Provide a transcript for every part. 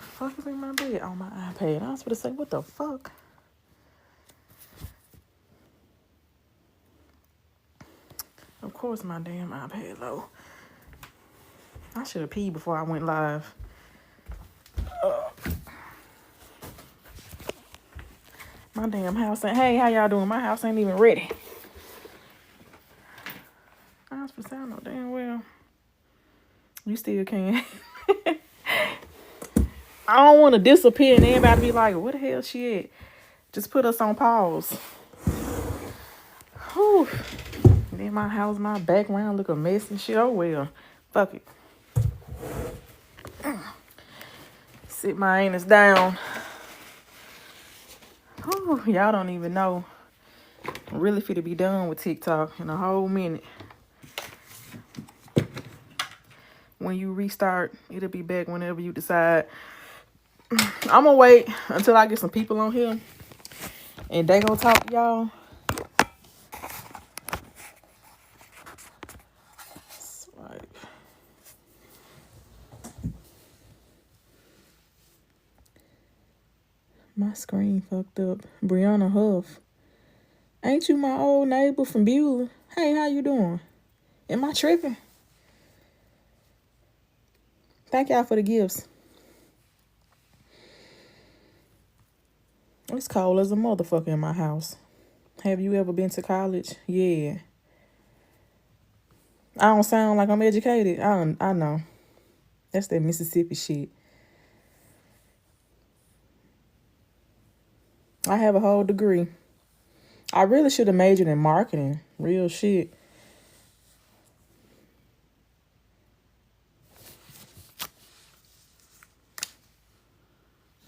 Fuck is in my bed on my iPad? I was supposed to say, what the fuck? Of course, my damn iPad low. I should have peed before I went live. My damn house ain't. Hey, how y'all doing? My house ain't even ready. I was supposed to say, I know damn well. You still can. I don't want to disappear and everybody be like, where the hell she at? Just put us on pause. Whew. Then my house, my background look a mess and shit. Oh well. Fuck it. Sit my anus down. Whew. Y'all don't even know. I'm really fit to be done with TikTok in a whole minute. When you restart, it'll be back whenever you decide. I'm gonna wait until I get some people on here and they gonna talk to y'all. Like, my screen fucked up. Brianna Huff. Ain't you my old neighbor from Beulah? Hey, how you doing? Am I tripping? Thank y'all for the gifts. It's cold as a motherfucker in my house. Have you ever been to college? Yeah. I don't sound like I'm educated. I know. That's that Mississippi shit. I have a whole degree. I really should have majored in marketing. Real shit.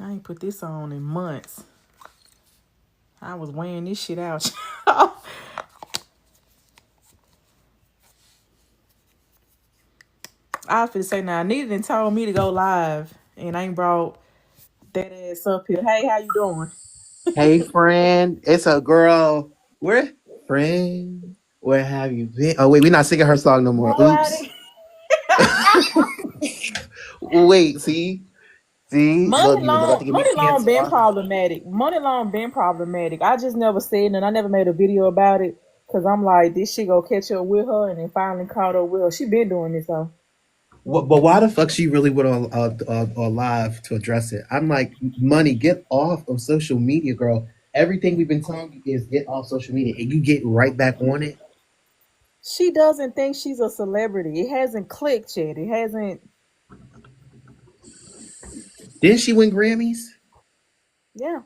I ain't put this on in months. I was weighing this shit out. I was finna say now, Nita done told me to go live and I ain't brought that ass up here. Hey, how you doing? Hey, friend. It's a girl. Where? Friend, where have you been? Oh, wait, we're not singing her song no more. Oops. Nobody. Wait, see? See? Look, Money you was about long, to give me money long cancer. been problematic. Money long been problematic. I just never said it and I never made a video about it because I'm like, this shit go catch up with her and then finally caught up with her. She been doing this though. But why the fuck she really went on live to address it? I'm like, money, get off of social media, girl. Everything we've been telling you is get off social media, and you get right back on it. She doesn't think she's a celebrity. It hasn't clicked yet. It hasn't. Didn't she win Grammys? Yeah.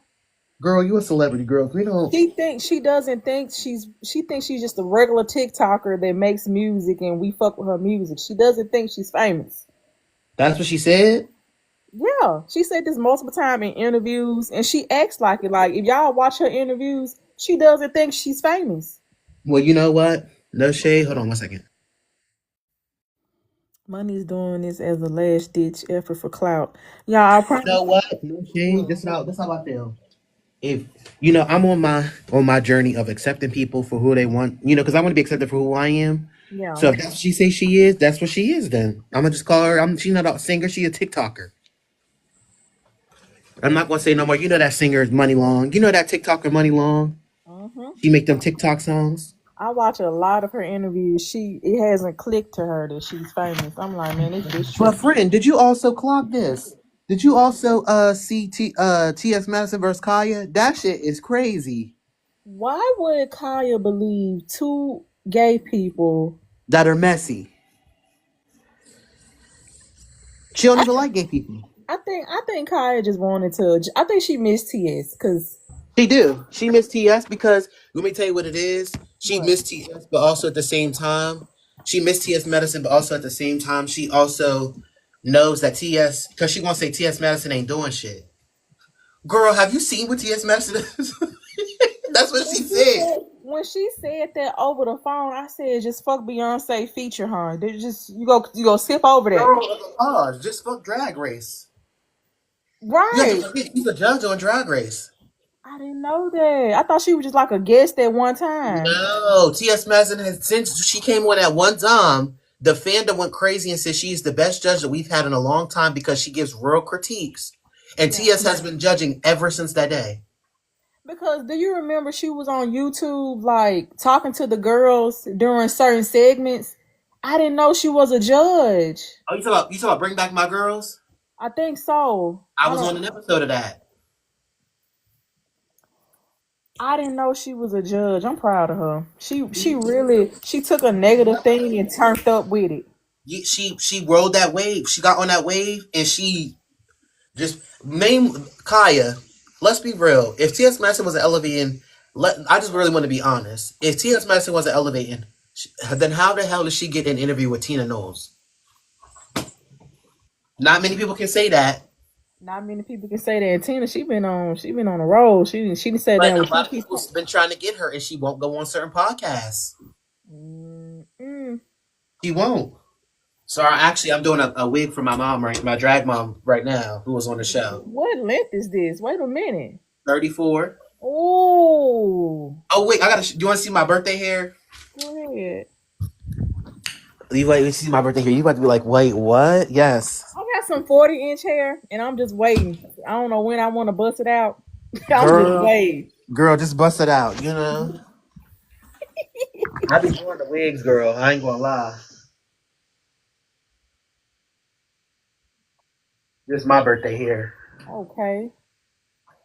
Girl, you a celebrity, girl. We don't. She thinks she's just a regular TikToker that makes music and we fuck with her music. She doesn't think she's famous. That's what she said. Yeah. She said this multiple times in interviews and she acts like it. Like if y'all watch her interviews, she doesn't think she's famous. Well, you know what? No shade. Hold on 1 second. Money's doing this as a last ditch effort for clout. Y'all, I You promise. know what? No shade. This how I feel. If I'm on my journey of accepting people for who they want, because I want to be accepted for who I am. Yeah. So if that's what she says she is, that's what she is. Then I'm gonna just call her. She's not a singer. She a TikToker. I'm not gonna say no more. You know that singer is Money Long. You know that TikToker Money Long. hmm She make them TikTok songs. I watch a lot of her interviews. It hasn't clicked to her that she's famous. I'm like, man, this bitch But tripping. friend, did you also clock this? Did you also see T.S. Madison versus Kaya? That shit is crazy. Why would Kaya believe two gay people? That are messy. She don't I even like gay people. I think Kaya just wanted to. I think she missed TS because She do. She missed TS because let me tell you what it is. She what? missed TS, but also at the same time, she missed TS Medicine, but also at the same time, she also knows that TS because she gonna say TS Madison ain't doing shit. Girl, have you seen what TS Madison is? That's what she said. When she said that over the phone, I said just fuck Beyonce feature her. They just you go skip over that. Girl, pause. Just fuck Drag Race. You have to Right. forget she's a judge on Drag Race. I didn't know that. I thought she was just like a guest at one time. No, T.S. Madison has since she came on at one time. The fandom went crazy and said she's the best judge that we've had in a long time because she gives real critiques. And Yeah. TS has been judging ever since that day. Because do you remember she was on YouTube like talking to the girls during certain segments? I didn't know she was a judge. Oh, you talk about Bring Back My Girls? I think so. I was on an episode of that. I didn't know she was a judge. I'm proud of her. She really took a negative thing and turned up with it. She rode that wave. She got on that wave and she just Kaya. Let's be real. If T.S. Madison was elevating, I just really want to be honest. If T.S. Madison wasn't elevating, then how the hell did she get an interview with Tina Knowles? Not many people can say that. Not many people can say that. And Tina, she been on the road. She didn't say that. A lot of people's been trying to get her, and she won't go on certain podcasts. She won't. So I'm doing a wig for my mom, my drag mom right now, who was on the show. What length is this? Wait a minute. 34. Oh. Oh wait, do you want to see my birthday hair? Go ahead. You see my birthday hair. You about to be like, wait, what? Yes. I got some 40-inch hair, and I'm just waiting. I don't know when I want to bust it out. I'm just waiting. Girl, just bust it out, you know? I be doing the wigs, girl. I ain't gonna lie. This is my birthday hair. Okay.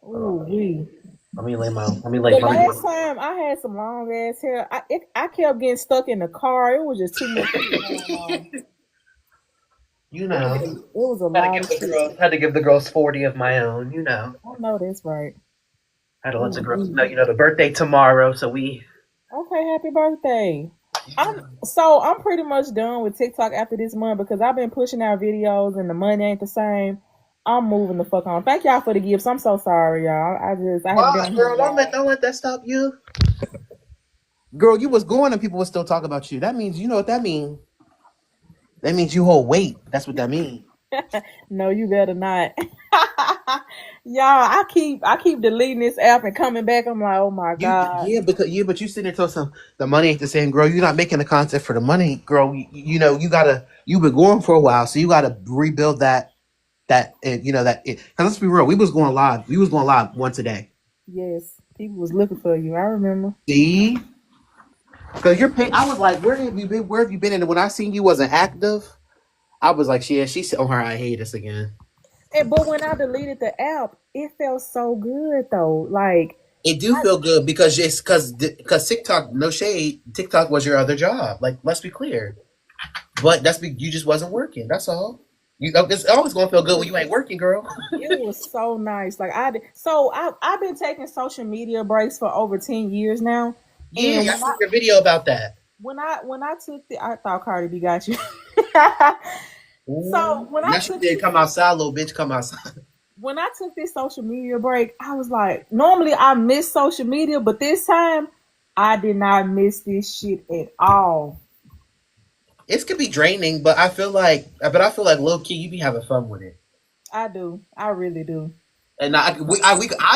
Ooh, wee. Let me lay. The last time I had some long ass hair, I kept getting stuck in the car. It was just too much going on. You know, it was a lot of shit. Had to give the girls 40 of my own. You know. I know that's right. Had to let the girls know. You know, the birthday tomorrow, so we. Okay, happy birthday. I'm pretty much done with TikTok after this month because I've been pushing out videos and the money ain't the same. I'm moving the fuck on. Thank y'all for the gifts. I'm so sorry, y'all. I haven't been. Girl, don't let that stop you. Girl, you was going and people would still talk about you. That means, you know what that means? That means you hold weight. That's what that means. No, you better not. Y'all, I keep deleting this app and coming back. I'm like, oh my God. But you sitting there telling the money ain't the same, girl. You're not making the content for the money, girl. You know, you've been going for a while, so you gotta rebuild that. Because let's be real, we was going live once a day. Yes, people was looking for you. I remember. See, because you're paying. I was like, where have you been? And when I seen you wasn't active, I was like, she's on her I hate us again. But when I deleted the app, it felt so good though. Like it do feel good because TikTok, no shade, TikTok was your other job. Like, let's be clear, but you just wasn't working. That's all. It's always gonna feel good when you ain't working, girl. It was so nice. Like I've been taking social media breaks for over 10 years now. Yeah, I saw your video about that. When I took I thought Cardi B got you. So when I took come outside, little bitch, come outside. When I took this social media break, I was like, normally I miss social media, but this time I did not miss this shit at all. It could be draining, but I feel like low key, you be having fun with it. I do. I really do. And I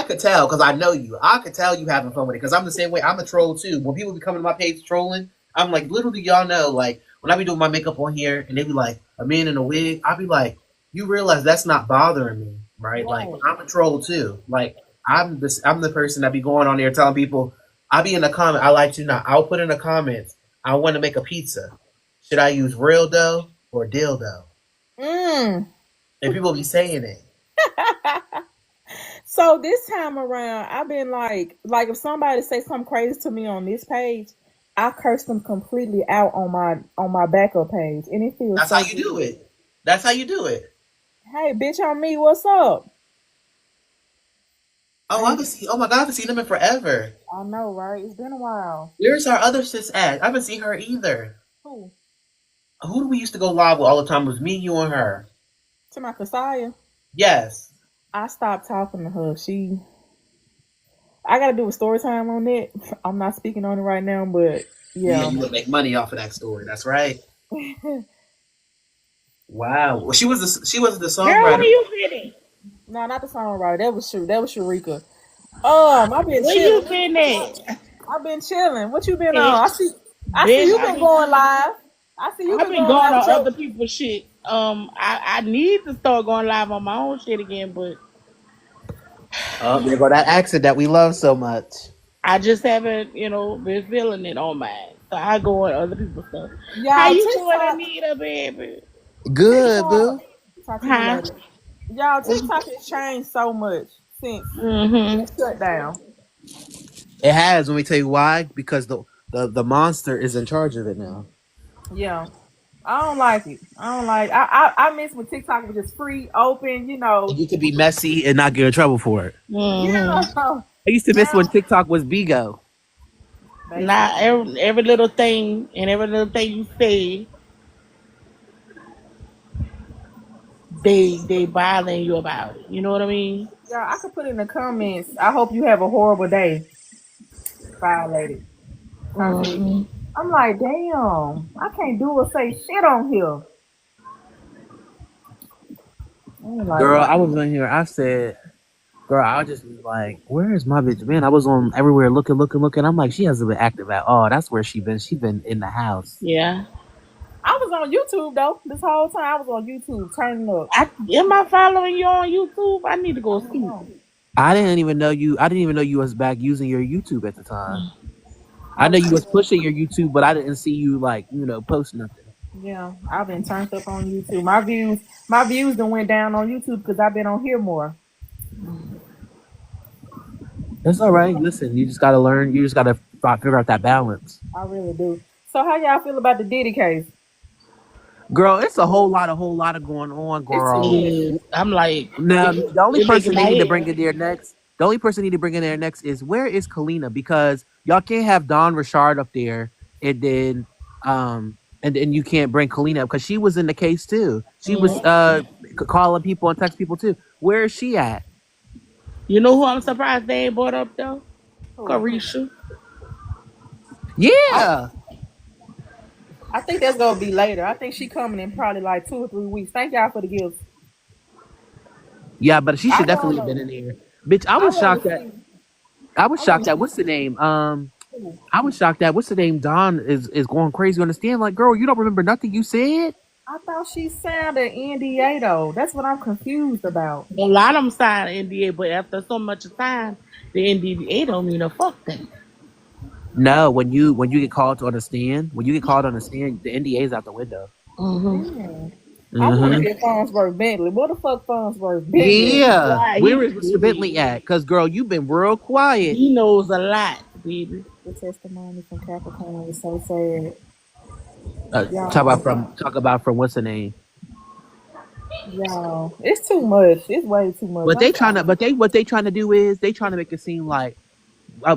could tell because I know you. I could tell you having fun with it because I'm the same way. I'm a troll too. When people be coming to my page trolling, I'm like, little do y'all know, like when I be doing my makeup on here and they be like, a man in a wig, I be like, you realize that's not bothering me, right? Like I'm a troll too. Like I'm the person that be going on there telling people. I be in the comment. I like to not. I'll put in the comments. I want to make a pizza. Should I use real dough or dildo? And people be saying it. So this time around, I've been like if somebody say something crazy to me on this page, I curse them completely out on my backup page, and it feels. That's how you do it. That's how you do it. Hey, bitch, on me. What's up? Oh, I haven't seen them in forever. I know, right? It's been a while. Where's our other sis at? I haven't seen her either. Who? Who do we used to go live with all the time? It was me, you, and her. To my Kasaya? Yes. I stopped talking to her. I gotta do a story time on that. I'm not speaking on it right now, but yeah. You would make money off of that story. That's right. Wow. Well, she was the songwriter. Girl, where you been? No, not the songwriter. That was Sharika. I've been chilling. Where you been at? I've been chilling. What you been on? I see you been going live. I see you I've been been going going live with on your. other people's shit. I need to start going live on my own shit again, but Oh, there go that accent that we love so much. I just haven't, been feeling it on mine. So I go on other people's stuff. How Y'all, you doing, TikTok. Anita, baby? Good, TikTok. boo. Talk to you Huh? later. Y'all, TikTok has changed so much since Mm-hmm. the shutdown. It has. Let me tell you why. Because the monster is in charge of it now. Yeah. I don't like it. I don't like. I miss when TikTok was just free, open. And you could be messy and not get in trouble for it. Mm-hmm. Yeah. I used to miss when Now, TikTok was Bigo. Not basically, every little thing and every little thing you say, they bothering you about it. You know what I mean? yeah. I could put in the comments. I hope you have a horrible day, violated. Content. Mm-hmm. I'm like, damn. I can't do or say shit on here. I ain't like Girl, it. I was in here. I said, girl, I just was like, where is my bitch been? I was on everywhere looking. I'm like, she hasn't been active at all. That's where she been. She been in the house. Yeah. I was on YouTube though. This whole time I was on YouTube turning up. Am I following you on YouTube? I need to I go don't see. know. I didn't even know you. I didn't even know you was back using your YouTube at the time. I I know was you was pushing your YouTube, but I didn't see you like post nothing. yeah. I've been turned up on YouTube. My views done went down on YouTube because I've been on here more. That's all right. Listen, you just gotta learn. You just gotta figure out that balance. I really do. So how y'all feel about the Diddy case? Girl, it's a whole lot of going on, It's too It girl. much. is. I'm like, Now, the only it making person my they need to head bring in there next, the only person they need to bring in there next is where is Kalina? Because y'all can't have Don Richard up there and then and then you can't bring Kalina up because she was in the case too. She was hurt. calling people and text people too. Where is she at? You know who I'm surprised they ain't brought up though? Who? Carisha. I, Yeah. I think that's gonna be later. I think she coming in probably like 2 or 3 weeks. Thank y'all for the gifts. Yeah, but she I should definitely have wanna been in there. Bitch, I I was wanna shocked that see I was I wanna shocked that see what's the name? who. I was shocked that what's the name? Don is going crazy on the stand. Like, girl, you don't remember nothing you said? I thought she signed an NDA though. That's what I'm confused about. A lot of them signed NDA, but after so much time, the NDA don't mean a fuck thing. No, when you get called on the stand, when you get called on the stand, the NDA is out the window. Mm-hmm. Damn. I want to Hmm. get Farnsworth Bentley. What the fuck Farnsworth Bentley? Yeah, Why where is Mr. Bentley baby, at? Cause girl, you've been real quiet. he knows a lot, baby. The testimony from Capricorn is so sad. Talk Y'all, about from what's the name? y'all. It's too much. It's way too much. I'm sorry. What they trying to do is they trying to make it seem like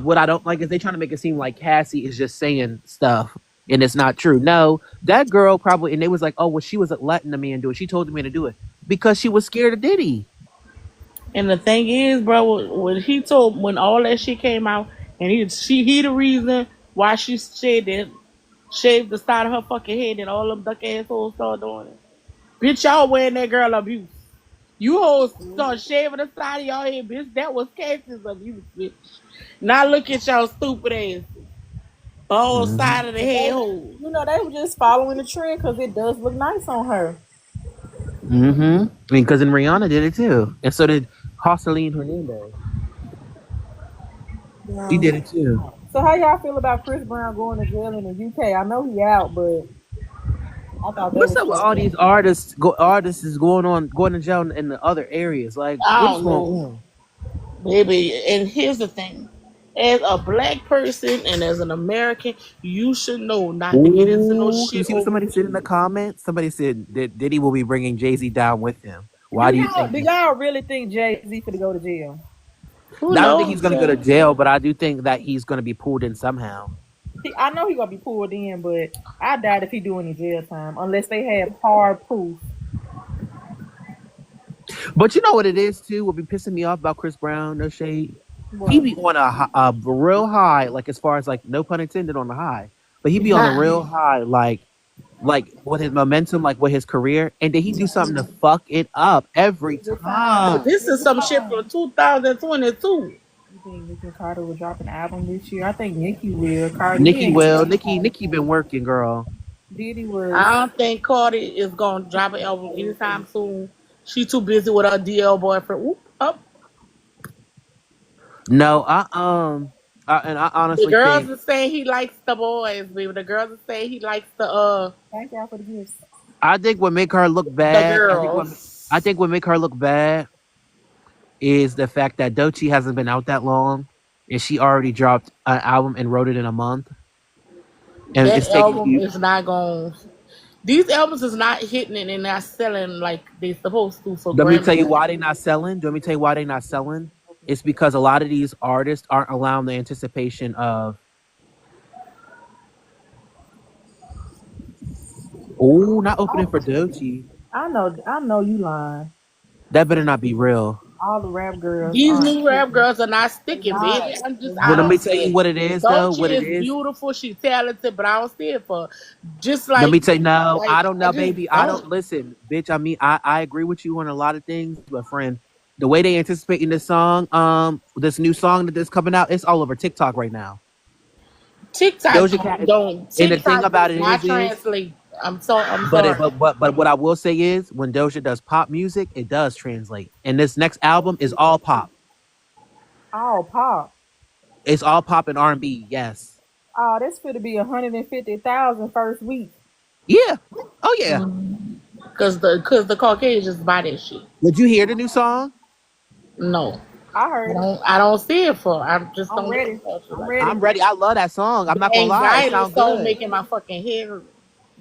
what I don't like is they trying to make it seem like Cassie is just saying stuff and it's not true. No, that girl probably and they was like, oh well, she was letting the man do it. She told the man to do it because she was scared of Diddy. And the thing is, bro, when all that shit came out, and he the reason why she shaved the side of her fucking head, and all them duck assholes started doing it. Bitch, y'all wearing that girl abuse. You hoes start shaving the side of y'all head, bitch. That was Cassie's abuse, bitch. Now look at y'all stupid ass. All Hmm. side of the But head holes. they were just following the trend because it does look nice on her. Hmm. I mean, because then Rihanna did it too, and so did Joseline Hernandez. She Yeah. did it too. So how y'all feel about Chris Brown going to jail in the UK? I know he out, but I thought that What's was up with fucked all up. these artists is going to jail in the other areas? Like, I what is don't going know, on? baby. And here's the thing. As a black person and as an American, you should know not to get into no Ooh, you shit see what over somebody said in the here. comments? Somebody said that Diddy will be bringing Jay Z down with him. Why Do do you y'all think? do y'all really think Jay Z finna go to jail? Who I don't think he's knows? going to go to jail, but I do think that he's going to be pulled in somehow. I know he gonna be pulled in, but I doubt if he do any jail time unless they have hard proof. But you know what it is too? What be pissing me off about Chris Brown? No shade. He Well, be on a real high, like as far as like no pun intended on the high, but he be on a Nah. real high, like with his momentum, like with his career, and then he do something to fuck it up every every time, time. This is every some shit time. from 2022. You think Nicki Carter will drop an album this year? I think Nicki will. Cardi B ain't Nikki gonna drop an Nikki album. been working, girl. Diddy was. I don't think Cardi is gonna drop an album anytime soon. She too busy with her DL boyfriend. Whoop, up. No, and I The honestly girls think are saying he likes the boys, baby. The girls are saying he likes Thank y'all for the gifts. I think what make her look the bad. I girls. think what make her look bad is the fact that Doechii hasn't been out that long, and she already dropped an album and wrote it in a month, and That it's taking album you. is not going. These albums is not hitting it and not selling like they supposed to for Let me tell you Grammy. why they not selling. Let me tell you why they not selling. It's because a lot of these artists aren't allowing the anticipation of, oh, not opening for Doechii. I know you lying. That better not be real. All the rap girls These aren't new rap sticking. girls are not They sticking, not. baby. They I But let don't me not. tell you see it. what it is, though. Dolce What it is is. beautiful. She's talented, but I don't see it for just Let like me tell you, no, I don't I know, just baby. I don't don't. listen, bitch. I mean, I agree with you on a lot of things, but friend, the way they anticipating this song, this new song that is coming out, it's all over TikTok right now. TikTok Doja Cat, and the thing TikTok about does it not is, translate. I'm but sorry. but what I will say is, when Doja does pop music, it does translate. And this next album is all pop. All pop. It's all pop and R&B. Yes. Oh, this could be 150,000 first week. Yeah. Oh yeah. Cause the Caucasians buy that shit. Would you hear the new song? No. I heard it. I don't see it for. I just I'm don't ready. listen to it I'm like that. ready. I'm ready. I love that song. I'm not The gonna lie. It anxiety sounds song good. making my fucking head hurt.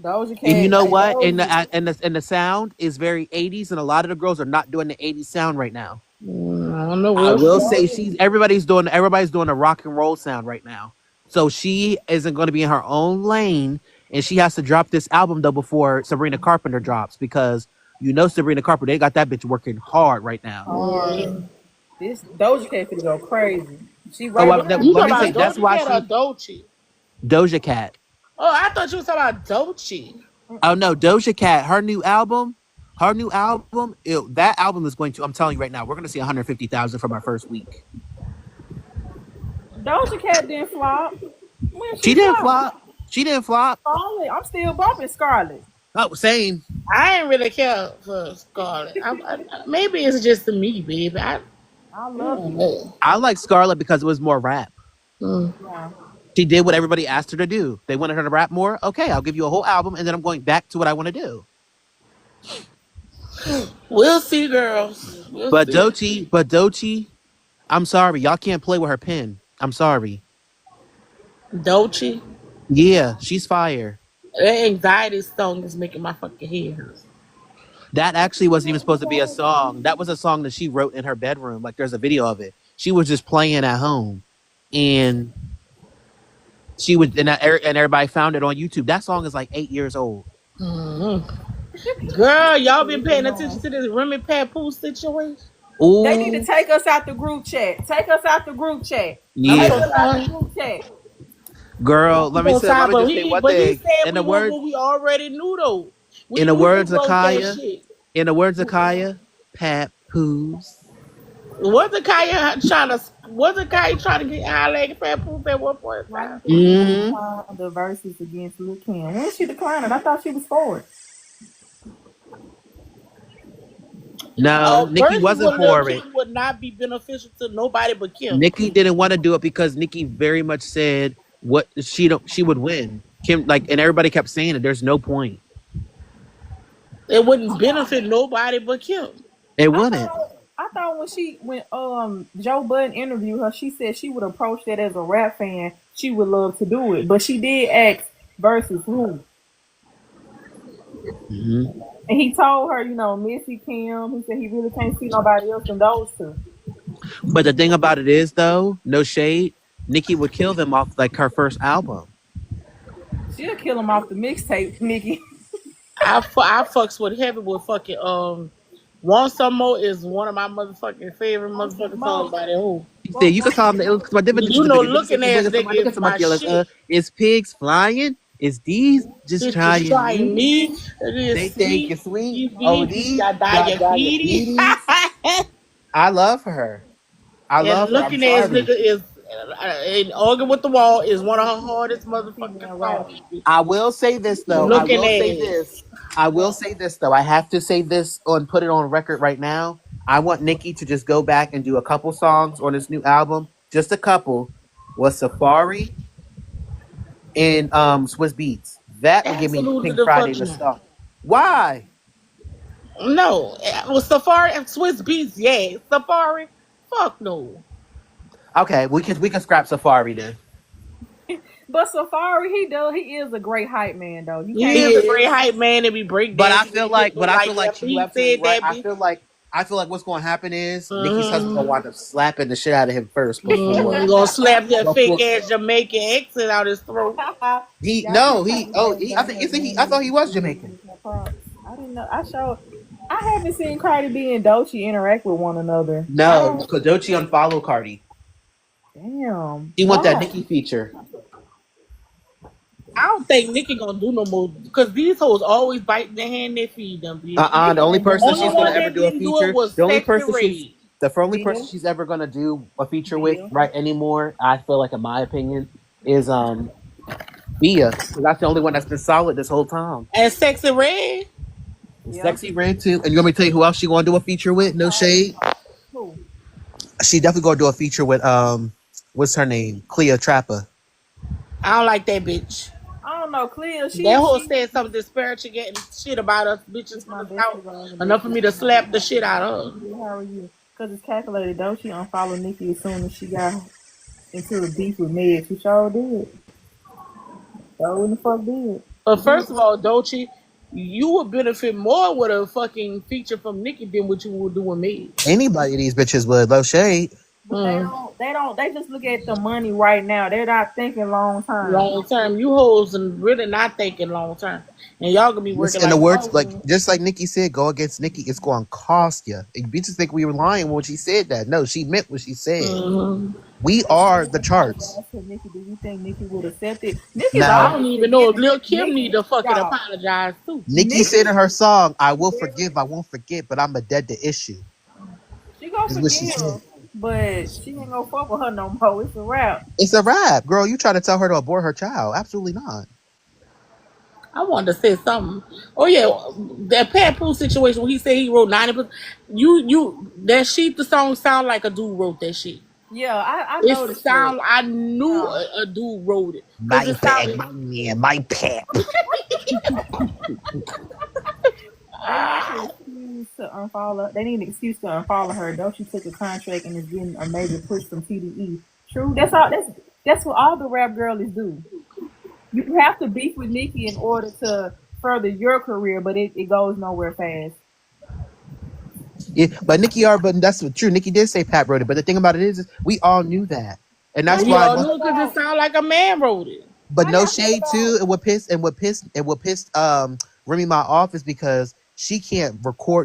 Doja And you Cat. know what? Doja. And the sound is very 80s, and a lot of the girls are not doing the 80s sound right now. I don't know. I We'll will see. say Doja. everybody's doing a rock and roll sound right now. So she isn't going to be in her own lane, and she has to drop this album though before Sabrina Carpenter drops, because Sabrina Carpenter, they got that bitch working hard right now. Hard. This Doja Cat finna go crazy. She So right behind You let talking me Doja say about that's Cat. Doja why Cat or she Dolce? Doja Cat. Oh, I thought you was talking about Dolce. Oh no, Doja Cat, her new album, that album is going to. I'm telling you right now, we're going to see 150,000 from our first week. Doja Cat didn't flop. When She she didn't flop? flop. She didn't flop. Scarlet. I'm still bumping Scarlet. Oh, same. I ain't really care for Scarlett. Maybe it's just to me, baby. I I love don't you. know. I like Scarlett because it was more rap. Mm. Yeah. She did what everybody asked her to do. They wanted her to rap more. Okay, I'll give you a whole album, and then I'm going back to what I want to do. We'll see, girls. We'll see. But Doechii, I'm sorry, y'all can't play with her pen. I'm sorry. Dolce. Yeah, she's fire. That anxiety song is making my fucking head hurt. That actually wasn't even supposed to be a song. That was a song that she wrote in her bedroom. Like there's a video of it. She was just playing at home, and she would, and everybody found it on YouTube. That song is like 8 years old. Girl, y'all been paying attention to this Remy Papoose situation? They need to Ooh, take us out the group chat. Take us out the group chat. I'm Take so yeah, us out the tired. group chat. girl. I'm so Let tired. me just say one But he thing. said we would, but we already knew though. We In the knew he words of wrote that Kaya, shit. Pat Poos. Wasn't Kaya trying to get Alex Papoose at one point in time? Mm-hmm. The verses against Lil Kim. When she declined it, I thought she was for it. No, Nikki Versus wasn't with Lil for it. Kim would not be beneficial to nobody but Kim. Nikki didn't want to do it because Nikki very much said what she would win. Kim, like, and everybody kept saying it. There's no point. It wouldn't benefit nobody but Kim. It wouldn't. I thought when Joe Budden interviewed her, she said she would approach that as a rap fan. She would love to do it, but she did ask versus who, Mm-hmm. and he told her, Missy Kim. He said he really can't see nobody else than those two. But the thing about it is, though, no shade, Nikki would kill them off like her first album. She'll kill him off the mixtape, Nikki. I fucks with heavy with fucking Want Some More is one of my motherfucking favorite motherfucking songs by that who. He said, "You can call them the my different Looking ass nigga is my shit. Is pigs flying? Is these just Just trying trying me? me. It is They think you're sweet. sweet. Oh, these Diabetes. I love her. I And love her. I'm looking ass sorry. nigga And Arguing with the Wall is one of her hardest motherfucking Female rap. songs. Bitch. I will say this though. I Looking will say ass. this. I will say this though. I have to say this on put it on record right now. I want Nicki to just go back and do a couple songs on this new album, just a couple, with Safari and Swiss Beats. That would give me Absolutely Pink the Friday fuck to not. start. Why? No. With Safari and Swiss Beats, yeah. Safari, fuck no. Okay, we can scrap Safari then. But Safari, he is a great hype man though. You He can't. is a He great is. hype man and be breakdancing. But I feel like, you he absolutely said right. that bitch. I feel like what's going to happen is Nicki's husband Mm-hmm. gonna wind up slapping the shit out of him first before. Gonna slap that fake before ass Jamaican accent out his throat. he Y'all no keep he talking oh about he it, I but think I isn't he heard I thought he was Jamaican. I didn't know. I haven't seen Cardi B and Doechii interact with one another. I No, don't. because Doechii unfollowed Cardi. Damn. He want that Why? Nicki feature. I don't think Nicki gonna do no more because these hoes always bite the hand they feed them, bitch. The only Nicki person Only she's gonna one ever that do a didn't do it feature, was the only Sexy person Red. Bill. she's ever gonna do a feature with Bill. right anymore, I feel like in my opinion, is Bia. Because that's the only one that's been solid this whole time. And Sexy Red, Yeah. Sexy Red too. And you want me to tell you who else she gonna do a feature with? No shade. Who? She definitely gonna do a feature with what's her name? Clea Trapper. I don't like that bitch. I don't know. Cleo. That whole said something disparaging, getting shit about us bitches from the south. Enough for me to slap the shit out of her. How are you? Because it's calculated. Doechii unfollowed Nicki as soon as she got into the beef with Meg. She sure did. So in the fuck did. But first of all, Doechii, you would benefit more with a fucking feature from Nicki than what you would do with me. Anybody of these bitches would. Low shade. But they just look at the money right now. They're not thinking long term. Long term, you hoes and really not thinking long term, and y'all gonna be working In the words, hoes. like just like Nicki said, go against Nicki, it's going to cost you. Bitches think we were lying when she said that. No, she meant what she said. Mhm. We are the charts. I said, Nicki, do you think Nicki would accept it? Nicki's No. I don't even know if Lil Kim Nicki- need to fucking y'all. apologize too. Nicki said in her song, "I will forgive, I won't forget, but I'm a dead to issue." She gonna Is what she forgive, said. but she ain't gonna fuck with her no more. It's a wrap. It's a rap, girl. You try to tell her to abort her child? Absolutely not. I wanted to say something. Oh yeah, that Pat Pooh situation where he said he wrote 90%. That sheet the song sound like a dude wrote that shit. Yeah, I It noticed sound. that. I knew a dude wrote it. 'Cause My it pet, sounded, yeah, my pet. They need an excuse to unfollow her. Though she took a contract and is getting a major push from TDE. True. That's all. That's what all the rap girlies do. You have to beef with Nicki in order to further your career, but it goes nowhere fast. Yeah, but but that's true. Nicki did say Pat wrote it, but the thing about it is we all knew that, and that's we why. all knew because it sounded like a man wrote it. But no shade too. It would piss Remy Ma off is because she can't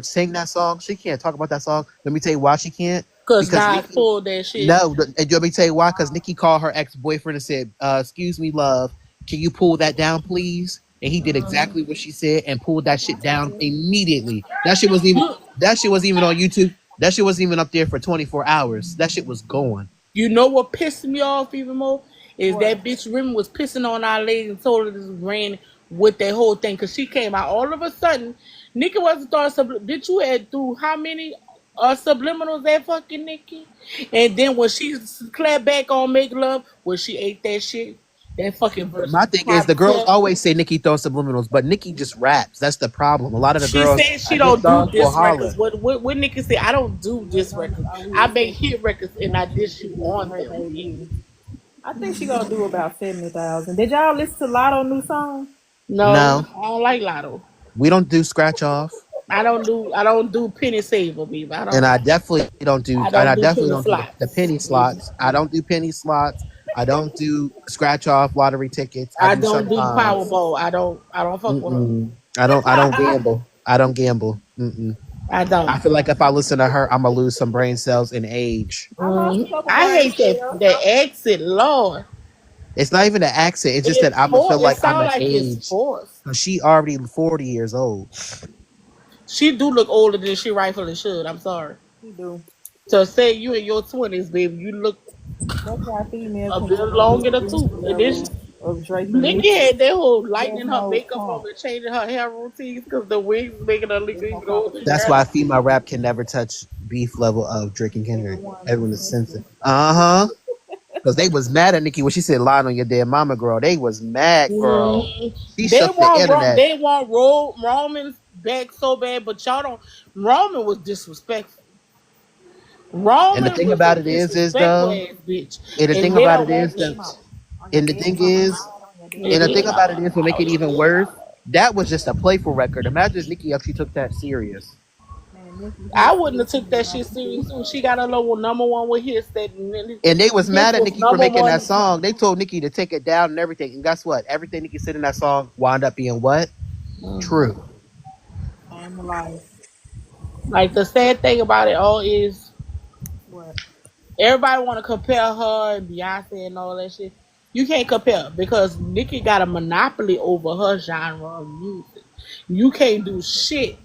sing that song. She can't talk about that song. Let me tell you why she can't. Because Nas Nicki, pulled that shit. no, and let me tell you why. Because Nicki called her ex-boyfriend and said, "Excuse me, love, can you pull that down, please?" And he did exactly what she said and pulled that shit down immediately. That shit wasn't even on YouTube. That shit wasn't even up there for 24 hours. That shit was gone. You know what pissed me off even more? Is that bitch Remy was pissing on our lady and told her this was rain with that whole thing. Because she came out all of a sudden. Nicki wasn't throwing bitch, you had through how many subliminals that fucking Nicki? And then when she clapped back on Make Love, when she ate that shit, that fucking verse. My thing is the girls always say Nicki throws subliminals, but Nicki just raps. That's the problem. A lot of the She girls said she don't do will diss holler. records. What Nicki said, I don't do diss records. I make hit records and I diss you on them. I think she gonna do about 70,000. Did y'all listen to Lotto new song? No, No. I don't like Lotto. We don't do scratch off, I don't do penny saver, baby. and I definitely don't do. I don't And I do definitely penny don't do slots. the penny slots. I don't do penny slots. I don't do scratch off lottery tickets. I don't do sometimes. Powerball. I don't fuck with her. Mm-mm. I don't gamble. I don't gamble. Mm-mm. I don't. I feel like if I listen to her, I'm gonna lose some brain cells in age. I hate that exit, Lord. It's not even the accent. It's just that I feel like I'm an it's age. forced. She already 40 years old. She do look older than she rightfully should. I'm sorry. She do. So say you in your 20s, baby, you look That's why females A can bit never long reach in the this tooth. And then level of Drake and Nikki Nicki. had that whole There's lightening her no makeup up comp. and changing her hair routines because the wigs making her look There's no even older. That's competition. why female rap can never touch beef level of Drake and Kendrick. Everyone Everyone is is sensitive. sensitive. Because they was mad at Nicki when she said lying on your dead mama, girl. They was mad, girl. She They shook the want internet. Roman back so bad, but y'all don't. Roman was disrespectful. And the Roman thing was a about it is disrespectful though, ass bitch, and the and thing they about don't it want is that. that, On your and the dead thing mama. is, Lying on your dead and the mama. thing about it is, to make it even worse, that was just a playful record. Imagine if Nicki actually took that serious. Man, Nicki I hits wouldn't have this took nigga that like shit a serious too. suicide. She got a little number one with hits that And they was hits mad at was Nicki for number making that one. song. They told Nicki to take it down and everything. And guess what? Everything Nicki said in that song wound up being what? True. I'm alive. Like the sad thing about it all is What? everybody want to compare her and Beyonce and all that shit. You can't compare because Nicki got a monopoly over her genre of music. You can't do shit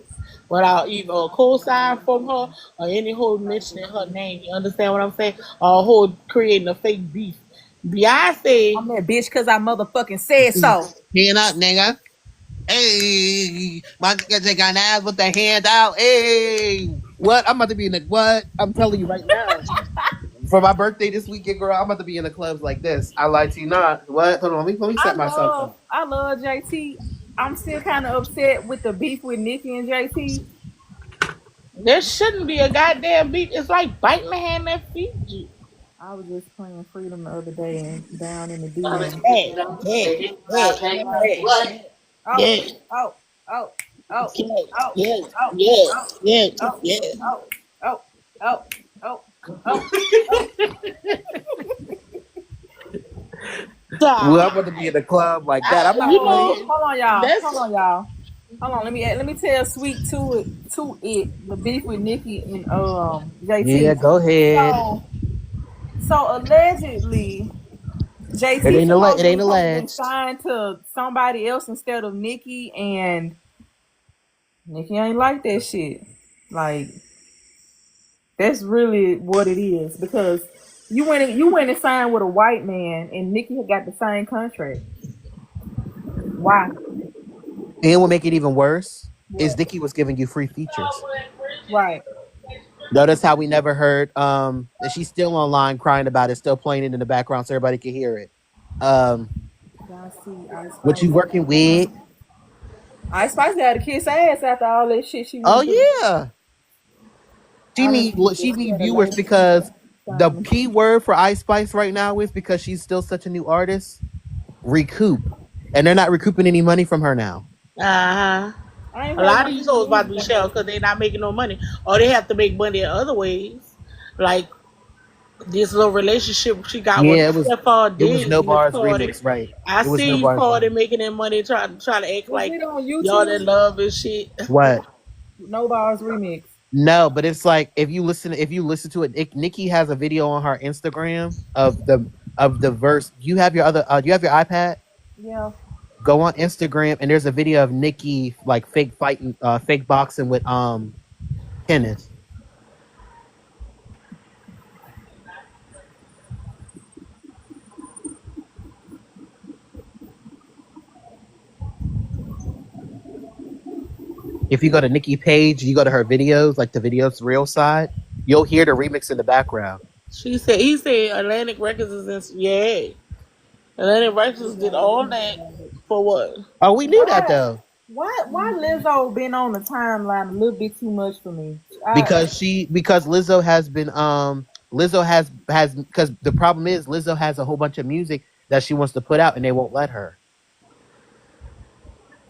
without either a co-sign from her or any whole mentioning her name. You understand what I'm saying? Or a whole creating a fake beef. Beyonce, I'm that bitch because I motherfucking said so. Hand up, nigga. Hey, my nigga take an ass with the hand out. Hey, what? I'm about to be in the what? I'm telling you right now. For my birthday this weekend, girl, I'm about to be in the clubs like this. I lie to you not. What? Hold on, let me set myself up. I love JT. I'm still kind of upset with the beef with Nicki and JT. there shouldn't be a goddamn beef. It's like biting the hand that feeds you. I was just playing Freedom the other day and down in the DM. Yeah, yeah, yeah, yeah, Oh, yeah. oh, oh, oh, Yeah, oh, yeah, oh, yeah, oh, yeah, oh, yeah. oh, oh, oh, oh, oh, oh. Well, I'm Stop. about to be in the club like that. I'm not You playing. know, Hold on, y'all. that's Hold on, y'all. Hold on. Let me tell Sweet to it the beef with Nicki and Yeah, JT. go ahead. So allegedly It JT ain't it ain't supposedly has been alleged. signed to somebody else instead of Nicki, and Nicki ain't like that shit. Like that's really what it is because you went and signed with a white man, and Nicki had got the same contract. Why? And what make it even worse is What? Nicki was giving you free features. Right. Notice how we never heard and she's still online crying about it, still playing it in the background so everybody can hear it. Um Y'all see Ice what you Spice. working with? Ice Spice got to kiss ass after all that shit she Oh went through. yeah. I didn't think She that she need had a viewers label because the signed. key word for Ice Spice right now is because she's still such a new artist, recoup. And they're not recouping any money from her now. uh-huh. I ain't A heard lot no of these new hoes about music to be from her. shelled because they're not making no money, or they have to make money in other ways. Like this little relationship she got with Yeah, Stephon it was No Diggs, Miss Bars Cardi. remix, right. I It was No see Bars Cardi remix. making that money, try to act Is like it on y'all that YouTube? love and shit. What? No Bars remix. No, but it's like if you listen to it, Nikki has a video on her Instagram of the verse. You have your other you have your iPad? Yeah. Go on Instagram and there's a video of Nikki like fake fighting fake boxing with Kenneth. If you go to Nikki page, you go to her videos, like the videos real side, you'll hear the remix in the background. He said Atlantic Records is in, yeah. Atlantic Records did all that for what? Oh, we knew that Why? though. Why Lizzo been on the timeline a little bit too much for me? Because Lizzo has because the problem is Lizzo has a whole bunch of music that she wants to put out and they won't let her.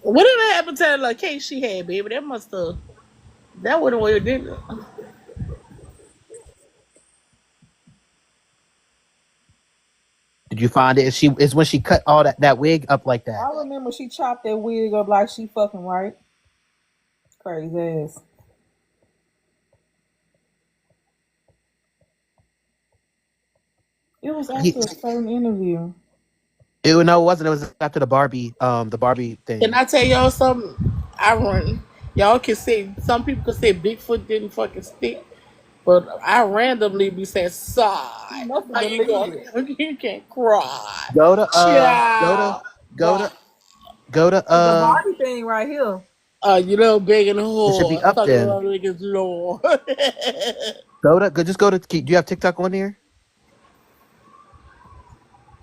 What did that happen to that case she had, baby? That must have that wouldn't what it did. Did you find it? Is when she cut all that wig up like that. I remember she chopped that wig up like she fucking right. Crazy ass. It was He, after a certain interview. no, it wasn't. It was after the Barbie Can thing. I tell y'all something? I run. Y'all can say some people can say Bigfoot didn't fucking stick. But I randomly be saying, You sigh. must have How you deleted it. going? You can't cry. Go to go to Child. go to go to It's the Barbie thing right here. You know, begging it should be whore. up Talking there. about niggas Lord. Just go to do you have TikTok on here?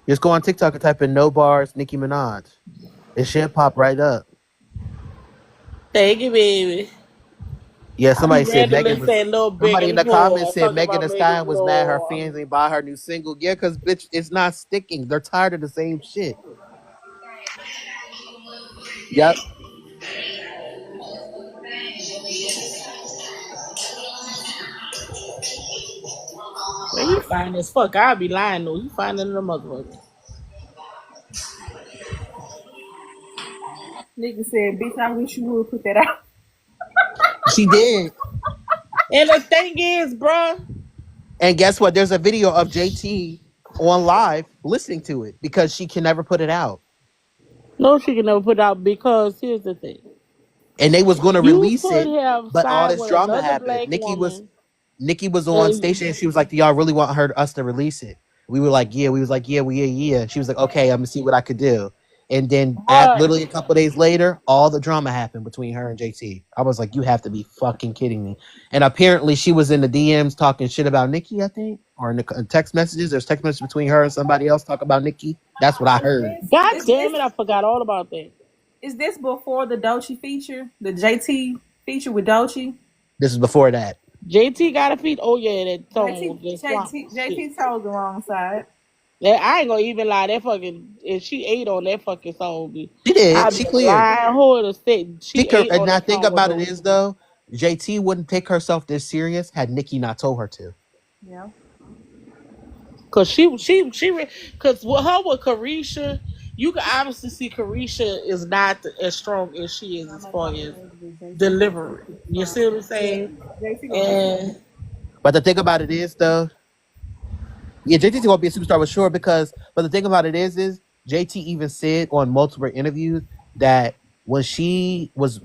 Just go on TikTok and type in no bars Nicki Minaj. It should pop right up. Thank you, baby. Yeah, You somebody said randomly Megan was. saying little Somebody begging in the comments whore. said Talking Megan about Thee niggas Stallion was mad her Lord. fans ain't buy her new single. Yeah, because bitch, it's not sticking. They're tired of the same shit. Yep. Man, he fine as fuck. I'll be lying though. He fine in the motherfucker. Nigga said, bitch, I wish you would put that out. She did. And the thing is, bruh, And guess what? There's a video of JT on live listening to it because she can never put it out. no, she can never put out because here's the thing. And they was going to You release could it, have but all side this with drama another happened. black woman. Nikki was on And station and she was like, "Do y'all really want us to release it?" We were like, "Yeah." We was like, "Yeah." She was like, "Okay, I'm gonna see what I could do." And then at but literally a couple days later, all the drama happened between her and JT. I was like, "You have to be fucking kidding me!" And apparently, she was in the DMs talking shit about Nikki. I think, or in the text messages. There's text messages between her and somebody else talking about Nikki. That's what I heard. God Is damn it, this I forgot all about that. is this before the Doechii feature? The JT feature with Doechii? This is before that. JT got a feet. Oh yeah, that song was JT just swamp shit. JT told the wrong side. I ain't gonna even lie. That fucking and she ate on that fucking song. She did. I She be cleared. lying whore to say she ate And on I that think song with about it those. is though, JT wouldn't take herself this serious had Nikki not told her to. Yeah. Cause cause with her with Carisha, you can obviously see Carisha is not as strong as she is as far as delivery. You see what I'm saying? JT gonna be And But the thing about it is though, yeah, JT's gonna be a superstar for sure but the thing about it is JT even said on multiple interviews that when she was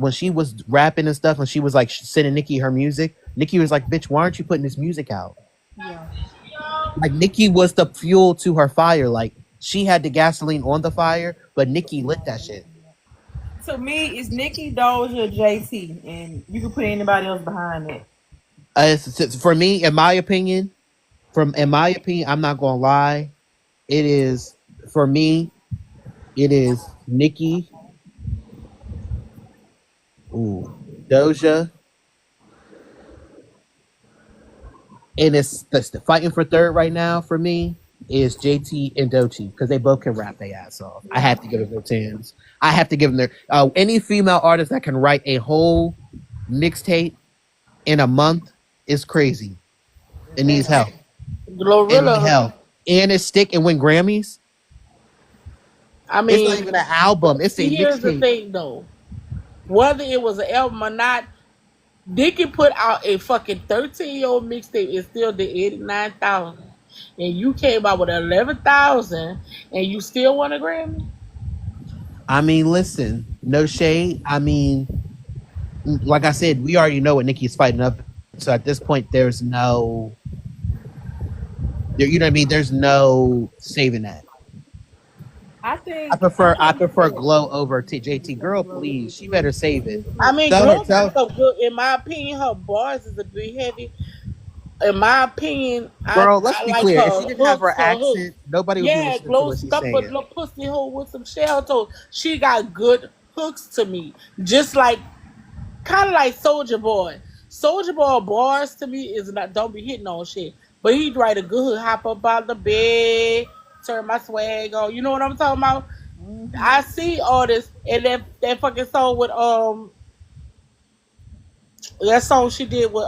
rapping and stuff and she was like sending Nikki her music, Nikki was like, "Bitch, why aren't you putting this music out?" yeah. Like Nikki was the fuel to her fire. Like she had the gasoline on the fire, but Nikki lit that shit. To me, it's Nikki, Doja, JT, and you can put anybody else behind that. For me, in my opinion, I'm not gonna lie. It is for me. It is Nikki, Doja, and it's the fighting for third right now for me is JT and Doechii because they both can rap their ass off. I have to give them their tens. I have to give them their any female artist that can write a whole mixtape in a month is crazy. It needs help. Glorilla, And it's stick and win Grammys. I It's not mean, even an album. It's a here's the mixtape. thing though. Whether it was an album or not, Nicki put out a fucking 13-year-old mixtape and still did 89,000. And you came out with 11,000 and you still won a Grammy? I mean, listen, no shade. I mean, like I said, we already know what Nicki's fighting up. So at this point, there's no, you know what I mean? There's no saving that. I prefer Glow over JT. Girl, please, she better save it. I mean, Tell Glow her, got some good. In my opinion, her bars is a bit heavy. In my opinion, girl, let's I be like clear. her If she didn't have her hooks. accent, nobody would be Yeah, listening to Glow what she's stuff a saying. little pussy hole with some shell toes. She got good hooks to me. Just like, kind of like Soulja Boy. Soulja Boy bars to me is not, don't be hitting on shit. But he'd write a good hook, hop up out the bed, turn my swag on. You know what I'm talking about? I see all this and that fucking song with that song she did with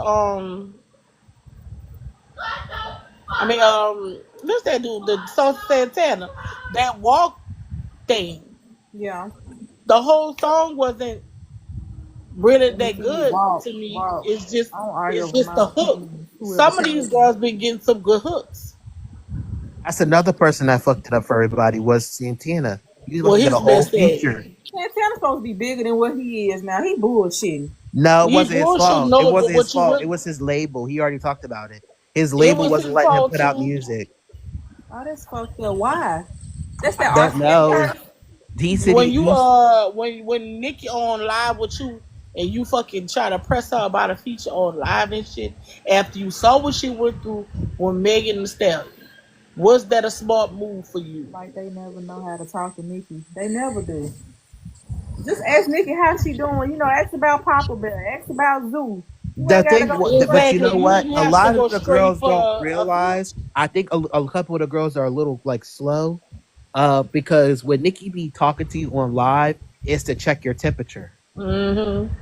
what's that dude? The song Santana. That walk thing. Yeah. The whole song wasn't really that good to me. It's just the hook. Some of these girls been getting some good hooks. That's another person that fucked it up for everybody was Santana. You Well, look at his a whole best feature. Santana's supposed to be bigger than what he is now. He bullshitting. No, it You wasn't his bullshit. fault. It No, but wasn't his what you fault. really, It was his label. He already talked about it. His it label was wasn't his letting him fault put out too. music. Oh, that's fucked up. Why? That's that Don't RCA know. case. He said When you he's when Nikki on live with you and you fucking try to press her about a feature on live and shit after you saw what she went through with Megan Thee Stallion, was that a smart move for you? Like they never know how to talk to Nikki. They never do. Just ask Nikki how she doing. You know, ask about Papa Bear. Ask about Zoo. You the ain't gotta thing, go but you straight Exactly. know to You what? didn't A have to lot of go the straight girls for don't a feature. realize. I think a couple of the girls are a little like slow. Because when Nikki be talking to you on live, it's to check your temperature Mm-hmm.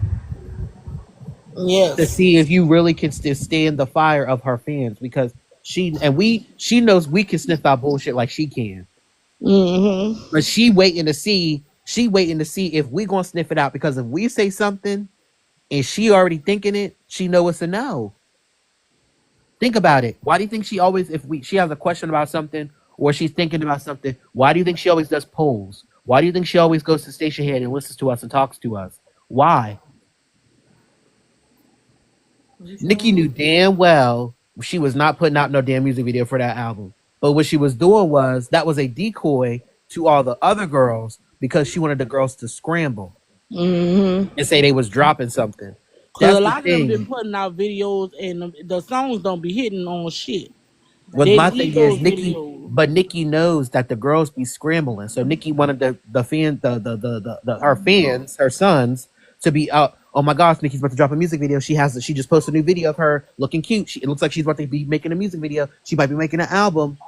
to Yes. see if you really can still stand the fire of her fans. Because she knows we can sniff out bullshit like she can, Mm-hmm. but she waiting to see if we gonna sniff it out. Because if we say something and she already thinking it, she know it's a no. Think about it. Why do you think she always, if she has a question about something or she's thinking about something, why do you think she always does polls? Why do you think she always goes to station head and listens to us and talks to us? Why? You Nikki sure? knew damn well she was not putting out no damn music video for that album. But what she was doing was that was a decoy to all the other girls because she wanted the girls to scramble Mm-hmm. and say they was dropping something. Cause That's a the lot of them been thing. putting out videos and the songs don't be hitting on shit. They What They my don't. need thing is, those Nikki, videos. but Nikki knows that the girls be scrambling. So Nikki wanted her fans, her sons, to be out. Oh my gosh, Nikki's about to drop a music video. She just posted a new video of her looking cute. It looks like she's about to be making a music video. She might be making an album.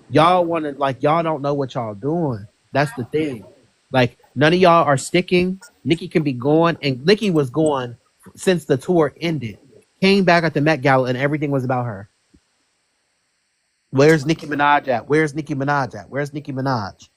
Y'all want to like y'all don't know what y'all doing. That's the thing. Like none of y'all are sticking. Nikki can be going, and Nikki was going since the tour ended. Came back at the Met Gala, and everything was about her. Where's Nicki Minaj at? Where's Nicki Minaj at? Where's Nicki Minaj?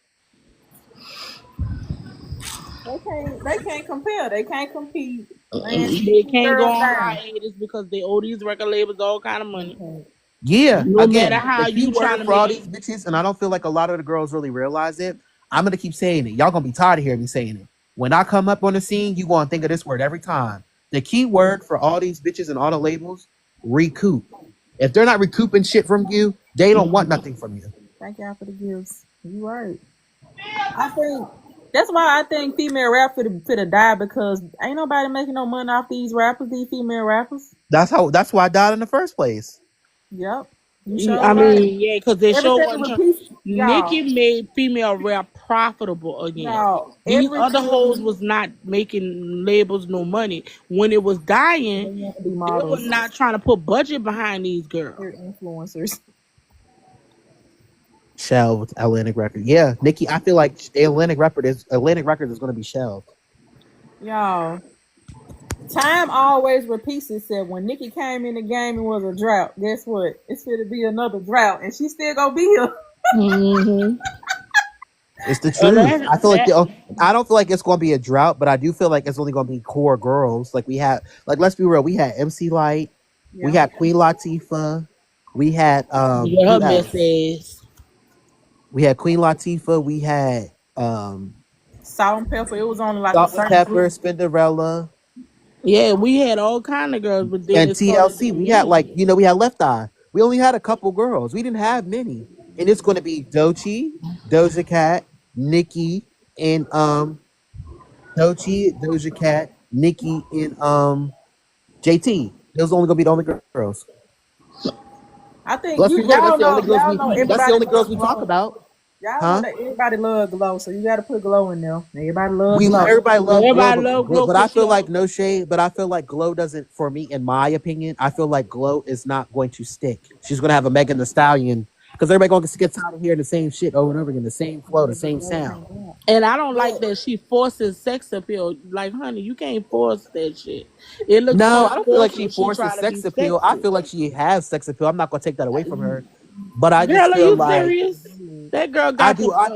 They can't compare. They can't compete. Man, these They two can't go girls on down. hiatus because they owe these record labels all kind of They money. can't. Yeah, No matter again, the how key you trying word to for all make it. these bitches, and I don't feel like a lot of the girls really realize it. I'm gonna keep saying it. Y'all gonna be tired of hearing me saying it. When I come up on the scene, you gonna think of this word every time. The key word for all these bitches and all the labels: recoup. If they're not recouping shit from you, they don't want nothing from you. Thank y'all for the gifts. You right. I think that's why I think female rap for the die because ain't nobody making no money off these rappers, these female rappers. That's why I died in the first place. Yep. You sure I right. mean, yeah, because they sure Everything wasn't trying. repeats y'all. Nicki made female rap profitable again. Y'all, These other hoes everything was not making labels no money. When it was they dying, want to be they were models. not trying to put budget behind these girls. They're influencers. Shelved Atlantic Record. Yeah, Nikki. I feel like the Atlantic Records is gonna be shelved. Y'all, time always repeats itself. When Nikki came in the game, it was a drought. Guess what? It's going to be another drought, and she still gonna be here. Mm-hmm. It's the And truth. I feel like that I don't feel like it's going to be a drought, but I do feel like it's only going to be core girls. Like we had, like let's be real, we had MC Light, we Yeah. had Queen Latifah, we had yeah, her who mess else? ass. We had Queen Latifah, we had Salt and pepper. It was only like a Salt and certain Pepper, group. Spinderella, Yeah, we had all kind of girls, but then and it started TLC. getting We had like mean. we had Left Eye. We only had a couple girls. We didn't have many, and it's going to be Doja Cat, Nicki, and Doja Cat, Nicki, and JT. Those are only gonna be the only girls. I think Let's you be real. y'all know y'all know That's the everybody only girls love we talk glow. about, Y'all know huh? that everybody love glow, so you got to put glow in there. Everybody love We glow. everybody love Glow, Everybody love Glow but I because she feel all like no shade. But I feel like Glow doesn't. For me, in my opinion, I feel like Glow is not going to stick. She's gonna have a Megan Thee Stallion because everybody gonna get tired of hearing the same shit over and over again, the same flow, the Yeah, but same glow sound. can't rap. and I don't like But that she forces sex appeal. Like, honey, you can't force that shit. It looks No, so I don't feel like forced she when she forces try to be sex appeal. I sexy. feel like she has sex appeal. I'm not gonna take that away from her, but I just Girl, are feel you like serious? That girl I got do. I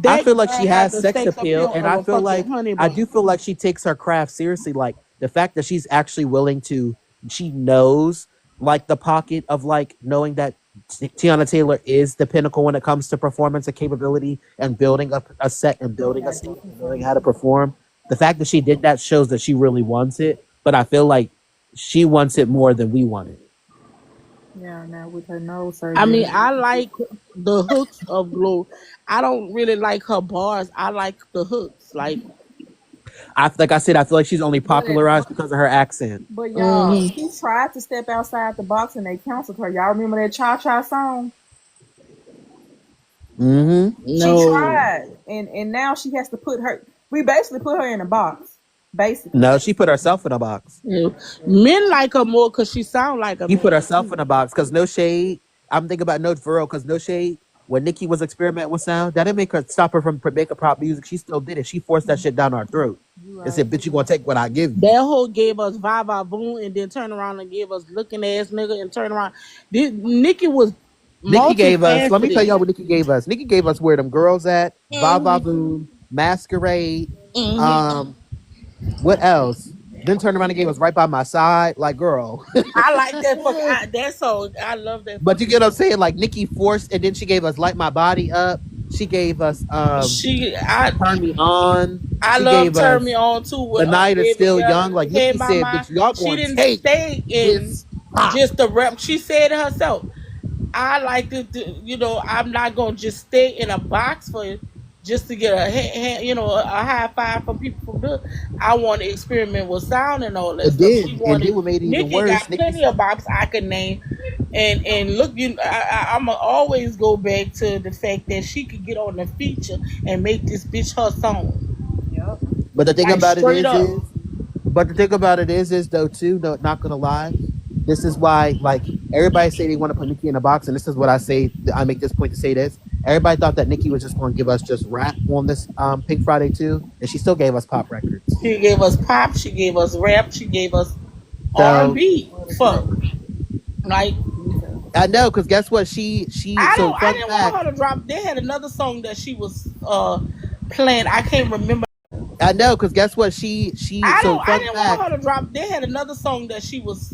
I that feel like girl she got has the sex sex appeal, appeal and of a fucking honey I bun. do feel like she takes her craft seriously. Like the fact that she's actually willing to, she knows like the pocket of like knowing that Tiana Taylor is the pinnacle when it comes to performance and capability and building up a set and they building a got stage and different knowing how to songs. perform. The fact that she did that shows that she really wants it, but I feel like she wants it more than we want it. Yeah, now with her nose I mean, surgery. I like the hooks of Glow. I don't really like her bars. I like the hooks. Like, Like I said, I feel like she's only But popularized because of her accent. but y'all, mhm. she tried to step outside the box and they counseled her. Y'all remember that Cha Cha song? Mm-hmm. She No. tried, and now she has to put her. We basically put her in a box, basically. No, she put herself in a box. Yeah. Men like her more because she sound like a He put man herself too. in a box because no shade. I'm thinking about no for real because no shade. When Nikki was experimenting with sound, that didn't make her stop her from making pop music. She still did it. She forced that shit down our throat You and right. said, "Bitch, you gonna take what I give you." That hoe gave us Va Va Boom and then turn around and gave us looking ass nigga and turn around. This, Nikki was Nikki gave us. Let me tell multifaceted. y'all what Nikki gave us. Nikki gave us Where Them Girls At, Va Va Hmm. Voom, Masquerade. Hmm. Um, what else? Then turned around and gave us Right by My Side. Like, girl. I like that fuck. That song. I love that But you fucking get what I'm song. saying? Like Nikki forced, and then she gave us Light My Body Up. She gave us She, I, Turn Me On. I She love gave Turn Me us On too with The Night Is Baby Still Girl, Young. Like Hey Nikki said, Mama. bitch, y'all She gonna didn't take stay in this pop. just the rep. She said it herself. I like to, I'm not gonna just stay in a box for just to get a high five from people from the. I want to experiment with sound and all that stuff. She And wanted. then what made it even Nikki worse, got Nikki plenty of box I could name, and look, I'm gonna always go back to the fact that she could get on the feature and make this bitch her song, Yep. but the thing like about it straight up. but the thing about it is though too, no, not gonna lie. This is why, like, everybody say they want to put Nikki in a box, and this is what I say. I make this point to say this. Everybody thought that Nikki was just going to give us just rap on this Pink Friday too, and she still gave us pop records. She gave us pop. She gave us rap. She gave us R and So B. Fuck, like I know, because guess what? So I fun didn't want fact. her to drop. They had another song that she was playing. I can't remember. I know, because guess what? So I fun didn't want fact. her to drop. They had another song that she was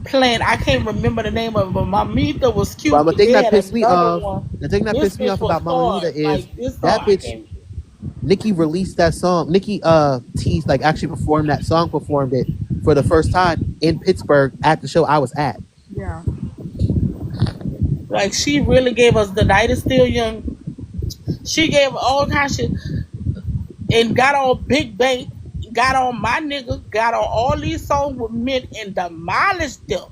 playing. I can't remember the name of it, but Mamita was But cute. the thing They that had pissed me another off, one. the thing that This pissed me bitch off was about Mama Nita hard. is Like this song that I bitch can't. Nikki released that song. Nikki teased, like, actually performed that song, performed it for the first time in Pittsburgh at the show I was at. Yeah. Like she really gave us The Night Is Still Young. She gave all kinds of shit and got on Big Bank, got on My Nigga, got on all these songs with Mint and demolished them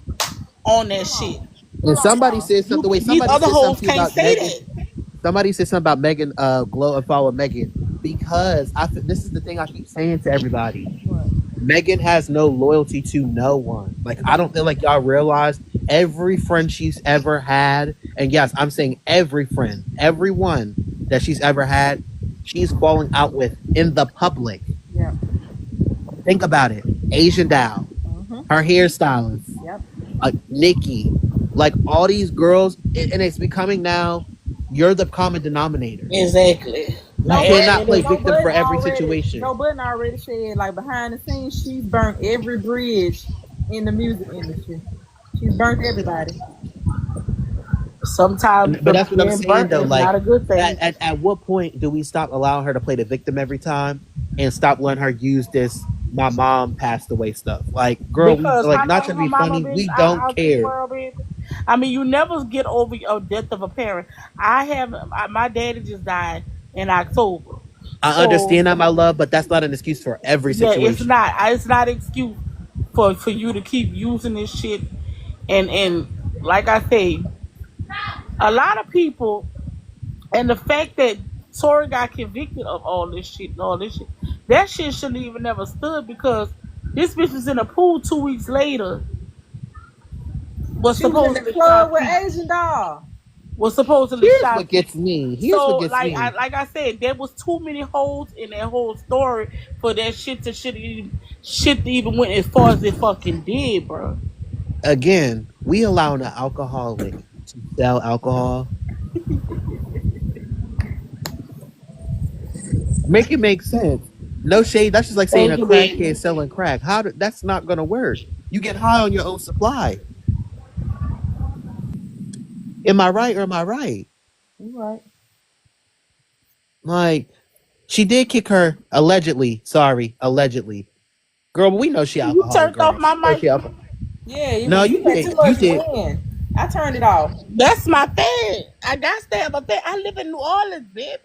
on that Hold shit. on. And Hold on, somebody y'all. said something. Wait, These somebody other said hoes something can't about say Megan. that. Somebody said something about Megan Glow and follow Megan because this is the thing I keep saying to everybody. What? Megan has no loyalty to no one. Like, I don't feel like y'all realize every friend she's ever had, and yes, I'm saying every friend, everyone that she's ever had, she's falling out with in the public. Yep. Think about it. Asian Dow, Mm-hmm. her hairstylist, Yep. Nikki, like all these girls, and it's becoming now. You're the common denominator. Exactly. You No Like, button. cannot and play it's, No victim for button every already. situation. No button already said like behind the scenes she's burnt every bridge in the music industry. She's burnt everybody. sometimes But the that's what I'm being saying burnt though. is Like, not a good thing. at what point do we stop allowing her to play the victim every time and stop letting her use this "my mom passed away" stuff? Like, girl, we Because like, how not long to her be mama funny, been we don't out this care. world, baby? I mean, you never get over a death of a parent. My daddy just died in October. I So understand that, my love, but that's not an excuse for every yeah, situation. it's not an excuse for you to keep using this shit. And like I say, a lot of people, and the fact that Tori got convicted of all this shit and all this shit, that shit shouldn't even never stood because this bitch was in a pool 2 weeks later. Was She was in the supposedly club shot with feet. Asian doll. Was supposedly Here's shot what feet. gets me. Here's what So gets me. like I said, there was too many holes in that whole story for that shit to even went as far as it fucking did, bro. Again, we allow an alcoholic to sell alcohol. Make it make sense. No shade. That's just like saying a Thank you, baby. crackhead selling crack. That's not gonna work. You get high on your own supply. Am I right or am I right? You right. Like, She did kick her allegedly. Sorry, allegedly. Girl, but we know she You alcoholic, turned off girl. my We know mic. she alcoholic. Yeah, No, you you had did. too You much did. wind. I turned it off. That's my thing. I got to have a thing. I live in New Orleans, baby.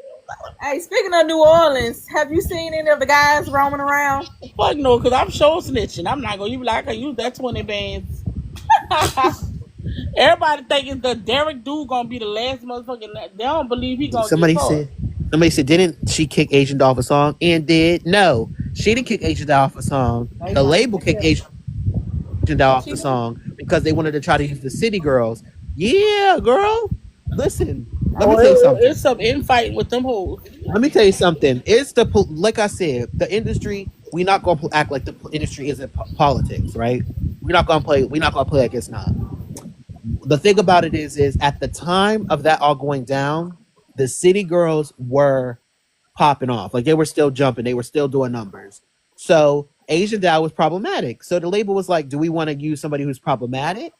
Hey, speaking of New Orleans, have you seen any of the guys roaming around? Fuck no, because I'm show snitching. I'm not going to I can use that 20 bands. Everybody thinking the Derek dude going to be the last motherfucking. They don't believe he going to get Somebody caught. said, didn't she kick Asian Doll off a song? And did. No, she didn't kick Asian Doll off a song. The label kicked Asian Doll off the song because they wanted to try to use the City Girls. Yeah, girl. Listen, let me tell you something. It's some infighting with them hoes. Let me tell you something. It's like I said, the industry. We're not gonna act like the industry isn't politics, right? We're not gonna play. We're not gonna play like it's not. The thing about it is at the time of that all going down, the City Girls were popping off. Like they were still jumping. They were still doing numbers. So Asian Doll was problematic. So the label was like, do we want to use somebody who's problematic,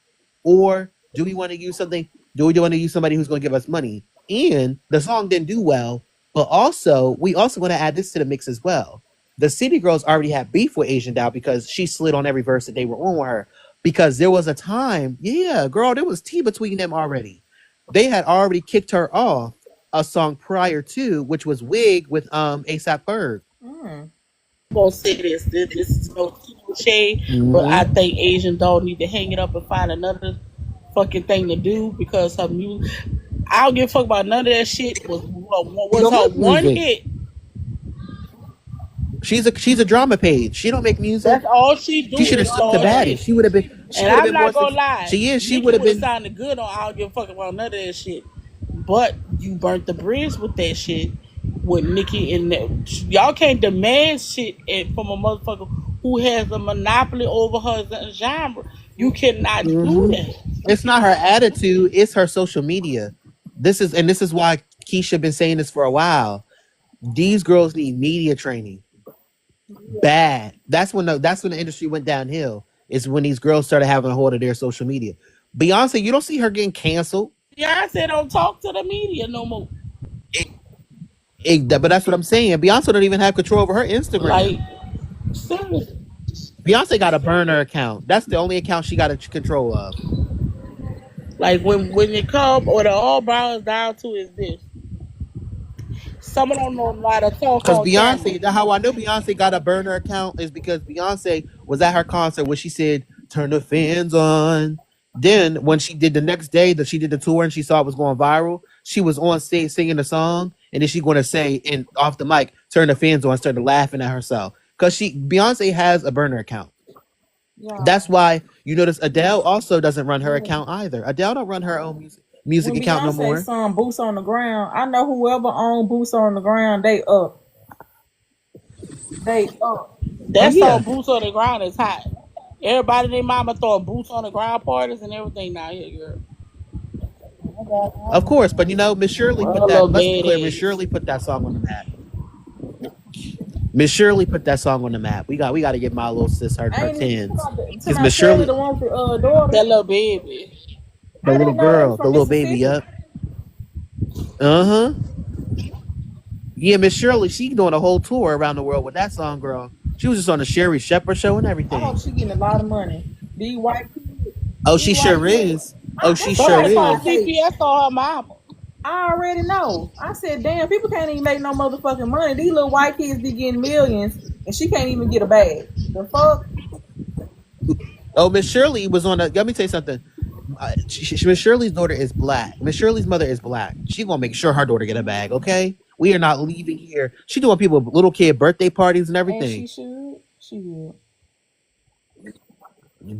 or do we want to use something? Do we want to use somebody who's going to give us money? And the song didn't do well, but also we also want to add this to the mix as well. The City Girls already had beef with Asian Doll because she slid on every verse that they were on with her. Because there was a time, yeah, girl, there was tea between them already. They had already kicked her off a song prior to, which was Wig with ASAP Ferg. Gonna say this is no shade, but I think Asian Doll need to hang it up and find another fucking thing to do because her music. I don't give a fuck about none of that shit. Was her one hit. She's a drama page. She don't make music. That's all she do. She should have stuck to Baddie. She would have been. And I'm not gonna lie. She would have been sounding good on. I don't give a fuck about none of that shit. But you burnt the bridge with that shit with Nicki and that. Y'all can't demand shit from a motherfucker who has a monopoly over her genre. You cannot do that. It's not her attitude. It's her social media. This is why Keisha been saying this for a while. These girls need media training. Bad. That's when the industry went downhill. Is when these girls started having a hold of their social media. Beyonce, you don't see her getting canceled. Beyonce don't talk to the media no more. But that's what I'm saying. Beyonce don't even have control over her Instagram. Like, seriously. Beyonce got a burner account. That's the only account she got control of. Like when it come or the all bows down to is this. Someone don't know how to talk. Because Beyonce, how I know Beyonce got a burner account is because Beyonce was at her concert where she said, "Turn the fans on." Then when she did the next day that she did the tour and she saw it was going viral, she was on stage singing the song, and then she's going to say off the mic, "Turn the fans on," started laughing at herself because Beyonce has a burner account. Yeah. That's why you notice Adele also doesn't run her account either. Adele don't run her own music account no more. Song Boots on the Ground. I know whoever owned Boots on the Ground, they up. That song Boots on the Ground is hot. Everybody and their mama throwing boots on the ground parties and everything now here, girl. Of course, but Miss Shirley put that. Let's be clear, Miss Shirley put that song on the map. Miss Shirley put that song on the map. We got to give my little sis her tens. Because Miss Shirley, the one with, daughter. That little baby, the little girl, the little baby, yep. Yeah, Miss Shirley, she doing a whole tour around the world with that song, girl. She was just on the Sherry Shepherd show and everything. I hope she getting a lot of money. These white kids. Oh, she sure is. Oh, she sure is. CPS on her mama. I already know. I said, damn, people can't even make no motherfucking money. These little white kids be getting millions, and she can't even get a bag. The fuck? Oh, Miss Shirley was on let me tell you something. Miss Shirley's daughter is black. Miss Shirley's mother is black. She gonna make sure her daughter get a bag, okay? We are not leaving here. She doing people little kid birthday parties and everything. And she should. She will.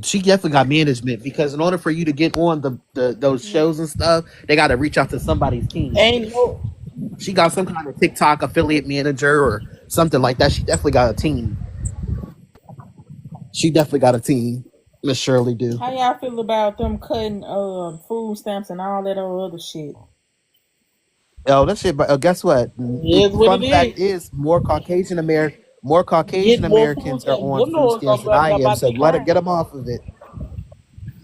She definitely got management because in order for you to get on those shows and stuff, they got to reach out to somebody's team. She got some kind of TikTok affiliate manager or something like that. She definitely got a team. Miss Shirley do. How y'all feel about them cutting food stamps and all that other shit? Oh, that shit! But guess what? Fun fact is more Caucasian Americans are on food stamps than I am. So get them off of it.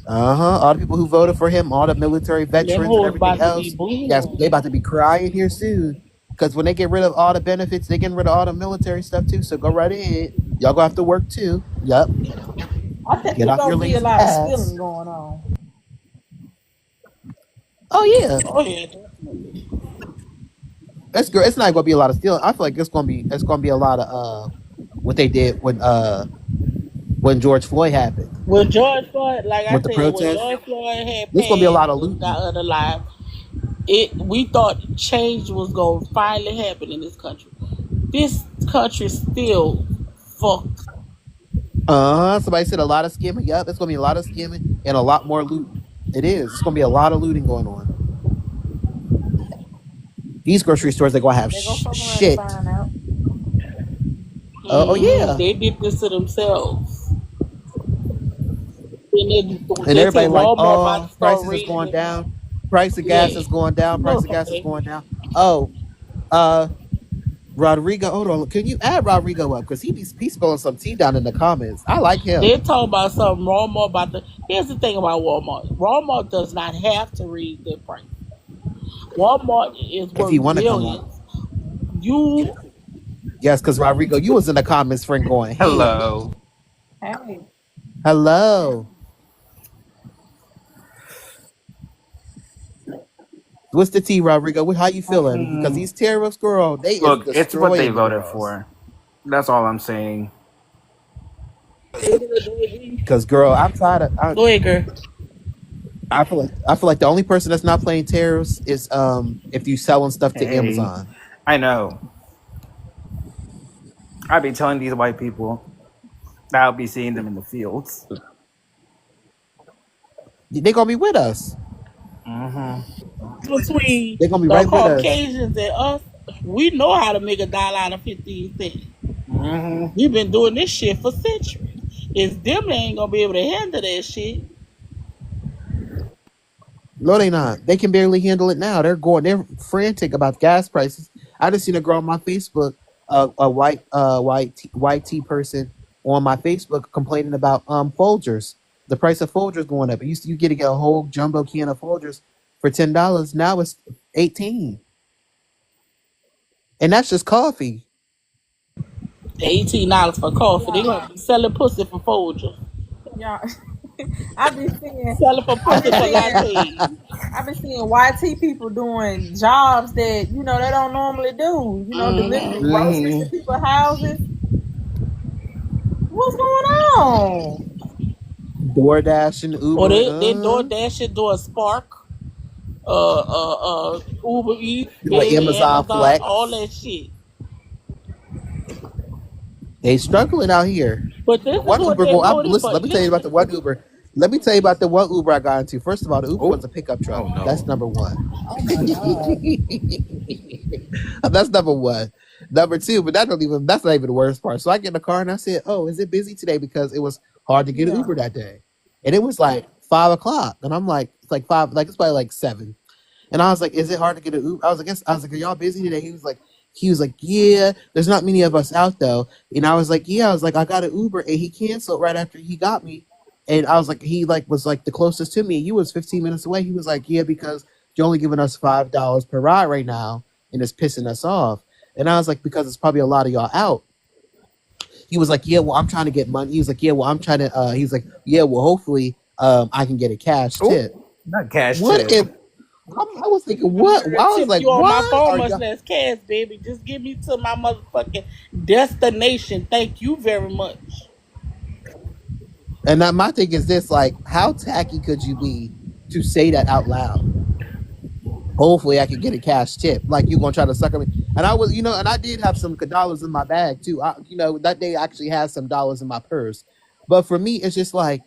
All the people who voted for him, all the military veterans and everything else. Yes, they about to be crying here soon. Because when they get rid of all the benefits, they getting rid of all the military stuff too. So go right ahead. Y'all gonna have to work too. Yup. I think Get there's off your gonna be a lazy lot of ass. stealing going on. Oh yeah. Oh yeah, definitely. It's good. It's not gonna be a lot of stealing. I feel like it's gonna be a lot of what they did when George Floyd happened When George Floyd, like I with the said, when protests. George Floyd had There's gonna be a lot passed of and got looting. unalive, we thought change was gonna finally happen in this country. This country still fucked. Somebody said a lot of skimming. Yep, it's gonna be a lot of skimming and a lot more looting. It is. It's gonna be a lot of looting going on. These grocery stores are gonna have They gonna fuck around and shit. find out. Oh yeah. They did this to themselves. And And they say everybody like, Walmart about oh, to start prices is raising going it. down. Price of gas Yeah. is going down. Price Look, of gas is okay. going down. Oh, uh, Rodrigo, hold on. Can you add Rodrigo up? Because he's spilling some tea down in the comments. I like They're him. talking about something Walmart about the. Here's the thing about Walmart. Walmart does not have to raise their price. Walmart is If worth he wanna come up. billions. You Yes, because Rodrigo, you was in the comments, friend, going ham. Hello. Hey, Hello. What's the tea, Rodrigo? How you feeling? Because these tariffs, girl, they is Look, it's what they destroying you, voted girls. for. That's all I'm saying. Because girl, I'm tired of. go ahead, girl. I feel like the only person that's not playing tariffs is if you selling stuff to Hey, Amazon. I know. I be telling these white people that I'll be seeing them in the fields. They gonna be with us. Between They're gonna be the right with us. Caucasians and us, we know how to make $1 out of 15 cents. Mm-hmm. We've been doing this shit for centuries. It's them that ain't gonna be able to handle that shit. No, they not. They can barely handle it now. They're frantic about gas prices. I just seen a girl on my Facebook, a white tea person on my Facebook complaining about Folgers. The price of Folgers going up. It used to, you get a whole jumbo can of Folgers for $10. Now it's 18, and that's just coffee. $18 for coffee. They y'all, gonna be selling pussy for Folgers. y'all. I be seeing, Selling for I pussy be for seeing, lattes. I be seeing YT people doing jobs that they don't normally do. Delivering groceries to Mm-hmm. people's houses. What's going on? DoorDash and Or Uber, they doing that shit doing Spark, Uber Eats, doing baby, Amazon Amazon, all Flex. that shit. They struggling out here. But this The is one what Uber they go. voted Listen, for. let me tell you about the one Uber. Let me tell you about the one Uber I got into. First of all, the Uber was Oh. a pickup truck. Oh That's no. number one. Oh my god. That's number one. Number two, but that's not even the worst part. So I get in the car and I said, "Oh, is it busy today?" Because it was hard to get an Yeah. Uber that day, and it was like 5 o'clock, and I'm like, it's like five, like it's probably like 7, and I was like, "Is it hard to get an Uber?" I was like, I was like, "Are y'all busy today?" He was like, "Yeah, there's not many of us out though." And I was like, "Yeah," I was like, "I got an Uber," and he canceled right after he got me. And I was like, he was like the closest to me. You was 15 minutes away. He was like, "Yeah, because you're only giving us $5 per ride right now, and it's pissing us off." And I was like, "Because it's probably a lot of y'all out." He was like, "Yeah, well, I'm trying to get money." He was like, "Yeah, well, I'm trying to." He was like, "Yeah, well, hopefully, I can get a cash Oh, tip." not cash What tip. if I was thinking, what? I was Tip like, you on my why phone are much y'all? less cash, baby. Just get me to my motherfucking destination. Thank you very much. And now my thing is this: like, how tacky could you be to say that out loud? Hopefully, I could get a cash tip. Like, you gonna try to sucker me? And I was, and I did have some dollars in my bag too. That day I actually had some dollars in my purse. But for me, it's just like,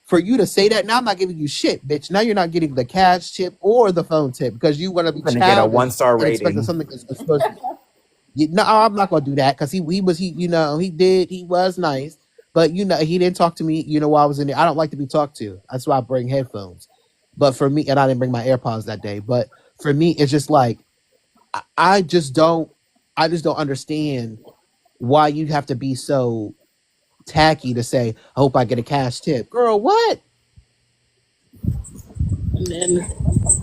for you to say that, now I'm not giving you shit, bitch. Now you're not getting the cash tip or the phone tip because you want to be I'm gonna get a childish 1-star and expecting rating. something that's supposed to. No, I'm not gonna do that because he was nice, but he didn't talk to me. While I was in there, I don't like to be talked to. That's why I bring headphones. But for me, and I didn't bring my AirPods that day. But for me, it's just like I just don't, I just don't understand why you have to be so tacky to say, "I hope I get a cash tip." Girl, what? And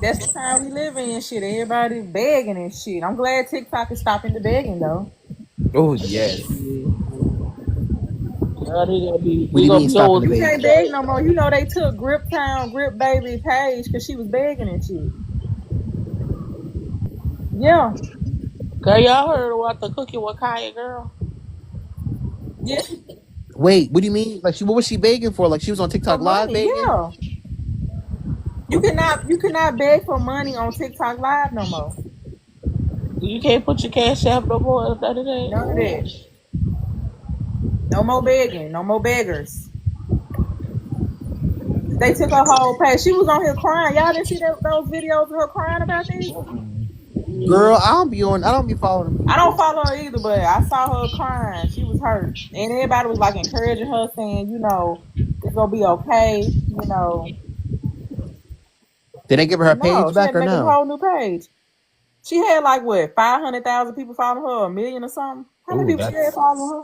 That's the time we live in. Shit, everybody begging and shit. I'm glad TikTok is stopping the begging though. Oh yes. girl, What do they you gonna mean be stopping the old. You baby? can't beg no more. You know they took Grip Town, Grip Baby page because she was begging and shit. Yeah, Girl, y'all heard about the cookie with Kaya girl? yeah, Wait, what do you mean? Like, what was she begging for? Like, she was on for TikTok Live money. begging? Yeah, you cannot beg for money on TikTok Live no more. You can't put your cash app no more after that. None of that. No more begging. No more beggars. They took her whole page. She was on here crying. Y'all didn't see those videos of her crying about this? Girl, I don't be following them I don't people. follow her either, but I saw her crying. She was hurt. And everybody was like encouraging her, saying, you know, it's gonna be okay, you know. Did they give her her No, page she had back to or make a no? whole new page. She had like what, 500,000 people following her, 1 million or something? How many Oh, people she had that's following her?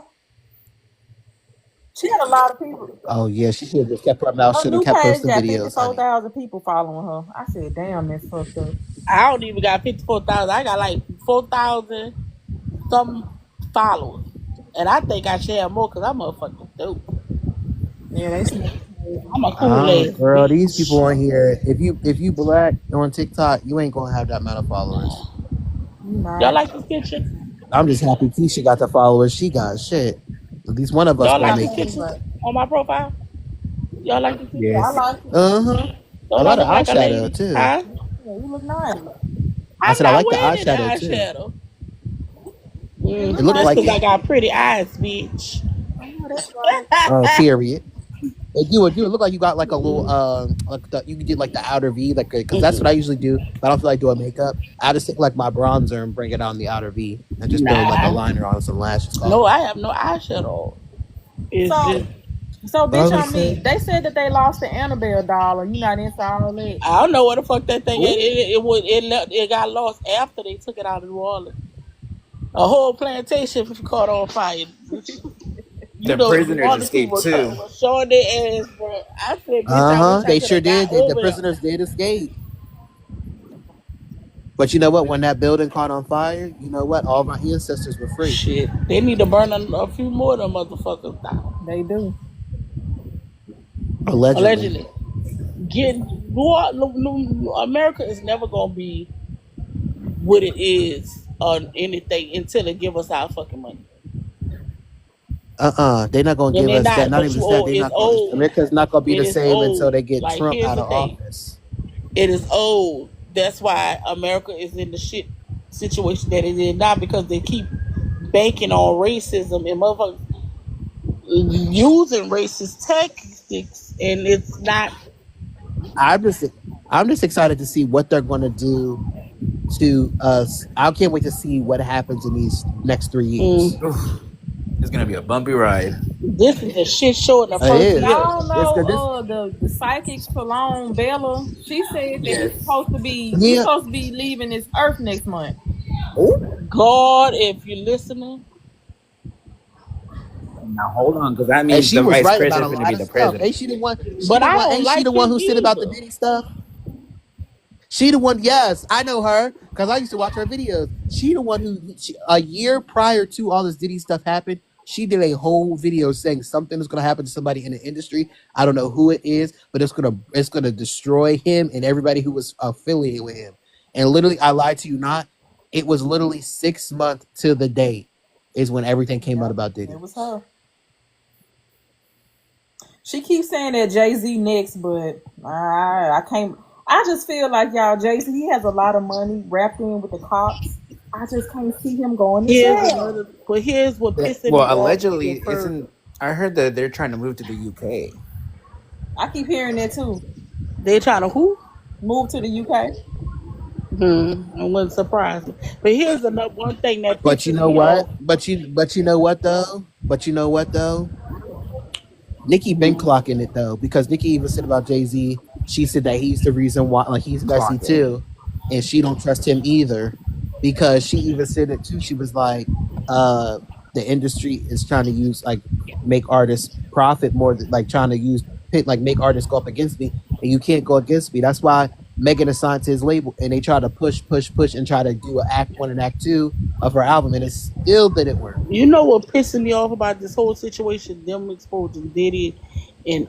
She had a lot of people. Oh yeah, she should have just kept her mouth. Her Should have new kept page posting got videos, honey. 54,000 people following her. I said, damn, that's fucked up. I don't even got 54,000. I got like 4,000 some followers. And I think I share more because I'm a fucking dope. Yeah, they see. I'm a cool ass Girl, these people bitch. on here. If you black on TikTok, you ain't gonna have that amount of followers. You Y'all not. like this picture? I'm just happy Keisha got the followers she got. Shit, at least one of us Y'all gonna like I this make know it. that's picture right. on my profile? Y'all like this picture? Yeah, I yes. like it. Uh-huh. A Don't I lot of look like a eyeshadow lady? too. Huh? Yeah, you look nice. I I'm said I not like the wearing any eyeshadow too. eyeshadow. It look It looked nice That's like to because it. I me. got pretty eyes, bitch. I know that's right. Period. It do it look like you got like a little you did like the outer V, like, because that's what I usually do. If I don't feel like doing makeup, I just take like my bronzer and bring it on the outer V and just throw like a Nah. liner on some lashes. No, Call it. I have no eyeshadow. It's So, just so But I was bitch gonna on me. say, They said that they lost the Annabelle doll, and you not into all that. I don't know what the fuck that thing is. ooh, It got lost after they took it out of New Orleans. A whole plantation caught on fire. You The know, New prisoners Orleans people escaped too. was showing their ass, bro. I said, bitch, I wish I they could sure have got did. The over there. prisoners did escape. But you know what? When that building caught on fire, you know what? All my ancestors were free. Shit, they need to burn a few more of them motherfuckers down. They do. Allegedly. Allegedly. America is never gonna be what it is on anything until it give us our fucking money. They're not gonna And give they're us that. not, Not but even you that. old. They're It's not gonna. old. America's not gonna be It the is same until old. they get Like Trump here's out the of thing. office. It is old. That's why America is in the shit situation that it is now because they keep banking on racism and motherfuckers using racist tactics, and it's not. I'm just, I'm just excited to see what they're gonna do to us. I can't wait to see what happens in these next 3 years. Mm, Oof. It's gonna be a bumpy ride. this is a shit show in the It first is. year. Y'all It's good. This, know the psychic Cologne Bella. She said that Yes. he's yeah. supposed to be leaving this earth next month. Oh, God, if you're listening, Now hold on, because that and means she the was vice right about a president's gonna lot be of the stuff. president. Ain't she the one? She but the I one. don't Ain't she the like one him who said about the either. Diddy stuff? She the one. Yes, I know her because I used to watch her videos. She the one who a year prior to all this Diddy stuff happened. She did a whole video saying something is going to happen to somebody in the industry. I don't know who it is, but it's gonna destroy him and everybody who was affiliated with him. And literally, I lied to you not. It was literally 6 months to the date is when everything came out Yep, about Diddy. it was her. She keeps saying that Jay-Z next, but I can't. I just feel like y'all Jay-Z, he has a lot of money wrapped in with the cops. I just can't see him going to jail. Here's what pissing me Well, off allegedly, even further. isn't I heard that they're trying to move to the UK. I keep hearing that too. They trying to who? Move to the UK. I wasn't surprised. But here's another one thing that But you pisses know me what? off. But you know what though? But you know what though? Nicki been clocking it though, because Nicki even said about Jay-Z, she said that he's the reason why, like, he's messy Clocking. too, and she don't trust him either, because she even said it too. She was like, the industry is trying to use, like, make artists profit more, like trying to use, like, make artists go up against me, and you can't go against me. That's why Megan assigned to his label, and they tried to push, and try to do an act 1 and act 2 of her album, and it still didn't work. You know what pissing me off about this whole situation? Them exposing Diddy and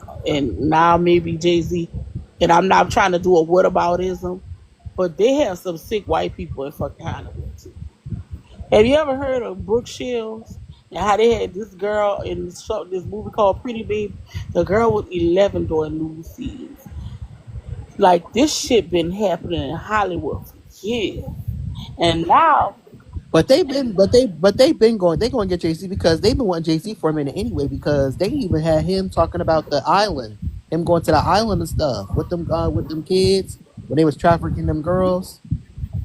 now maybe Jay-Z. And I'm not trying to do a whataboutism, but they have some sick white people in fucking Hollywood too. Have you ever heard of Brooke Shields and how they had this girl in this movie called Pretty Baby? The girl was 11 during nude scenes. Like, this shit been happening in Hollywood for years, and now But they've been going. They going to get Jay-Z because they've been wanting Jay-Z for a minute anyway. Because they even had him talking about the island, him going to the island and stuff with them kids when they was trafficking them girls.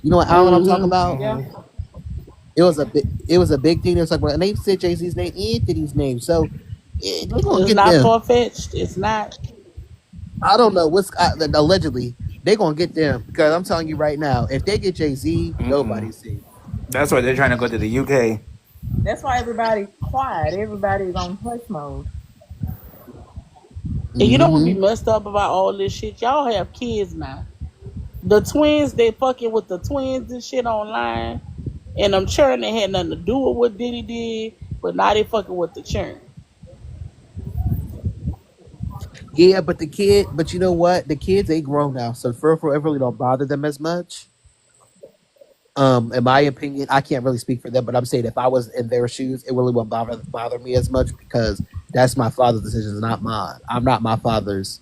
You know what island I'm talking about? Yeah. It was a big thing. It was like, well, and they said Jay-Z's name, Anthony's name. So they're gonna it's get not them. far fetched. It's not. I don't know what's allegedly they're gonna get them because I'm telling you right now, if they get Jay-Z, nobody's safe. That's why they're trying to go to the UK. That's why everybody's quiet. Everybody's on hush mode. And you know what be messed up about all this shit? Y'all have kids now. The twins, they fucking with the twins and shit online. And I'm sure they had nothing to do with what Diddy did, but now they fucking with the churn. Yeah, but you know what? The kids, they grown now, so for it really don't bother them as much. In my opinion, I can't really speak for them, but I'm saying if I was in their shoes, it really wouldn't bother me as much because that's my father's decisions, not mine. I'm my father's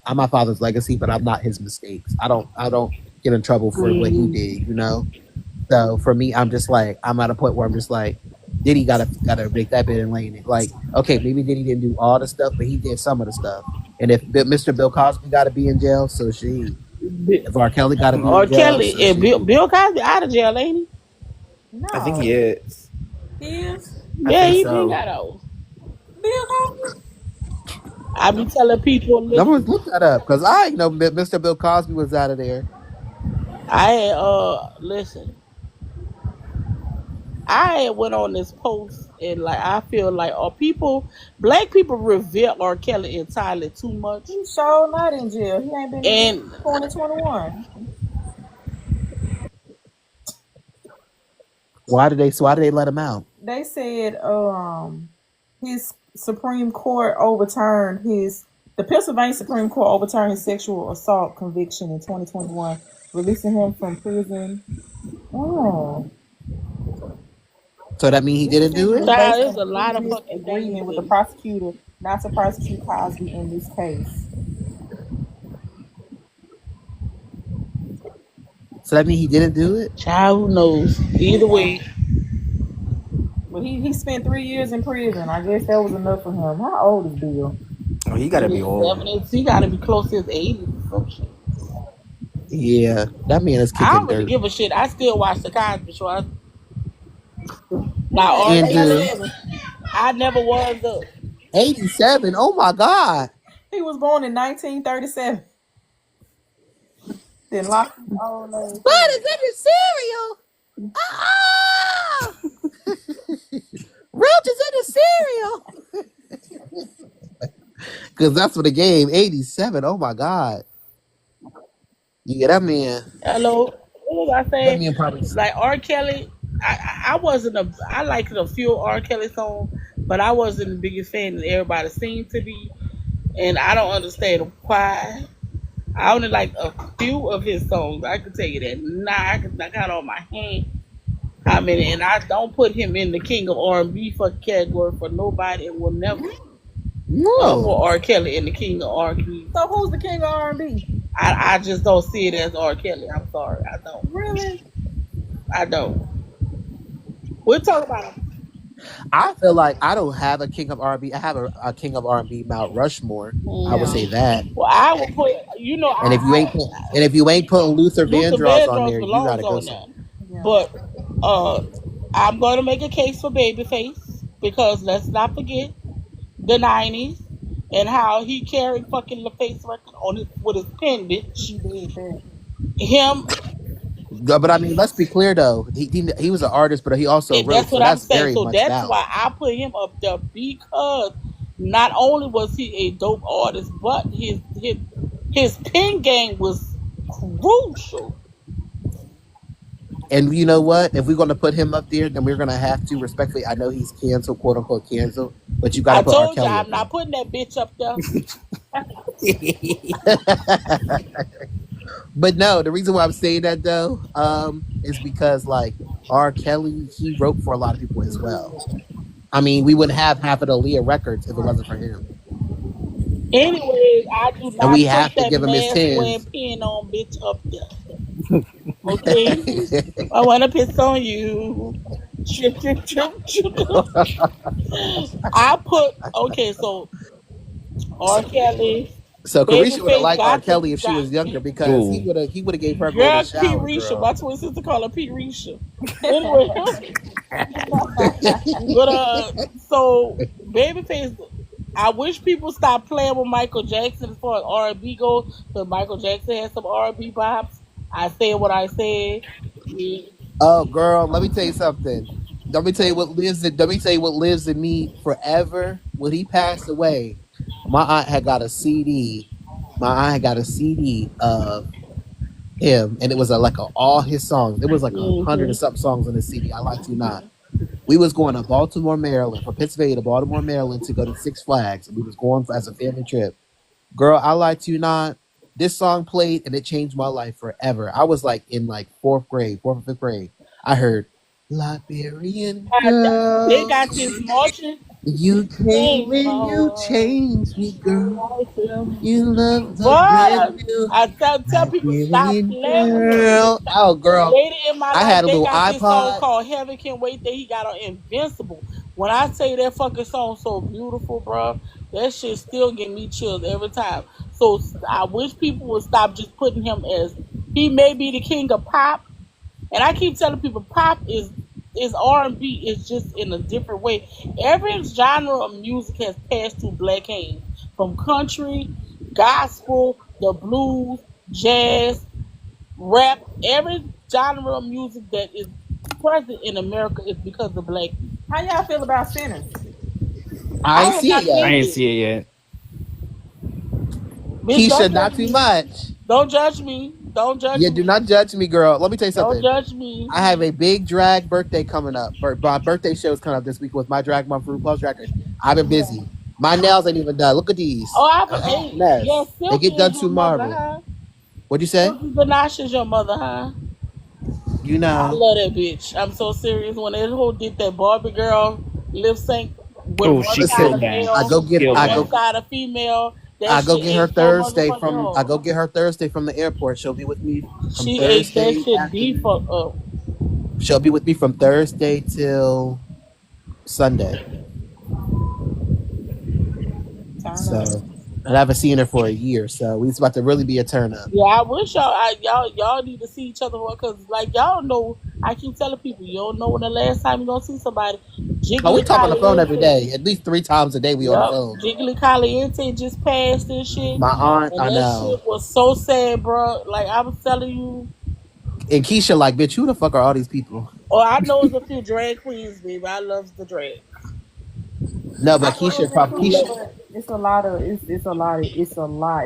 legacy, but I'm not his mistakes. I don't get in trouble for what he did, you know. So for me, I'm just like I'm at a point where I'm just like, Diddy gotta make that bit and lane it. Like, okay, maybe Diddy didn't do all the stuff, but he did some of the stuff. And if Mr. Bill Cosby gotta be in jail, so she. If R. Kelly gotta be R. in jail, Kelly so and Bill Cosby out of jail, ain't he? No. I think he is. He is. Yeah, he so. been got out. Bill Cosby? I be telling people, I'm gonna look that up because I know Mr. Bill Cosby was out of there. I had listen. I had went on this post and like I feel like black people revere R. Kelly entirely too much. He's sure not in jail. He ain't been in And 2021. Why did they let him out? They said his Supreme Court overturned the Pennsylvania Supreme Court overturned his sexual assault conviction in 2021, releasing him from prison. Oh. So that means he didn't do it? Child, there's a lot of fucking agreement with the prosecutor not to prosecute Cosby in this case. So that means he didn't do it? Child, who knows? Either way. But he spent 3 years in prison. I guess that was enough for him. How old is Bill? Oh, he gotta be old. He gotta be close to his 80s or some shit. Yeah, that man is kicking I don't really dirt. give a shit. I still watch the Cosby Show. Now, I never was up. 87? Oh my God. He was born in 1937. Then locked his old age. What is in the cereal? Roaches in the cereal. Because that's for the game. 87. Oh my God. Yeah, that man. Hello. What was I saying? That man probably. Like R. Kelly, I liked a few R. Kelly songs, but I wasn't the biggest fan that everybody seemed to be. And I don't understand why. I only like a few of his songs. I can tell you that. I got on my hand how many, and I don't put him in the king of R&B fucking category for nobody, and will never. For R. Kelly in the king of R&B. So who's the king of R&B? I just don't see it as R. Kelly. I'm sorry, I don't. Really? I don't. We'll talk about him. I feel like I don't have a king of R&B. I have a king of R&B Mount Rushmore. I would say that. Well, I would put, you know, and if you ain't putting Luther Vandross on there, you gotta go. Yeah. But I'm gonna make a case for Babyface because let's not forget the '90s and how he carried fucking LaFace record on with his pen, bitch. Him. But I mean, let's be clear though. He was an artist, but he also wrote. That's what I'm saying. So that's valid. why I put him up there because not only was he a dope artist, but his pen game was crucial. And you know what? If we're gonna put him up there, then we're gonna have to respectfully. I know he's canceled, quote unquote canceled, but you gotta I put R. told you Kelly I'm up there. not putting that bitch up there. But no, the reason why I'm saying that though, is because like R. Kelly, he wrote for a lot of people as well. I mean, we wouldn't have half of the Leah records if it wasn't for him. Anyways, I do And not we put have to that give him his mask wearing tens. pin on bitch up there. Okay? I wanna piss on you. Trip, trip, trip, trip. I put okay, so R. Kelly, So Carisha would have Babyface liked R. got the Kelly if she was younger because Ooh. he would have gave her golden girl P. shower, Risha. girl. My twin sister call her P. Risha. Anyway, but so Babyface, I wish people stop playing with Michael Jackson as far as R&B goes, because Michael Jackson has some R&B bops. I said what I said. Yeah. Oh, girl, let me tell you something. Let me tell you what lives in. Let me tell you what lives in me forever. When he passed away, my aunt had got a CD. My aunt had got a CD of him, and it was all his songs. It was like 100 and something songs on the CD. I like to not. We was going to Baltimore, Maryland, from Pennsylvania to Baltimore, Maryland, to go to Six Flags. And we was going as a family trip. Girl, I like to not. This song played and it changed my life forever. I was like in like fourth or fifth grade. I heard Liberian They girl, got this marching you came thing and you on. changed me, girl. You love the But brand new I tell people stop Liberian playing with him. girl. Oh, girl, Later in my I had life, a they little got this song iPod. called Heaven Can Wait that he got on Invincible. When I say that fucking song so beautiful, bro, that shit still give me chills every time. So I wish people would stop just putting him as he may be the king of pop, and I keep telling people pop is R&B. It's just in a different way. Every genre of music has passed through black hands, from country, gospel, the blues, jazz, rap. Every genre of music that is present in America is because of black people. How y'all feel about Sinners? I I ain't have see it not yet. I seen ain't it. see it yet. Bitch, Keisha, don't not judge too me. much. Don't judge me. Don't judge Yeah, do me. not judge me, girl. Let me tell you Don't something. judge me. I have a big drag birthday coming up. My birthday show is coming up this week with my drag month for RuPaul's Drag Race. I've been busy. My nails ain't even done. Look at these. Oh, I A hot hey, yeah, mess. They Silky get done is your mother, tomorrow. huh? What'd you say? Silky Ganache is your mother, huh? You I know. love that bitch. I'm so serious. When that whole did that Barbie girl lip sync with Oh, one she side Listen, killed a that. I male go She get killed and I one that. go side a female, that I go shit get her ain't so Thursday motherfucking I hard. go get her Thursday from the airport. She'll be with me from She ate that Thursday shit after. deep fuck up. She'll be with me from Thursday till Sunday. Turn up. So, and I haven't seen her for a year. So it's about to really be a turn up. Yeah, I wish y'all need to see each other more, because like y'all know, I keep telling people you don't know when the last time you gonna see somebody. Oh, we Jiggly talk on the phone every Caliente, day. At least 3 times a day we on the yep, phone. Jiggly Caliente just passed this shit, My aunt, and I that know. shit was so sad, bro. Like I was telling you, And Keisha, like, bitch, who the fuck are all these people? oh, I know it's a few drag queens, baby. I love the drag. No, I but love Keisha, it probably too, Keisha. but it's a lot,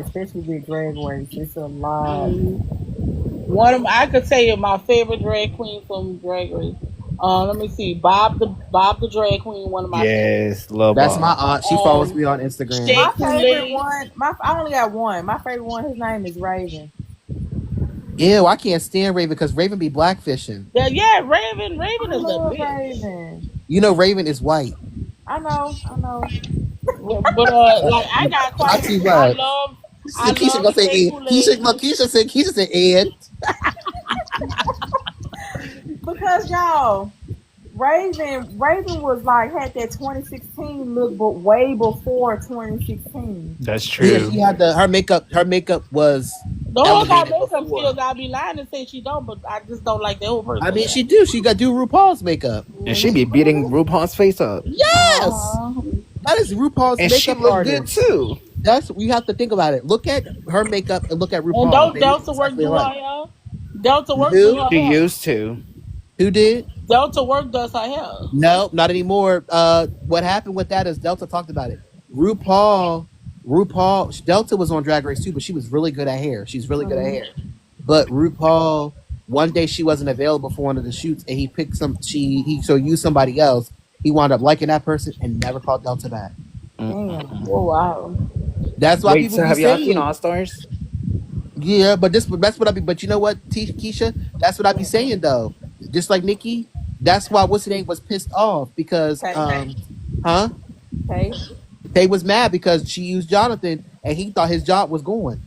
especially with drag race. It's a lot. I could tell you my favorite drag queen from Drag Race. Let me see, Bob the drag queen, one of my favorites. Yes, love That's Bob. my aunt. She follows Um, me on Instagram. Shea My favorite Coulee. one, I only got one. My favorite one, his name is Raven. Ew, I can't stand Raven because Raven be blackfishing. Yeah, yeah, Raven. Raven I is a love bitch. Raven. You know, Raven is white. I know. But like I got quite Not a too few. much. I Keisha love gonna say Shea Ian. Coulee. Keisha said Ian. Because y'all, Raven was like had that 2016 look, but way before 2016. That's Yeah, true. she had her makeup was The whole got elevated makeup skills. before. I'll be lying to say she don't, but I just don't like the whole I person. mean, she do. She got do RuPaul's makeup. And she be beating RuPaul's face up. Yes, that is RuPaul's And she makeup look good artist. too. That's you have to think about it. Look at her makeup and look at And RuPaul. don't They look Delta Work exactly do her alike. hair? Delta Work do Who? her She hair. used to. Who did? Delta Work does her hair. No, not anymore. What happened with that is Delta talked about it. RuPaul, Delta was on Drag Race too, but she was really good at hair. She's really good at hair. But RuPaul, one day she wasn't available for one of the shoots, and he picked used somebody else. He wound up liking that person and never called Delta back. Damn. Oh wow. That's why Wait, people so be have y'all seen saying, All Stars? yeah, but that's what I be. But you know what, Keisha, that's what I be saying though. Just like Nikki, that's why what's her name was pissed off because Okay. huh? Okay. They was mad because she used Jonathan and he thought his job was going.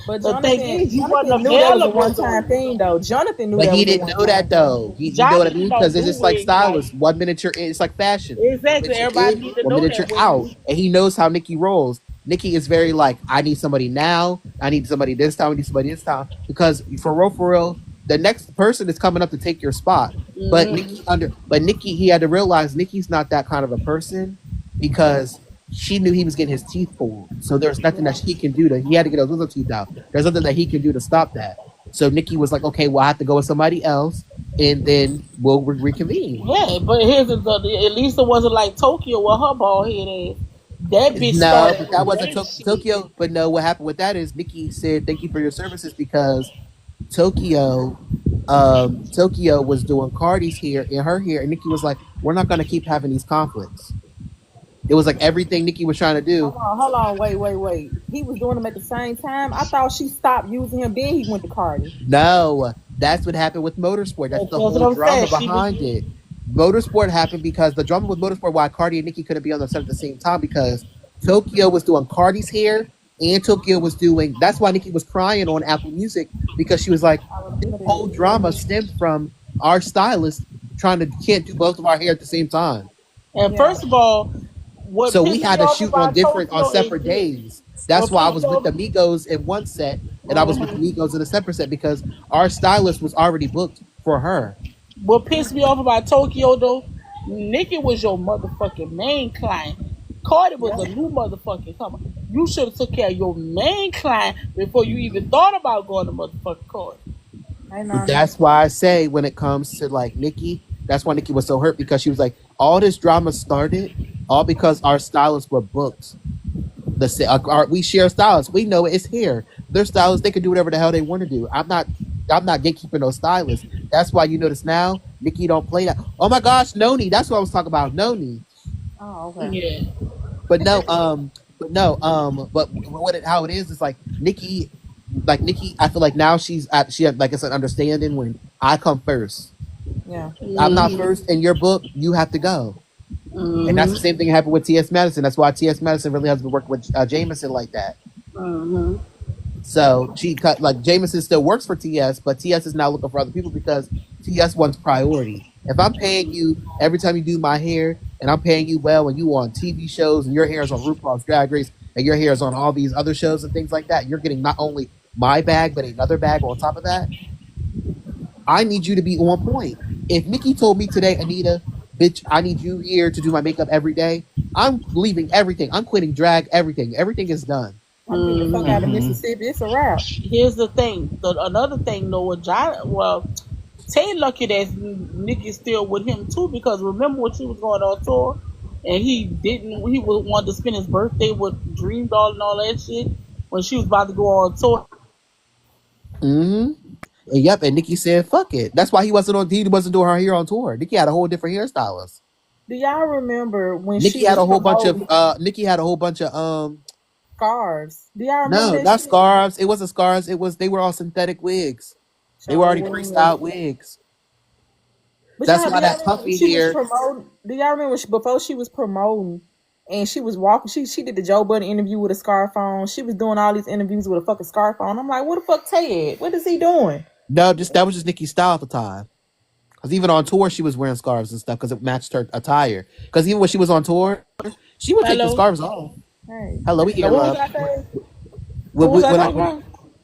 But The thing is, he wasn't Jonathan knew that was a available one-time though. thing, though. Jonathan knew But that he was a didn't know one-time that thing. though. You know what I Jonathan mean? don't Because it's do just like wigs like stylists. 1 minute you're in, it's like fashion. 1 minute exactly. you're Everybody in, need to one know minute that you're when out. you And he knows how Nikki rolls. Nikki is very like, I need somebody now. I need somebody this time. I need somebody this time. Because for real, the next person is coming up to take your spot. But Nikki, he had to realize Nikki's not that kind of a person because she knew he was getting his teeth pulled. So there's nothing that he can do he had to get those wisdom teeth out. There's nothing that he can do to stop that. So Nikki was like, okay, well, I have to go with somebody else, and then we'll reconvene. yeah, but here's at least it wasn't like Tokyo with her bald head ass. That bitch No, started but that wasn't that shit. Tokyo. But no, what happened with that is Nikki said, thank you for your services because Tokyo, Tokyo was doing Cardi's hair and her hair, and Nikki was like, we're not going to keep having these conflicts. It was like everything Nikki was trying to do. Hold on, wait. He was doing them at the same time. I thought she stopped using him. Then he went to Cardi. No, that's what happened with Motorsport. That's That's the what whole I'm drama saying. She behind was it. Motorsport happened because the drama with Motorsport, why Cardi and Nikki couldn't be on the set at the same time because Tokyo was doing Cardi's hair and Tokyo was doing. That's why Nikki was crying on Apple Music because she was like, this whole drama stemmed from our stylist trying to can't do both of our hair at the same time. and Yeah. first of all, what So we pissed me had to off shoot on about Tokyo separate is this. days. That's What why I pissed was me with the off Migos in one set and I was with the Migos in a separate set because our stylist was already booked for her. What pissed me off about Tokyo though, Nikki was your motherfucking main client. Cardi was a new motherfucking comer. You should have took care of your main client before you even thought about going to motherfucking Cardi. That's why I say when it comes to like Nikki, that's why Nikki was so hurt because she was like, all this drama started all because our stylists were booked. We share stylists. We know it's here. Their stylists, they can do whatever the hell they want to do. I'm not gatekeeping those stylists. That's why you notice now Nikki don't play that. Oh my gosh, Noni. That's what I was talking about. Noni. Oh, okay. Yeah. But how it is like Nikki, I feel like now she had like it's an understanding when I come first. Yeah. I'm not first in your book, you have to go. And that's the same thing that happened with T.S. Madison. That's why T.S. Madison really has been working with Jameson like that. So she cut like Jameson still works for T.S., but T.S. is now looking for other people because T.S. wants priority. If I'm paying you every time you do my hair, and I'm paying you well, and you on TV shows, and your hair is on RuPaul's Drag Race, and your hair is on all these other shows and things like that, you're getting not only my bag but another bag on top of that. I need you to be on point. If Nikki told me today, Anita, bitch, I need you here to do my makeup every day, I'm leaving everything. I'm quitting drag, everything. Everything is done. I'm getting the fuck out of Mississippi. It's a wrap. Here's the thing. Another thing, though, Tay lucky that Nikki's still with him too, because remember when she was going on tour and he wanted to spend his birthday with Dream Doll and all that shit when she was about to go on tour. Yep, and Nikki said, "Fuck it." That's why he wasn't doing her hair on tour. Nikki had a whole different hairstylist. Do y'all remember when Nikki had a whole bunch of scarves? Do y'all remember? No, that not shit? scarves. It wasn't scarves. They were all synthetic wigs. They were already pre-styled wigs. But That's y'all, why do y'all that remember puffy when she was hair. promoting? Do y'all remember before she was promoting and she was walking? She did the Joe Budden interview with a scarf on. She was doing all these interviews with a fucking scarf on. I'm like, what the fuck, Ted? What is he doing? No, that was just Nikki's style at the time. Because even on tour, she was wearing scarves and stuff because it matched her attire. Because even when she was on tour, she would take the scarves off. Hey. Hello, we hear love.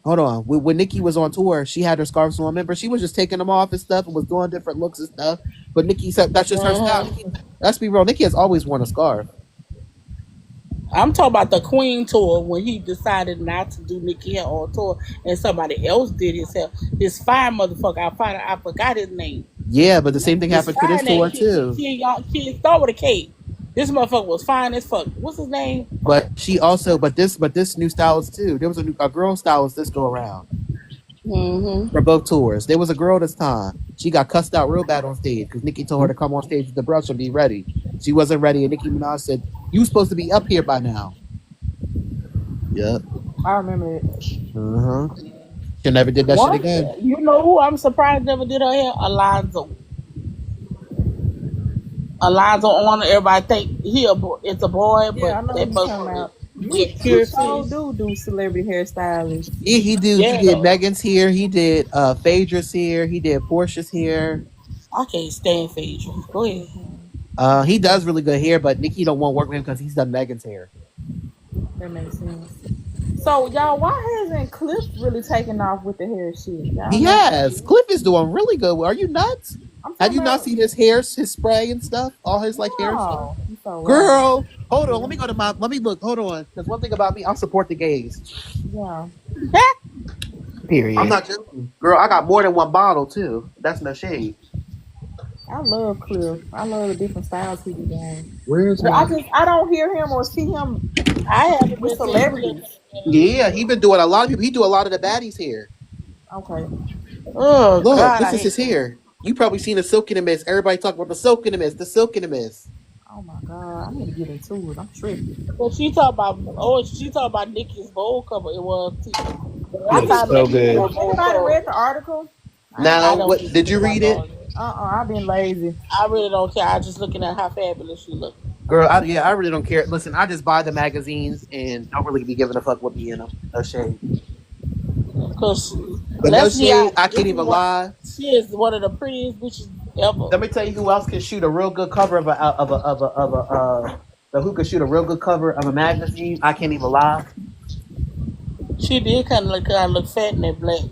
Hold on. When Nikki was on tour, she had her scarves on. Remember, she was just taking them off and stuff and was doing different looks and stuff. But Nikki said that's just her style. Let's be real. Nikki has always worn a scarf. I'm talking about the Queen tour when he decided not to do Nikki hair on tour and somebody else did his hair. This fine motherfucker, I forgot his name. Yeah, but the same thing happened to this tour too. He start with a K. This motherfucker was fine as fuck. What's his name? But this new stylist too. There was a girl stylist this go around. Mm-hmm. for both tours. There was a girl this time. She got cussed out real bad on stage because Nicki told her to come on stage with the brush and be ready. She wasn't ready, and Nicki Minaj said, "You supposed to be up here by now." Yep. I remember it. She never did that shit What? again. You know who I'm surprised never did her hair? Alonzo. Alonzo on everybody think it's a boy, Yeah, I but know that what you're talking motherfucker about. get He pure so fish. do celebrity hairstylists. Yeah, he Yeah, did Megan's hair. He did Phaedra's hair. He did Portia's hair. I can't stand Phaedra. Go ahead. He does really good hair, but Nicki don't want to work with him because he's done Megan's hair. That makes sense. So y'all, why hasn't Cliff really taken off with the hair shit? Y'all He know? has. Cliff is doing really good. Are you nuts? I'm Have talking you not about. seen his hair, his spray and stuff? All his like hair and stuff? No, he's so right. Girl, hold on. Let me look. Hold on. Because one thing about me, I'll support the gays. Yeah, Period. I'm not joking. Girl, I got more than one bottle too. That's no shade. I love Cliff. I love the different styles he be doing. Where's But my... I don't hear him or see him I haven't with been seeing Cliff celebrities. in a Yeah, minute. he been doing a lot of people. He do a lot of the baddies hair. Okay. Oh Look, God, this I is hate his hair. You probably seen the silk in the mist. Everybody talk about the silk in the mist. The silk in the mist. Oh my God, I need to get into it. I'm tripping. But she talk about Nikki's bowl cover. It was too. I Looks thought so Nikki good. did a Has bowl anybody cover. read the article? I Now, don't what did you read it? I've been lazy. I really don't care. I'm just looking at how fabulous she look. Girl, I really don't care. Listen, I just buy the magazines and don't really be giving a fuck what be in them. No shade. Cause But no let's be shade, honest, I can't even lie. she is one of the prettiest bitches ever. Let me tell you who else can shoot a real good cover who can shoot a real good cover of a magazine. I can't even lie. She did kind of look fat in that black.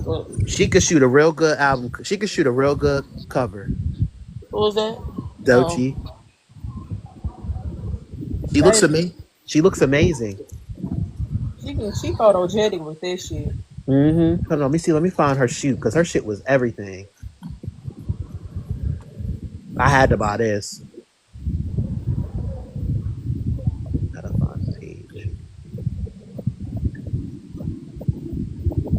But She could shoot a real good album. She could shoot a real good cover. what was that? Doechii. She looks amazing. She looks amazing. She photogenic with this shit. Mm-hmm. Hold on, let me see. Let me find her shoot because her shit was everything. I had to buy this. Gotta find the page.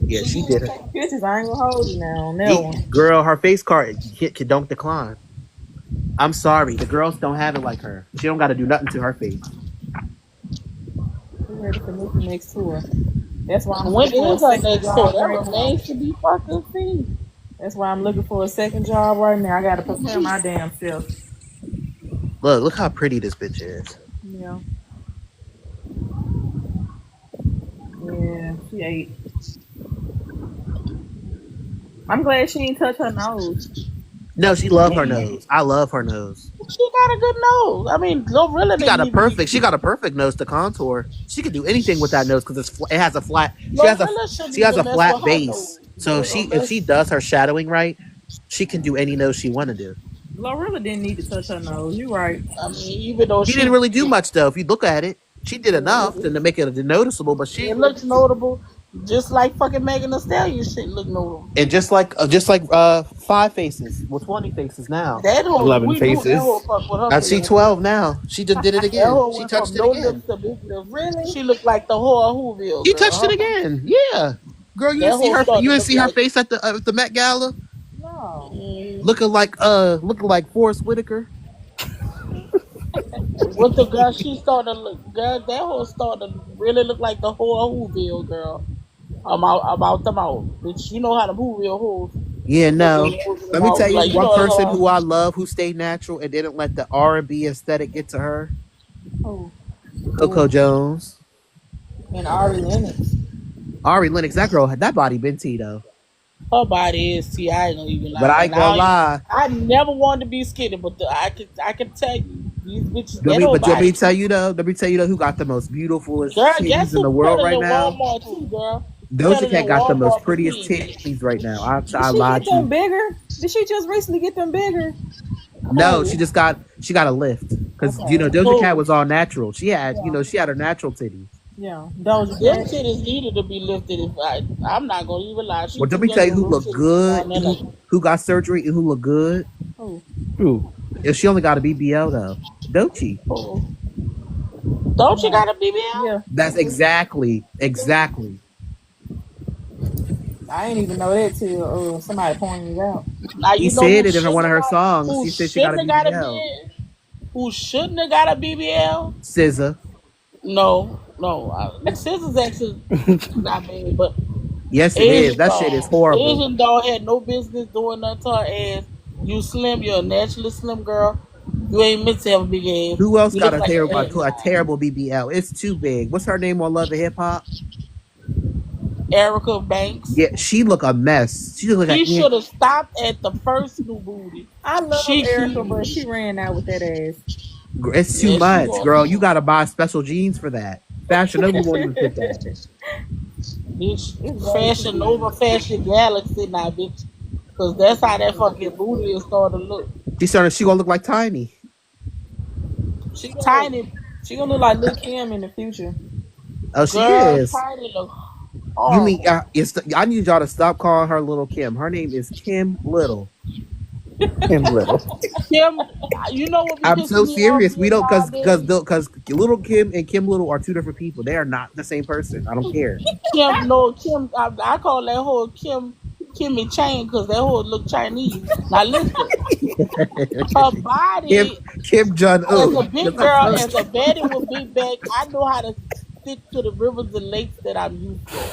Yeah, she did it. Pictures, I ain't gonna hold you now on that one. Girl, her face card don't decline. I'm sorry, the girls don't have it like her. She don't got to do nothing to her face. We ready for Nicki next tour. That's why I'm When looking for a is her second next job tour? That right now. remains to be fucking seen. That's why I'm looking for a second job right now. I gotta prepare my damn self. Look how pretty this bitch is. Yeah. Yeah, she ate. I'm glad she didn't touch her nose. No, she love her nose. I love her nose. She got a good nose. I mean, Glorilla She got a didn't even. perfect. She got a perfect nose to contour. She can do anything with that nose because it has a flat. Glorilla shouldn't She has a even mess flat with her base. nose. So if she does her shadowing right, she can do any nose she want to do. Glorilla didn't need to touch her nose. You right. I mean, even though She didn't really do much though. If you look at it, she did enough to make it noticeable. But it looks notable, just like fucking Megan Thee Stallion shit look notable. and just like 5 faces, well 20 faces now. That whole 11 we knew faces. that whole fuck with her. I see face. 12 now. She just did it That again. whole She went touched from it no again. lips to big lips. Really? She looked like the whore Whoville. She touched it again. Yeah, girl, you That didn't see whole her. started You to didn't see look her like- face at the Met Gala, No. looking like Forrest Whitaker. With the girl, she started to look. Girl, that whole started to really look like the whore Whoville girl. About them out, bitch. You know how the Whoville hoes. Yeah, no. Let me tell you, Like, one know, person who I love who stayed natural and didn't let the R&B aesthetic get to her. Oh. Coco Jones. And Ari Lennox. Ari Lennox, that girl had that body been T though. Her body is T. I ain't gonna even lie. But I ain't gonna lie. I never wanted to be skinny, but I can tell you these bitches. But That whole let me body. tell you though who got the most beautiful Girl, guess titties in who the world better right than now? Walmart too, girl. Doja Cat got the most Walmart prettiest bikini. titties right now. I Did she lied get to them you. bigger? Did she just recently get them bigger? No, she got a lift because Okay. Doja Cat was all natural. She had she had her natural titties. Yeah. Doja Them Cat. titties needed to be lifted. I'm not gonna even lie. Well, let me tell you who looked good, who got surgery, and who looked good. Who? Ooh. If she only got a BBL though, Doechii. Don't you got a BBL? Yeah. That's exactly. I ain't even know that till somebody pointed it out. Now He you know said it in one of her songs. who She said she got a shouldn't have got a BBL. BBL. Who shouldn't have got a BBL? SZA. No, no. Scissors actually not bad, but Yes, it is. Asian That shit is dog. horrible. Asian dog had no business doing nothing to her ass. You slim, you're a naturally slim girl. You ain't meant to have a big ass. Who else You got look a like terrible, an a ant. terrible BBL? It's too big. What's her name on Love and Hip Hop? Erica Banks. Yeah, she look a mess. She look like She an ant. should have stopped at the first new booty. I love She Erica, but huge. she ran out with that ass. It's too Yeah, she much, girl. You was. gotta buy special jeans for that. Fashion Nova won't even fit that. Bitch, It's way too Fashion big. Nova, Fashion Galaxy now, bitch. Cause that's how that fucking booty is starting to look. She gonna look like Tiny. She gonna look, Tiny, she gonna look like Lil Kim in the future. Oh, she girl, is. Tiny look You mean horrible. I need y'all to stop calling her Little Kim. Her name is Kim Little. Kim Little. Kim, you know what be I'm pissing so me off serious. We is don't nowadays? because Little Kim and Kim Little are two different people. They are not the same person. I don't care. Kim, no, Kim, I call that whole Kimmy Chain because that whole look Chinese. Now listen, her Kim body Kim Jong as a Un. big girl, as a baddie with big back, I know how to stick to the rivers and lakes that I'm used to.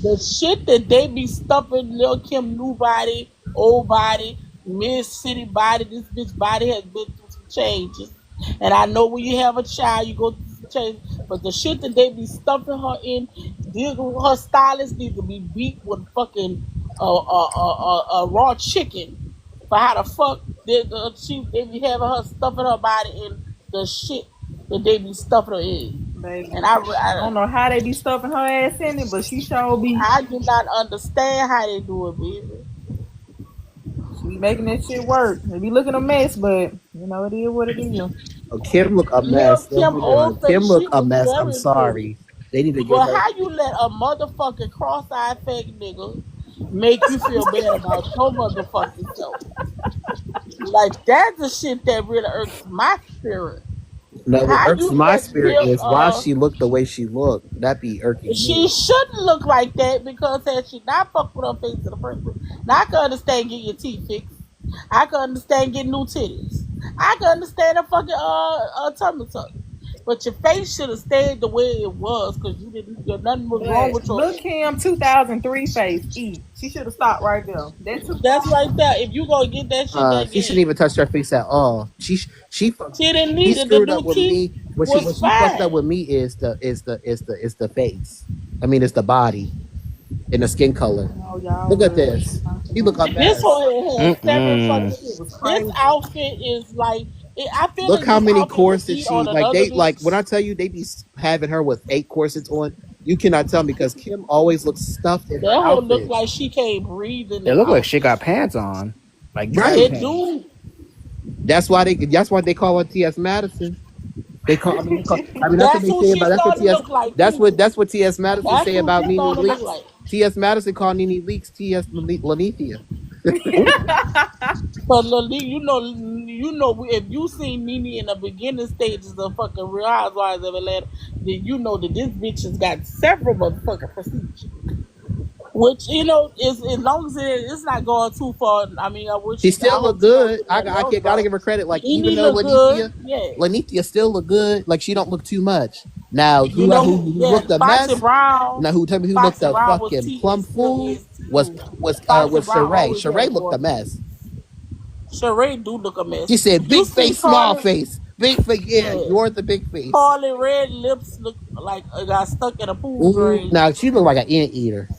The shit that they be stuffing Lil Kim new body, old body, mid city body, this bitch body has been through some changes. And I know when you have a child, you go through some changes. But the shit that they be stuffing her in, her stylist needs to be beat with fucking raw chicken for how the fuck they be having her stuffing her body in the shit that they be stuffing her in. Baby, And I don't know how they be stuffing her ass in it, but she sure be. I do not understand how they do it, baby. She be making that shit work. They be looking a mess, but it is what it is. Oh, Kim look a Lil mess. Don't Kim get me wrong. old Kim face, look she a was mess. I'm very pretty. sorry. They need to get But her. how you let a motherfucking cross-eyed fake nigga make you feel bad about your motherfucking self? Like that's the shit that really irks my spirit. No, what How irks you my let spirit Kim is why she looked the way she looked. That be irking she me. shouldn't look like that because had she not fucked with her face in the first place. Now I can understand getting your teeth fixed. I can understand getting new titties. I can understand a fucking tummy tuck. But your face should have stayed the way it was because nothing was wrong But with your look, face. Kim, 2003 face. She should have stopped right there. That That's 2000. right there. If you gonna get that shit done, She get shouldn't it. even touch her face at all. She didn't She need it. The screwed up new with teeth me. What was she fucked up fine. with me is the face. I mean, it's the body and the skin color. Oh, y'all Look at was. this. He look a This mess. one has seven Mm-mm. fucking. That shit was This crazy. outfit is like. I feel Look like how this many outfit would corsets eat on she like. another They like when bitch. I tell you they be having her with 8 corsets on. You cannot tell me because Kim always looks stuffed in her That whole look outfits. like she can't breathe in It them looked like she got outfits. pants on, like Right. driving They pants. do. That's why they call her T.S. Madison. They call. I mean, that's what That's they who say she about. That's what started to T.S. look like too. That's what T.S. Madison That's say who about she Nene started to look Leaks. like. T.S. Madison called Nene Leaks T.S. Lanithia. But Lily, if you seen Nene in the beginning stages of fucking Real Housewives of Atlanta, then you know that this bitch has got several motherfucking procedures. Which is as long as it's not going too far. I mean, She I still look hope she don't good. get I, nothing I else, can't, gotta but give her credit. Like even Nene though look good. Yeah, Lanithia still look good. Like she don't look too much. Now you know who who? Yeah, looked a Foxy mess? Brown. Now who tell me who looked Foxy a Brown was fucking T and plum still fool is too. Foxy was Brown Sheree. always had a Sheree looked a boyfriend. mess. Sheree do look a mess. She said You big see face, small Carly? face. Big face, yeah, Yeah. you're the big face. Carly red lips look like got stuck in a pool Ooh, drain. now she look like an anteater.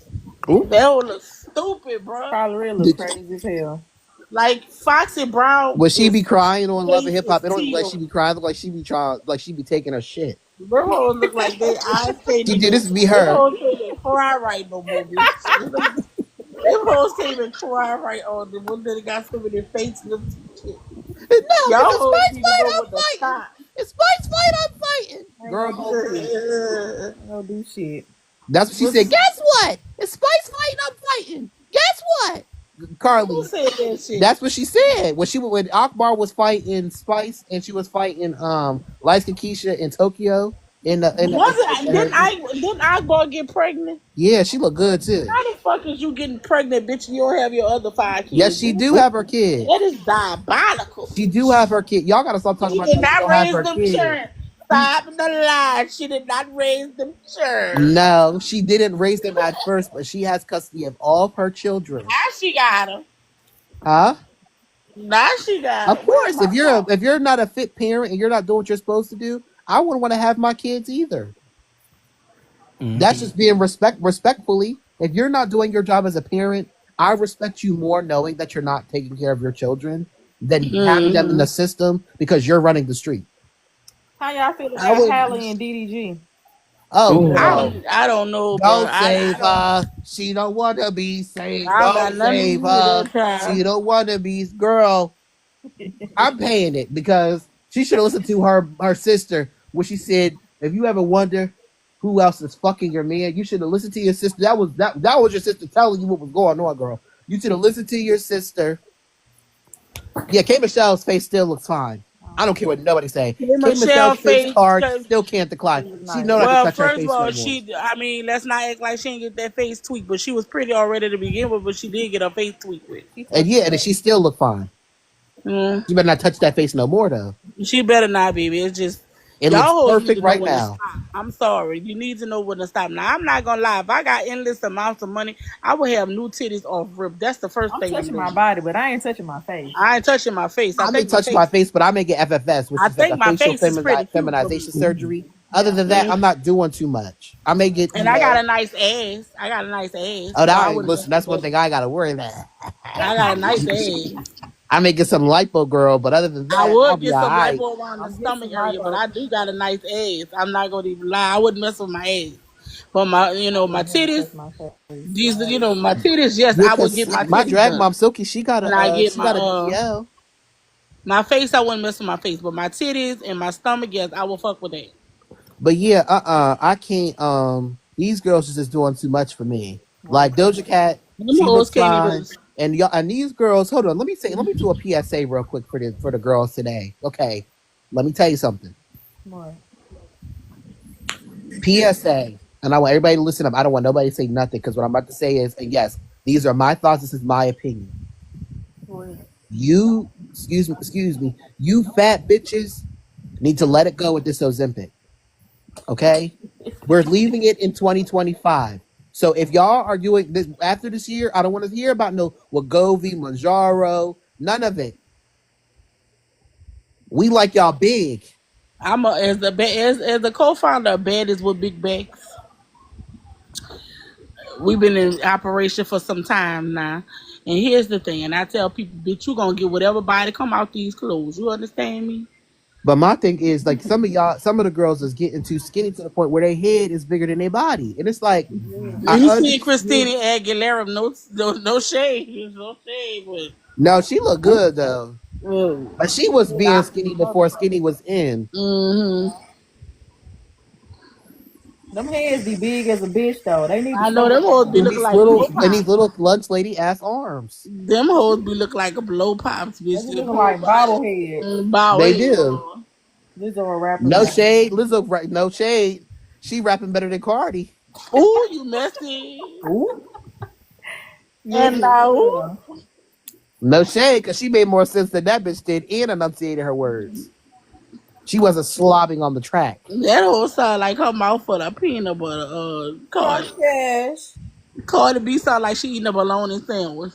Ooh. That one look stupid, bro. Carly Red look Did, crazy as hell. Like Foxy Brown would she be is crying on Love and face Hip is Hop? It don't look like she teal. be crying. It look like she be trying, like she be taking her shit. Them hoes look like they eyes can't She did even. this be Them her. hoes can't even cry right no more, bitch. Them hoes can't even cry right on them. One day they got so many face lips and shit. No, Y'all it's a hoes spice need to fight. go with I'm the fighting. top. It's spice fight. I'm fighting. Ain't Girl, gonna go do shit. please. Ain't gonna do shit. That's what she said. What's, Guess what? It's spice fighting. I'm fighting. Guess what? who Carly. said that shit? That's what she said when Akbar was fighting Spice and she was fighting Light Skin Keisha in Tokyo Didn't I go and get pregnant? Yeah, she look good too. How the fuck is you getting pregnant, bitch? And you don't have your other 5 kids. Yes, she do have her kid. That is diabolical. She do have her kid. Y'all gotta stop talking She about did she not don't have raise her them kid. children. Stop the lie. She did not raise them children. No, she didn't raise them at first, but she has custody of all of her children. Now she got them. Huh? Now she got Of them. course, if you're not a fit parent and you're not doing what you're supposed to do, I wouldn't want to have my kids either. That's just being respectfully. If you're not doing your job as a parent, I respect you more knowing that you're not taking care of your children than having them in the system because you're running the street. How y'all feel about Hallie and DDG? Oh, I don't know. Don't save her. She don't want to be saved. Don't save her. She don't want to be. Girl, I'm paying it because she should have listened to her sister when she said, if you ever wonder who else is fucking your man, you should have listened to your sister. That was your sister telling you what was going on, girl. You should have listened to your sister. Yeah, K. Michelle's face still looks fine. I don't care what nobody say. K. Michelle's face card still can't decline. She know not to touch her face. Well, first of all, let's not act like she didn't get that face tweaked, but she was pretty already to begin with, but she did get her face tweaked with. And she still look fine. You better not touch that face no more, though. She better not, baby. It's just it looks perfect right now. I'm sorry. You need to know when to stop. Now, I'm not gonna lie. If I got endless amounts of money, I would have new titties off rip. That's the first thing. I'm touching my body, but I ain't touching my face. I ain't touching my face. I may touch my face, but I may get FFS, which is like a facial feminization surgery. Other than that, I'm not doing too much. I may get. And I got a nice ass. Oh, listen, that's one thing I gotta worry about. I got a nice ass. I may get some lipo, girl, but other than that, I would get some lipo around the stomach area, but I do got a nice ass. I'm not gonna even lie. I wouldn't mess with my ass. But my titties, my titties, yes, I would get my drag mom Silky, she got a my face, I wouldn't mess with my face, but my titties and my stomach, yes, I will fuck with that. But yeah, I can't. These girls are just doing too much for me. Like Doja Cat, she looks fine. And these girls, hold on, let me do a PSA real quick for the girls today. Okay, let me tell you something. What? PSA, and I want everybody to listen up. I don't want nobody to say nothing because what I'm about to say is, and yes, these are my thoughts. This is my opinion. What? You, excuse me, you fat bitches need to let it go with this Ozempic. Okay, we're leaving it in 2025. So if y'all are doing this after this year, I don't want to hear about no Wegovy, Mounjaro, none of it. We like y'all big. I'm as the co-founder of Bad is with Big Bags. We've been in operation for some time now, and here's the thing. And I tell people, bitch, you gonna get whatever body come out these clothes. You understand me? But my thing is, like, some of the girls is getting too skinny to the point where their head is bigger than their body, and it's like, you see Christina Aguilera, no shade, but no, she looked good though. But she was being skinny before skinny was in. Them heads be big as a bitch though. They need. I know them hoes be looking like these little lunch lady ass arms. Them hoes be look like a blow pops, bitch. They look like bobblehead. They do. Lizzo rapping. No shade, Lizzo. No shade. She rapping better than Cardi. Ooh, you messy. Ooh. And now. No shade, because she made more sense than that bitch did and enunciated her words. She wasn't slobbing on the track. That whole sound like her mouth full of peanut butter. Cardi. Yes. Cardi B sound like she eating a bologna sandwich.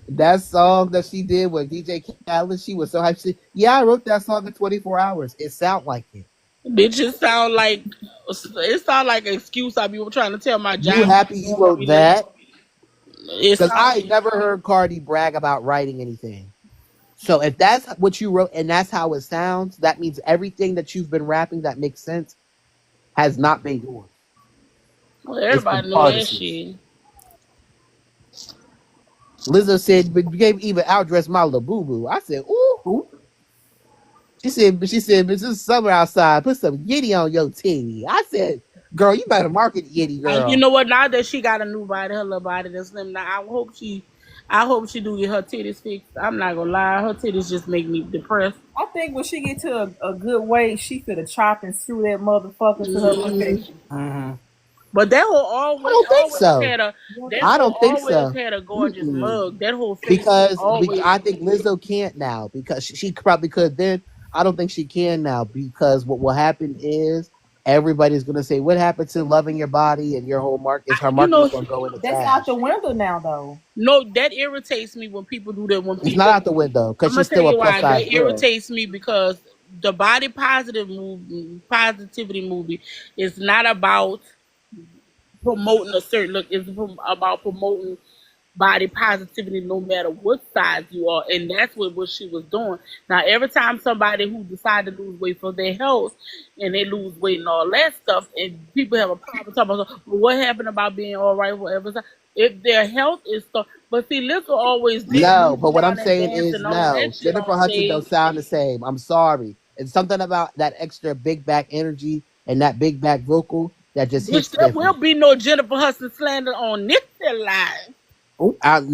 that song that she did with DJ Khaled, she was so hyped. I wrote that song in 24 hours. It sound like it. Bitch, it sound like an excuse I be trying to tell my job. You happy you wrote that? Because I never heard Cardi brag about writing anything. So if that's what you wrote and that's how it sounds, that means everything that you've been rapping that makes sense has not been yours. Well, everybody knows that shit. Lizzo said, but you can't even outdress my little boo-boo. I said, ooh. She said, but it's summer outside. Put some Yitty on your titty. I said, girl, you better market Yitty, girl. You know what? Now that she got a new body, her little body that's slim now, I hope she do get her titties fixed. I'm not gonna lie, her titties just make me depressed. I think when she get to a good weight, she finna chop and screw that motherfucker to her perfection. Mm-hmm. But that whole I don't think always so. had a that I whole don't think always so. had a gorgeous Mm-mm. mug. That whole face was Because always. I think Lizzo can't now because she probably could then. I don't think she can now because what will happen is everybody's gonna say, "What happened to loving your body and your whole mark?" Is her You marketing know, gonna go in the That's out the trash? window now, though. no, that irritates me when people do that. When It's not people, out the window I'm because gonna she's tell still a you plus why size that girl. irritates me because the body positivity movie is not about promoting a certain look. It's about promoting body positivity no matter what size you are. And that's what she was doing. Now, every time somebody who decide to lose weight for their health and they lose weight and all that stuff, and people have a problem talking about, well, what happened about being all right, whatever. If their health is stuff. But see, Lizzo always did No, move but what I'm around and saying dance is and all no. that shit Jennifer on Hudson don't stage. sound the same. I'm sorry. It's something about that extra big back energy and that big back vocal that just Bitch, hits there will different. be no Jennifer Hudson slander on this live.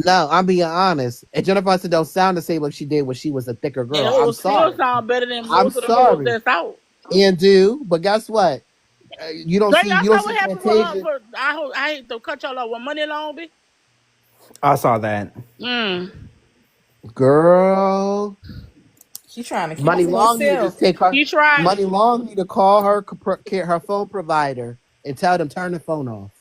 No, I'm being honest. And Jennifer Hudson don't sound the same like she did when she was a thicker And girl. it I'm will still sorry. sound better than I'm most of the hoes sorry. that's out. And do, but guess what? Girl, y'all You don't saw see what happened for Fantasia, I hate to cut y'all off. What Money Long be? I saw that. Mm. girl. She trying to keep it Money to Long need to herself. just take her. He tried. Money Long need to call her phone provider and tell them turn the phone off.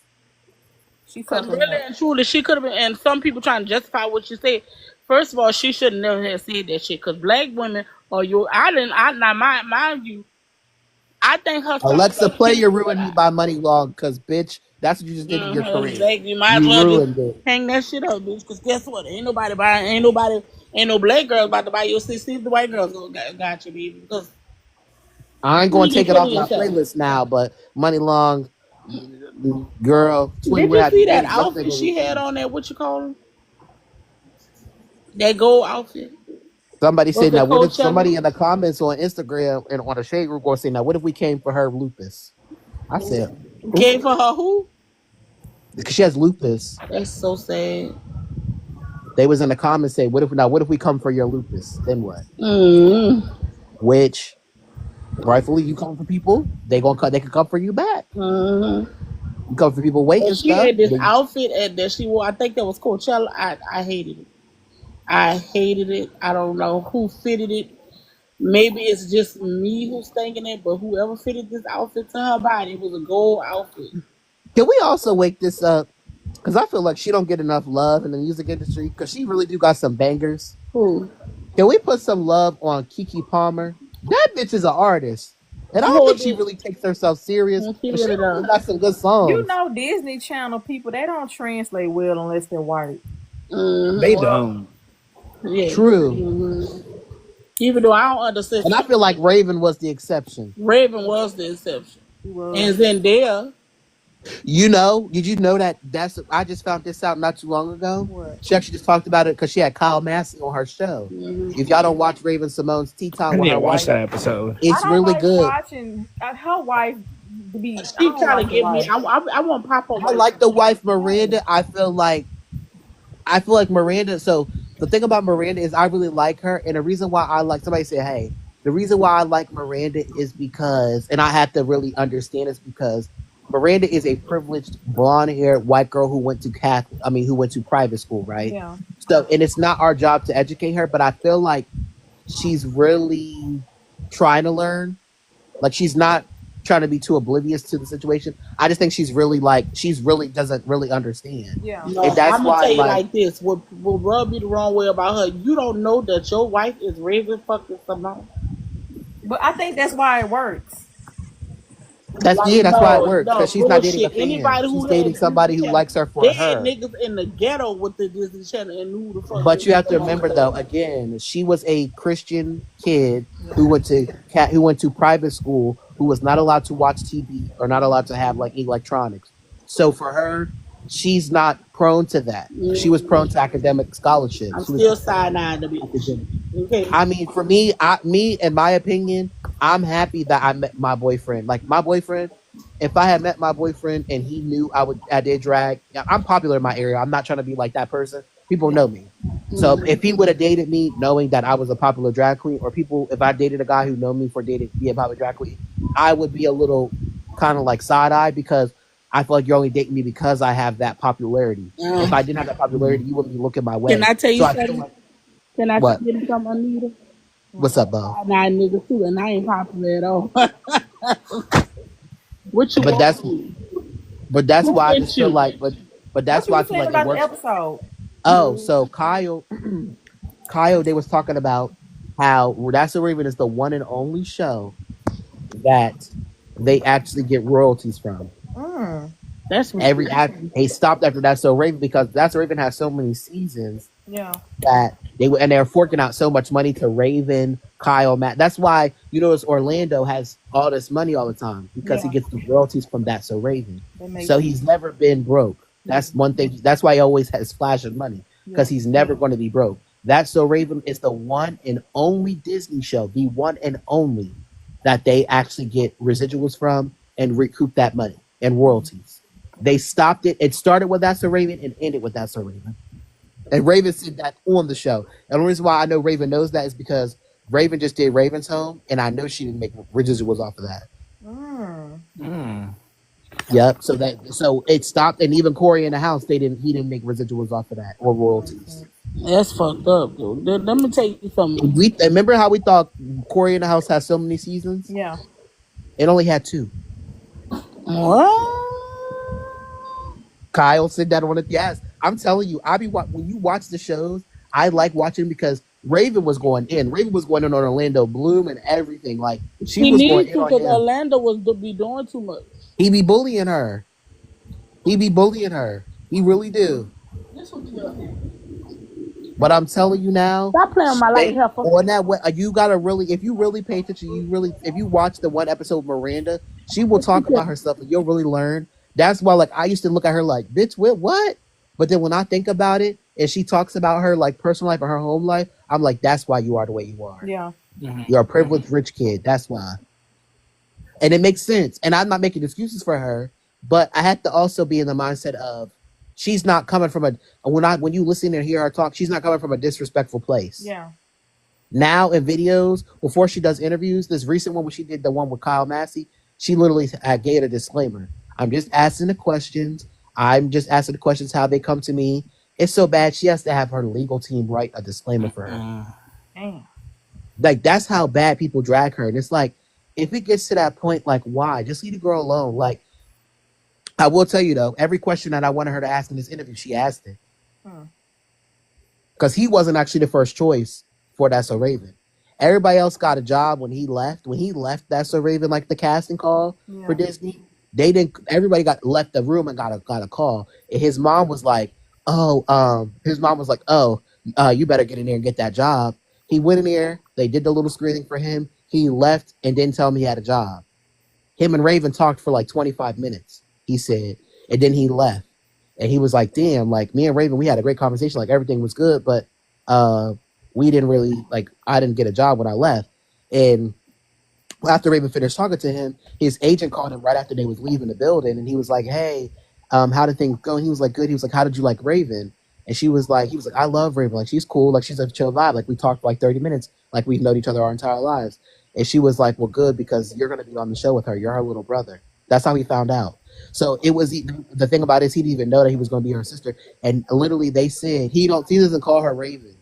She Because fucking really up. and truly, she could have been, and some people trying to justify what she said. First of all, she should never have said that shit. Because black women are your, now mind you, I think her songs Alexa, are play cute, "You but Ruined Me" by Money Long, because bitch, that's what you just did to your career. exactly, you might as You well just ruined it. hang that shit up, bitch. Because guess what? Ain't no black girls about to buy your CD. The white girls got you, baby. Because I ain't who gonna you take it off kidding my yourself? playlist now, but Money Long, girl, Tweet, Did where you have you see that been? Let's make outfit a she had routine. on there? What you call it? That gold outfit. Somebody Was said, it now what if Coachella? somebody in the comments on Instagram and on the shade group going to say, now what if we came for her lupus? I said, Gave for her who? because she has lupus. That's so sad. They was in the comments say, what if we come for your lupus? Then what? Mm. Which rightfully you come for people, they can come for you back. Mm. You come for people weight But and she stuff. had this outfit that she wore. I think that was Coachella. I hated it. I hated it. I don't know who fitted it. Maybe it's just me who's thinking it, but whoever fitted this outfit to her body, it was a gold outfit. Can we also wake this up? Because I feel like she don't get enough love in the music industry because she really do got some bangers. Who? Can we put some love on Kiki Palmer? That bitch is an artist. And I don't think Hold she it. really takes herself serious, She but she really really does. got some good You songs. know Disney Channel people, they don't translate well unless they're white. They Well, don't. yeah. True. Even though I don't understand, And I feel like Raven was the exception. Raven was the exception. She was. And Zendaya, Did you know I just found this out not too long ago. What? She actually just talked about it because she had Kyle Massey on her show. If y'all don't watch Raven Simone's Tea I Time with need her to watch wife, that episode. I it's don't really like good. watching her wife to be. I she don't trying like to the give me. wife. I want Papa I Roach. like the wife Miranda. I feel like Miranda. So the thing about Miranda is I really like her, and the reason why I like somebody say, hey, the reason why I like Miranda is because, and I have to really understand is because Miranda is a privileged blonde haired white girl who went to who went to private school, right? Yeah. So, and it's not our job to educate her, but I feel like she's really trying to learn. Like she's not trying to be too oblivious to the situation. I just think she's really doesn't really understand. Yeah. No, And that's I'm gonna why tell you like like this. What rub you the wrong way about her? You don't know that your wife is Raven fucking Simone. But I think that's why it works. that's Like yeah, that's why it no, works no because she's not dating a bullshit. fan. Anybody She's who dating had somebody Disney who Channel, likes her they for had her. niggas in the ghetto with the Disney Channel and knew who the fuck But you Raven have to Simone remember though, was. again, she was a Christian kid Yeah. who went to private school, who was not allowed to watch TV or not allowed to have like electronics. So for her, she's not prone to that. She was prone to academic scholarship. I'm She was still side eyeing the bitch. academic. Okay. I mean, for me, in my opinion, I'm happy that I met my boyfriend. Like my boyfriend, if I had met my boyfriend and he knew I did drag, I'm popular in my area. I'm not trying to be like that person, People know me. So if he would have dated me knowing that I was a popular drag queen, or if I dated a guy who know me for dating be a popular drag queen, I would be a little kind of like side eye because I feel like you're only dating me because I have that popularity. If I didn't have that popularity, you wouldn't be looking my way. Can I tell you So I feel something? like Can I what? tell you something, Anita? What's up, Bo? I'm not a nigga too, and I ain't popular at all. What you But want that's me? but that's Who why I sent just feel you? like but that's What you why I were feel saying like it about the works. episode? Oh, so Kyle, they was talking about how That's So Raven is the one and only show that they actually get royalties from. Mm. That's what. Every act they stopped after That's So Raven because That's So Raven has so many seasons Yeah. that they're forking out so much money to Raven, Kyle, Matt. That's why you notice Orlando has all this money all the time because he Yeah. gets the royalties from That's So Raven. That makes So sense. he's never been broke. That's one thing. That's why he always has flash of money because Yeah. he's never going to be broke. That's So Raven is the one and only Disney show, the one and only that they actually get residuals from and recoup that money and royalties. They stopped it. It started with That's So Raven and ended with That's So Raven. And Raven said that on the show. And the reason why I know Raven knows that is because Raven just did Raven's Home, and I know she didn't make residuals off of that. Mm. Yep. So it stopped, and even Corey in the House, he didn't make residuals off of that or royalties. That's fucked up, dude. Let me tell you something. We remember how we thought Corey in the House had so many seasons? Yeah. It only had 2. What? Kyle said that on it. Yes, I'm telling you, when you watch the shows, I like watching because Raven was going in. Raven was going in on Orlando Bloom and everything. Like she He was going needs in to on because him. Orlando was be doing too much. He be bullying her. He be bullying her. He really do. But I'm telling you now, Stop playing with my light here, fuck. on that way, you gotta really, if you really pay attention, if you watch the one episode of Miranda, she will talk about herself, and you'll really learn. That's why, like, I used to look at her like, bitch, what? But then when I think about it, and she talks about her like personal life or her home life, I'm like, that's why you are the way you are. Yeah. You're a privileged rich kid. That's why. And it makes sense. And I'm not making excuses for her, but I had to also be in the mindset of she's not coming from when you listen and hear her talk, she's not coming from a disrespectful place. Yeah. Now in videos, before she does interviews, this recent one when she did the one with Kyle Massey, she literally gave a disclaimer. I'm just asking the questions. I'm just asking the questions how they come to me. It's so bad she has to have her legal team write a disclaimer for her. Damn. Like, that's how bad people drag her. And it's like, if it gets to that point, like, why? Just leave the girl alone. Like, I will tell you, though, every question that I wanted her to ask in this interview, she asked it. Because he wasn't actually the first choice for That's So Raven. Everybody else got a job when he left. When he left That's So Raven, like the casting call for Disney, everybody left the room and got a call. And his mom was like, you better get in there and get that job. He went in there, they did the little screening for him. He left and didn't tell him he had a job. Him and Raven talked for like 25 minutes, he said, and then he left. And he was like, damn, like me and Raven, we had a great conversation, like everything was good, but we didn't really, like, I didn't get a job when I left. And after Raven finished talking to him, his agent called him right after they was leaving the building, and he was like, hey, how did things go? And he was like, good. He was like, how did you like Raven? And he was like, I love Raven. Like, she's cool. Like, she's a chill vibe. Like, we talked for like 30 minutes. Like, we've known each other our entire lives. And she was like, well, good, because you're going to be on the show with her. You're her little brother. That's how he found out. So it was the thing about it is he didn't even know that he was going to be her sister. And literally they said he doesn't call her Raven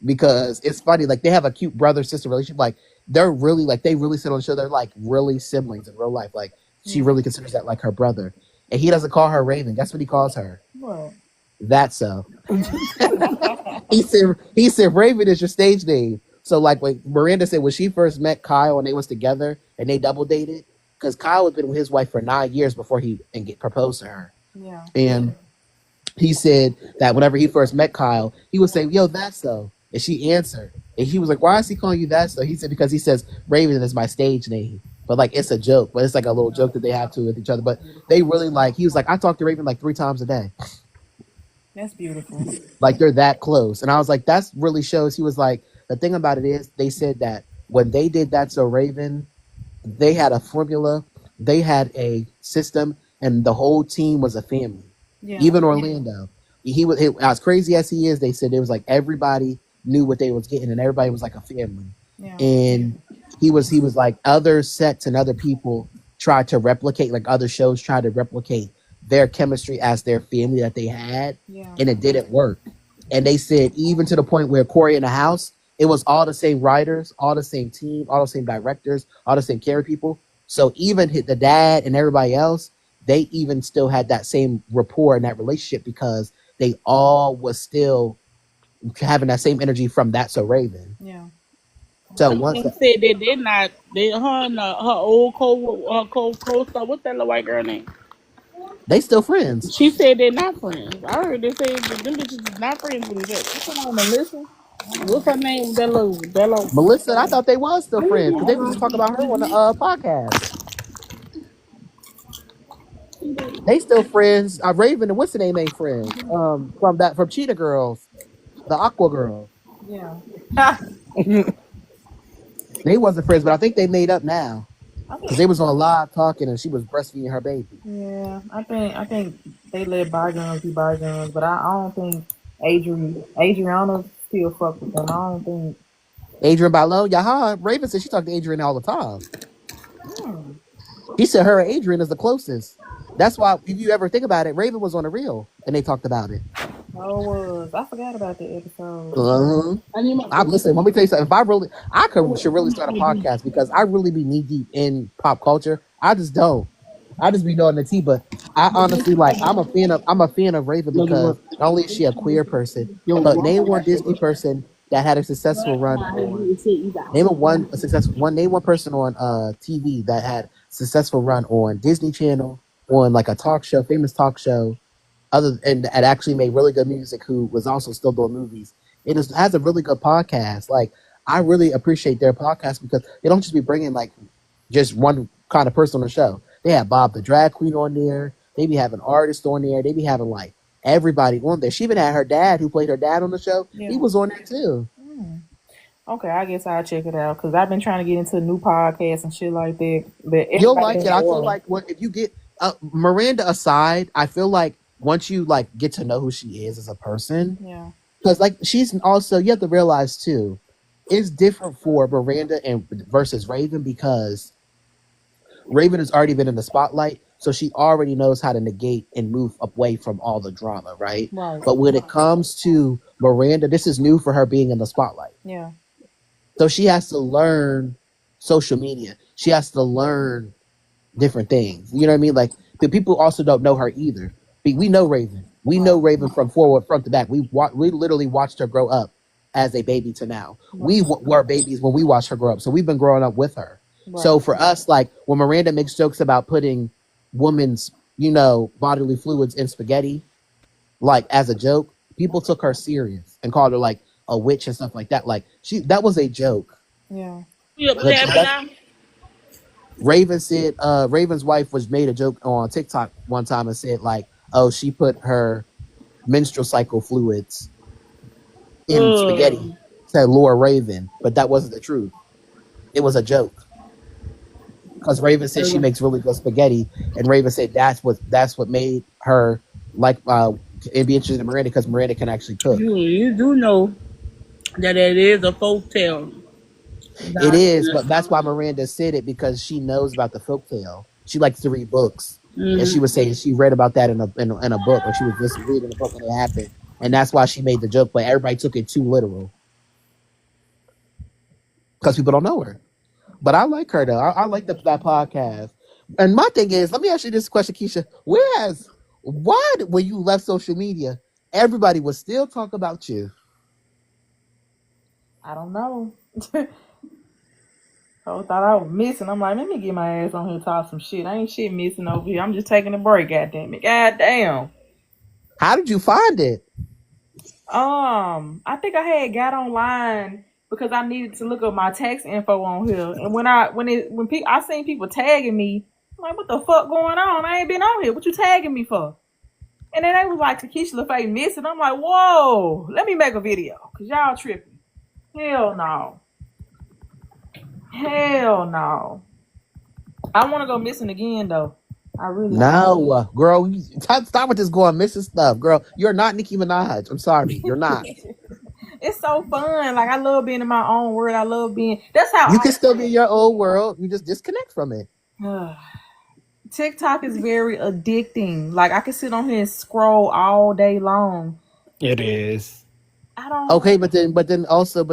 because it's funny. Like, they have a cute brother sister relationship. Like, they're really like, they really sit on the show. They're like really siblings in real life. Like, she really considers that like her brother. And he doesn't call her Raven. Guess what he calls her? What? That's so. He said Raven is your stage name. So like when Miranda said when she first met Kyle and they was together and they double dated, because Kyle had been with his wife for 9 years before he proposed to her. Yeah. And he said that whenever he first met Kyle, he would say, yo, that's so. And she answered. And he was like, why is he calling you that so? He said, because he says Raven is my stage name. But like, it's a joke, but it's like a little joke that they have to with each other. But they really like, he was like, I talk to Raven like 3 times a day. That's beautiful. Like, they're that close. And I was like, that really shows. He was like, the thing about it is they said that when they did That's So Raven, they had a formula, they had a system, and the whole team was a family. Yeah. Even Orlando. as crazy as he is. They said it was like everybody knew what they was getting, and everybody was like a family. Yeah. And he was like other sets and other people tried to replicate, like other shows tried to replicate their chemistry as their family that they had, Yeah. and it didn't work. And they said even to the point where Corey in the House, it was all the same writers, all the same team, all the same directors, all the same camera people. So even the dad and everybody else, they even still had that same rapport and that relationship because they all was still having that same energy from That So Raven. Yeah. So Some once of them said that they're not. Her and her old co-star. What's that little white girl name? they still friends. She said they're not friends. I heard they say that them bitches is not friends with each other. Come on, Melissa. What's her name? That little. Melissa, I thought they was still friends because they was just talking about her on the podcast. They still friends. Raven and what's the name ain't friends. From Cheetah Girls, the Aqua Girls. Yeah. They wasn't friends, but I think they made up now I because think, they was on live talking and she was breastfeeding her baby. yeah, I think they let bygones be bygones, but I don't think Adriana still fuck with them. I don't think. Adrian Bailon, yaha. Raven said she talked to Adrian all the time. Hmm. She said her and Adrian is the closest. That's why, if you ever think about it, Raven was on the real and they talked about it. I forgot about the episode. Uh-huh. I listen. Let me tell you something. Should really start a podcast because I really be knee deep in pop culture. I just don't. I just be knowing the tea, but I honestly like. I'm a fan of Raven because not only is she a queer person, but name one Disney person that had a successful run on. Name one person on TV that had successful run on Disney Channel on like a talk show, famous talk show and actually made really good music who was also still doing movies. Has a really good podcast. Like I really appreciate their podcast because they don't just be bringing like just one kind of person on the show. They have Bob the drag queen on there. They be having artists on there. They be having like everybody on there. She even had her dad who played her dad on the show. Yeah. He was on there too. Okay, I guess I'll check it out because I've been trying to get into new podcasts and shit like that. But You'll like it. I feel like if you get Miranda aside, I feel like once you like get to know who she is as a person, yeah, because like she's also you have to realize too, it's different for Miranda and versus Raven because Raven has already been in the spotlight, so she already knows how to negate and move away from all the drama, right? right. But when it comes to Miranda, this is new for her being in the spotlight. Yeah, So she has to learn social media. She has to learn different things. You know what I mean? Like the people also don't know her either. We know Raven. We know Raven from forward, front to back. We literally watched her grow up as a baby to now. We were babies when we watched her grow up, so we've been growing up with her. right. So for us, like when Miranda makes jokes about putting women's, bodily fluids in spaghetti, like as a joke, people took her serious and called her like a witch and stuff like that. Like that was a joke. Yeah, Raven said Raven's wife was made a joke on TikTok one time and said like, oh, she put her menstrual cycle fluids in spaghetti to lure Raven, but that wasn't the truth. It was a joke. Because Raven said she makes really good spaghetti, and Raven said that's what made her like it'd be interesting to Miranda because Miranda can actually cook. You do know that it is a folk tale. It is, but that's why Miranda said it because she knows about the folktale. She likes to read books, and she was saying she read about that in a book, or she was just reading a book when it happened, and that's why she made the joke. But everybody took it too literal because people don't know her. But I like her though. I like that podcast. And my thing is, let me ask you this question, Keisha. Why when you left social media, everybody would still talk about you? I don't know. I thought I was missing. I'm like, let me get my ass on here and talk some shit. I ain't shit missing over here. I'm just taking a break. Goddamn it. Goddamn. How did you find it? I think I had got online because I needed to look up my tax info on here. And when I seen people tagging me, I'm like, what the fuck going on? I ain't been on here. What you tagging me for? And then they was like, Keisha LaFay missing. I'm like, whoa, let me make a video because y'all tripping. Hell no. Hell no. I want to go missing again though. I really don't. No, girl, stop with this going missing stuff, girl. You're not Nicki Minaj. I'm sorry, you're not. It's so fun. Like I love being in my own world. I love being. That's how You can I still be in your old world. You just disconnect from it. feel. TikTok is very addicting. Like I can sit on here and scroll all day long. It is. I don't. Okay, but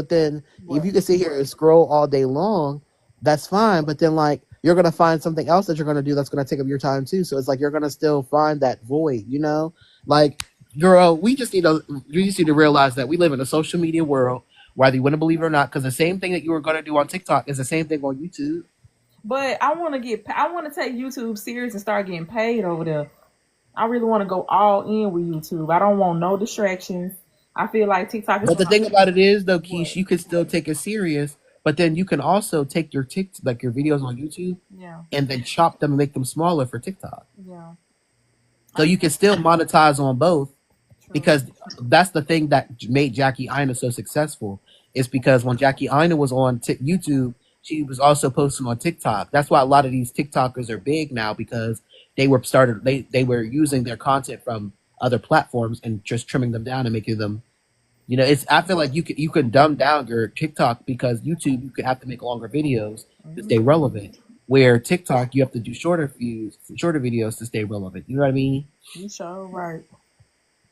then if What? you can sit here and scroll all day long, that's fine. But then like you're gonna find something else that you're gonna do that's gonna take up your time too. So it's like you're gonna still find that void, you know? Like, girl, we just need to realize that we live in a social media world, whether you want to believe it or not, because the same thing that you were gonna do on TikTok is the same thing on YouTube. But I want to get. I want to take YouTube serious and start getting paid over there. I really want to go all in with YouTube. I don't want no distractions. I feel like TikTok is But the for my thing about it is though, what? Keish, you can still take it serious, but then you can also take your like your videos on YouTube Yeah, and then chop them and make them smaller for TikTok. yeah, So you can still monetize on both true. because that's the thing that made Jackie Aina so successful. Is because when Jackie Aina was on YouTube, she was also posting on TikTok. That's why a lot of these TikTokers are big now because they were using their content from other platforms and just trimming them down and making them. It's. I feel like you can dumb down your TikTok because YouTube you could have to make longer videos to Hmm. stay relevant. Where TikTok you have to do shorter videos to stay relevant. You know what I mean? You sure right.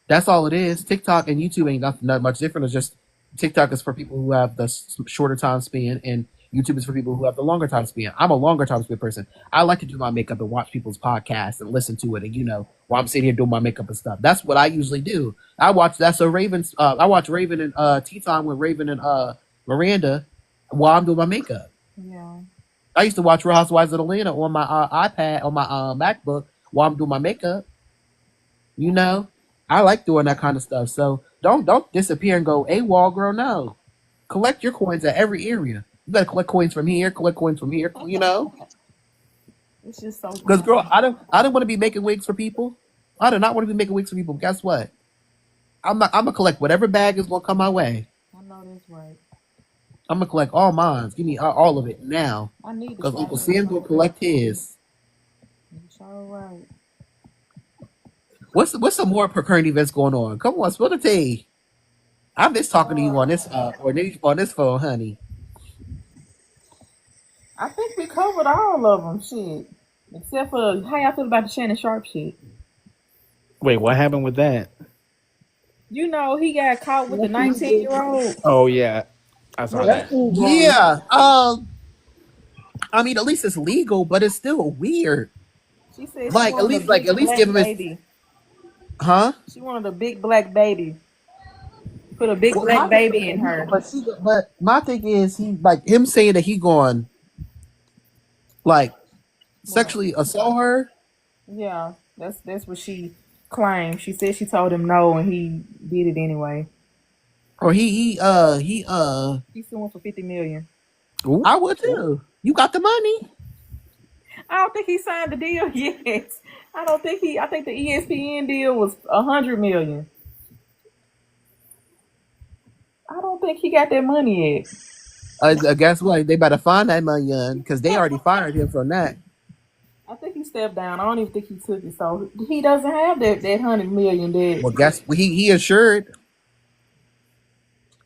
That's all it is. TikTok and YouTube ain't not much different. It's just TikTok is for people who have the shorter time span, and YouTube is for people who have the longer time span. I'm a longer time span person. I like to do my makeup and watch people's podcasts and listen to it, and while I'm sitting here doing my makeup and stuff. That's what I usually do. I watch that's so Raven's. I watch Raven and Tea Time with Raven and Miranda while I'm doing my makeup. Yeah. I used to watch Real Housewives of Atlanta on my iPad on my MacBook while I'm doing my makeup. You know, I like doing that kind of stuff. So don't disappear and go AWOL, girl. No, collect your coins at every area. You better collect coins from here, collect coins from here. It's just so Because fun. girl, I don't want to be making wigs for people. I do not want to be making wigs for people. Guess what? I'm gonna collect whatever bag is gonna come my way. I know that's right. I'm gonna collect all mines. Give me all of it now. I need to Because start Uncle doing Sam something gonna like collect his. that. You sure right. What's some more current events going on? Come on, spill the tea. I'm just talking to you on this on this phone, honey. I think we covered all of them. Shit. Except for how y'all feel about the Shannon Sharp shit. Wait, what happened with that? You know, he got caught with the 19-year-old. Oh yeah, I saw Well, that that. fool grown. Yeah. I mean, at least it's legal, but it's still weird. She said she Like at wanted a least like big at least black give him his baby. huh. She wanted a big black baby. Put a big Well, black baby in her. but my thing is he like him saying that he going like What? sexually assault her. Yeah, that's what she claimed. She said she told him no, and he did it anyway. Or he He's suing for $50 million. Ooh. I would too. You got the money. I don't think he signed the deal yet. I don't think he. I think the ESPN deal was $100 million. I don't think he got that money Guess what? They better find that money because they yet. already fired him from that. I think he stepped down. I don't even think he took it. So he doesn't have that $100 million Well, debt. guess he insured.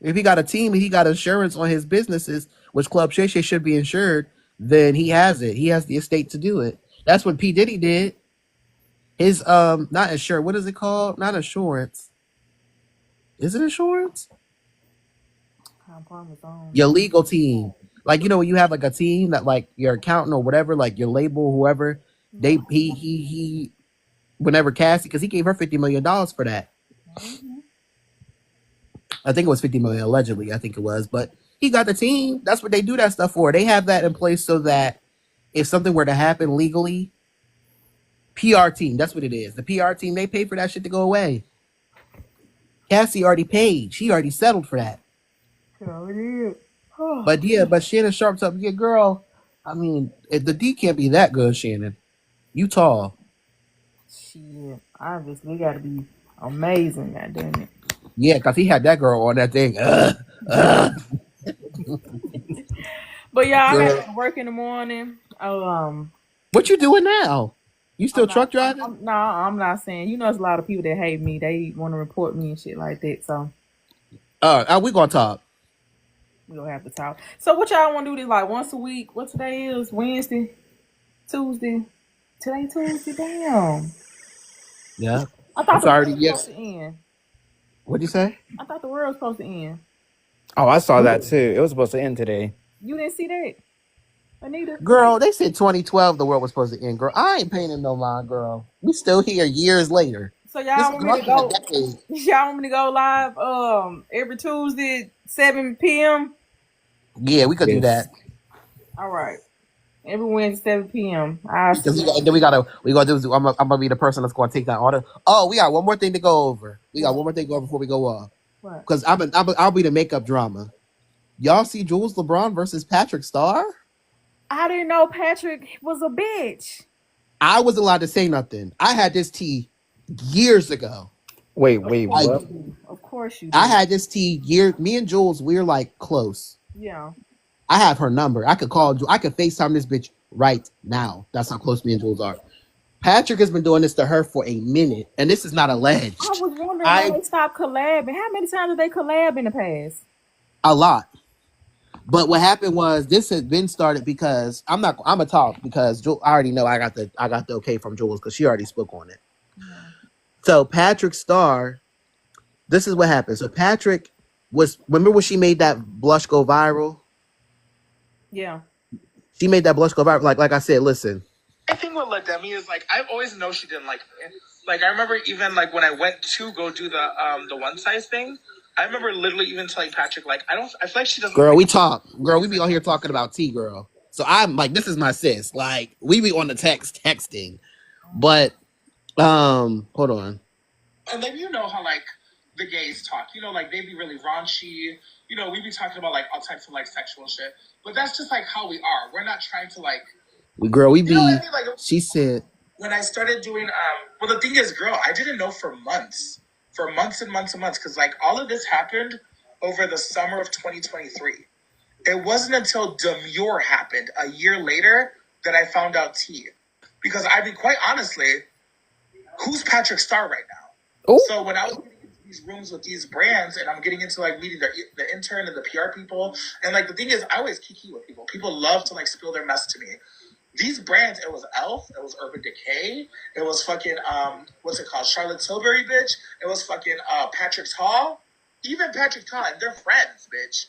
If he got a team and he got insurance on his businesses, which Club Shay Shay should be insured, then he has it. He has the estate to do it. That's what P Diddy did. His not insurance. What is it called? Not insurance. Is it insurance? I promise on. Your legal team. Like when you have like a team that like your accountant or whatever, like your label, whoever, they he whenever Cassie, because he gave her $50 million for that. Mm-hmm. I think it was 50 million allegedly. I think it was, but he got the team. That's what they do that stuff for. They have that in place so that if something were to happen legally, PR team. That's what it is. The PR team. They pay for that shit to go away. Cassie already paid. She already settled for that. Sure it is. But yeah, but Shannon Sharp's up. Yeah, girl. I mean, the D can't be that good, Shannon. You tall. Shit. Obviously, got to be amazing, goddamn it. Yeah, because he had that girl on that thing. But y'all, I got to Girl. go to work in the morning. What you doing now? You still truck driving? No, I'm not saying. You know, there's a lot of people that hate me. They want to report me and shit like that. So We gonna talk. we gonna have to talk. So what y'all want to do this like once a week? What today is? Wednesday, Tuesday. Today Tuesday. Damn. Yeah. I thought It's the world already was yes. supposed to end. What'd you say? I thought the world was supposed to end. Oh, I saw that too. It was supposed to end today. You didn't see that, Anita? Girl, they said 2012 the world was supposed to end. Girl, I ain't paying them no mind, girl. We still here years later. So This y'all is want me less to than a go? decade. Y'all want me to go live every Tuesday 7 p.m. Yeah, we could do Yes. that. All right. Every Wednesday 7 p.m. I Because see. then we gotta do. I'm gonna be the person that's gonna take that order. Oh, we got one more thing to go over. We got one more thing to go over before we go off. What? Because I'll be the makeup drama. Y'all see Jules LeBron versus Patrick Starr? I didn't know Patrick was a bitch. I wasn't allowed to say nothing. I had this tea years ago. Wait, Of what? course you do. Of course you do. I had this tea year. Me and Jules, we're like close. Yeah. I have her number. I could call. I could FaceTime this bitch right now. That's how close me and Jules are. Patrick has been doing this to her for a minute, and this is not alleged. I was wondering why they stopped collabing. How many times did they collab in the past? A lot. But what happened was this had been started because I'm gonna talk because I already know I got the okay from Jules because she already spoke on it. Yeah. So Patrick Starr, this is what happened. So Patrick remember when she made that blush go viral? Yeah. She made that blush go viral. Like I said, listen. I think with Lademi is like I've always known she didn't like me. Like I remember even like when I went to go do the one size thing, I remember literally even telling Patrick like I feel like she doesn't. Girl, we talk. Girl, we be on here talking about tea, girl. So I'm like, this is my sis. Like we be on the texting, but hold on. And then you know how like the gays talk. You know, like they be really raunchy. You know, we be talking about like all types of like sexual shit. But that's just like how we are. We're not trying to like. We be. You know what I mean? Like she said. When I started doing well, the thing is, girl, I didn't know for months and months and months because like all of this happened over the summer of 2023. It wasn't until Demure happened a year later that I found out T. Because I mean, quite honestly, who's Patrick Starr right now? Ooh. So when I was getting into these rooms with these brands and I'm getting into like meeting the intern and the PR people, and like the thing is, I always kiki with people. People love to like spill their mess to me. These brands, it was Elf, it was Urban Decay, it was fucking what's it called, Charlotte Tilbury, bitch. It was fucking Patrick's Hall, even Patrick Hall, and they're friends, bitch.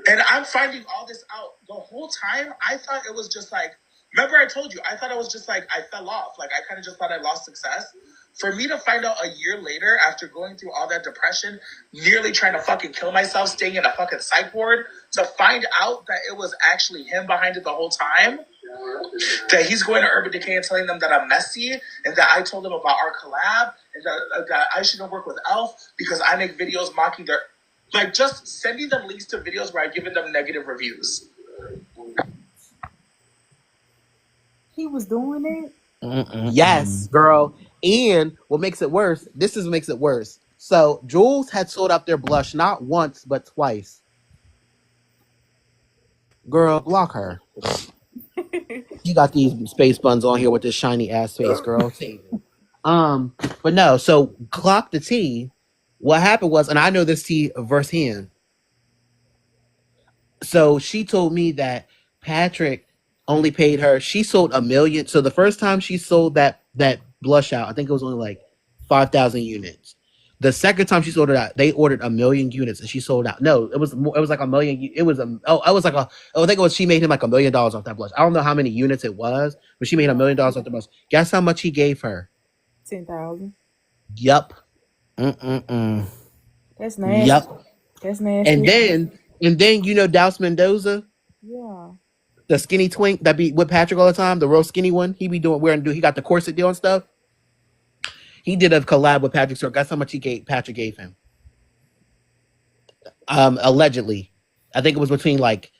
And I'm finding all this out the whole time. I thought it was just like, remember I told you, I thought it was just like I fell off. Like I kind of just thought I lost success. For me to find out a year later, after going through all that depression, nearly trying to fucking kill myself, staying in a fucking psych ward, to find out that it was actually him behind it the whole time, that he's going to Urban Decay and telling them that I'm messy, and that I told them about our collab, and that I shouldn't work with Elf because I make videos mocking their... Like, just sending them links to videos where I've given them negative reviews. He was doing it? Yes, girl. And what makes it worse, makes it worse. So Jules had sold out their blush not once, but twice. Girl, block her. You got these space buns on here with this shiny ass face, girl. But no, so clock the tea. What happened was, and I know this tea versus him. So she told me that Patrick only paid her. She sold 1 million. So the first time she sold that blush out, I think it was only like 5,000 units. The second time she sold it out, they ordered 1 million units and she sold out. No, it was more, it was like 1 million. It was I think it was, she made him like $1 million off that blush. I don't know how many units it was, but she made $1 million off the blush. Guess how much he gave her? 10,000. Yup. That's nasty. Yup. That's nasty. And then you know Douse Mendoza? Yeah. The skinny twink that be with Patrick all the time, the real skinny one. He be he got the corset deal and stuff. He did a collab with Patrick Starr. Guess how much Patrick gave him? Allegedly. I think it was between like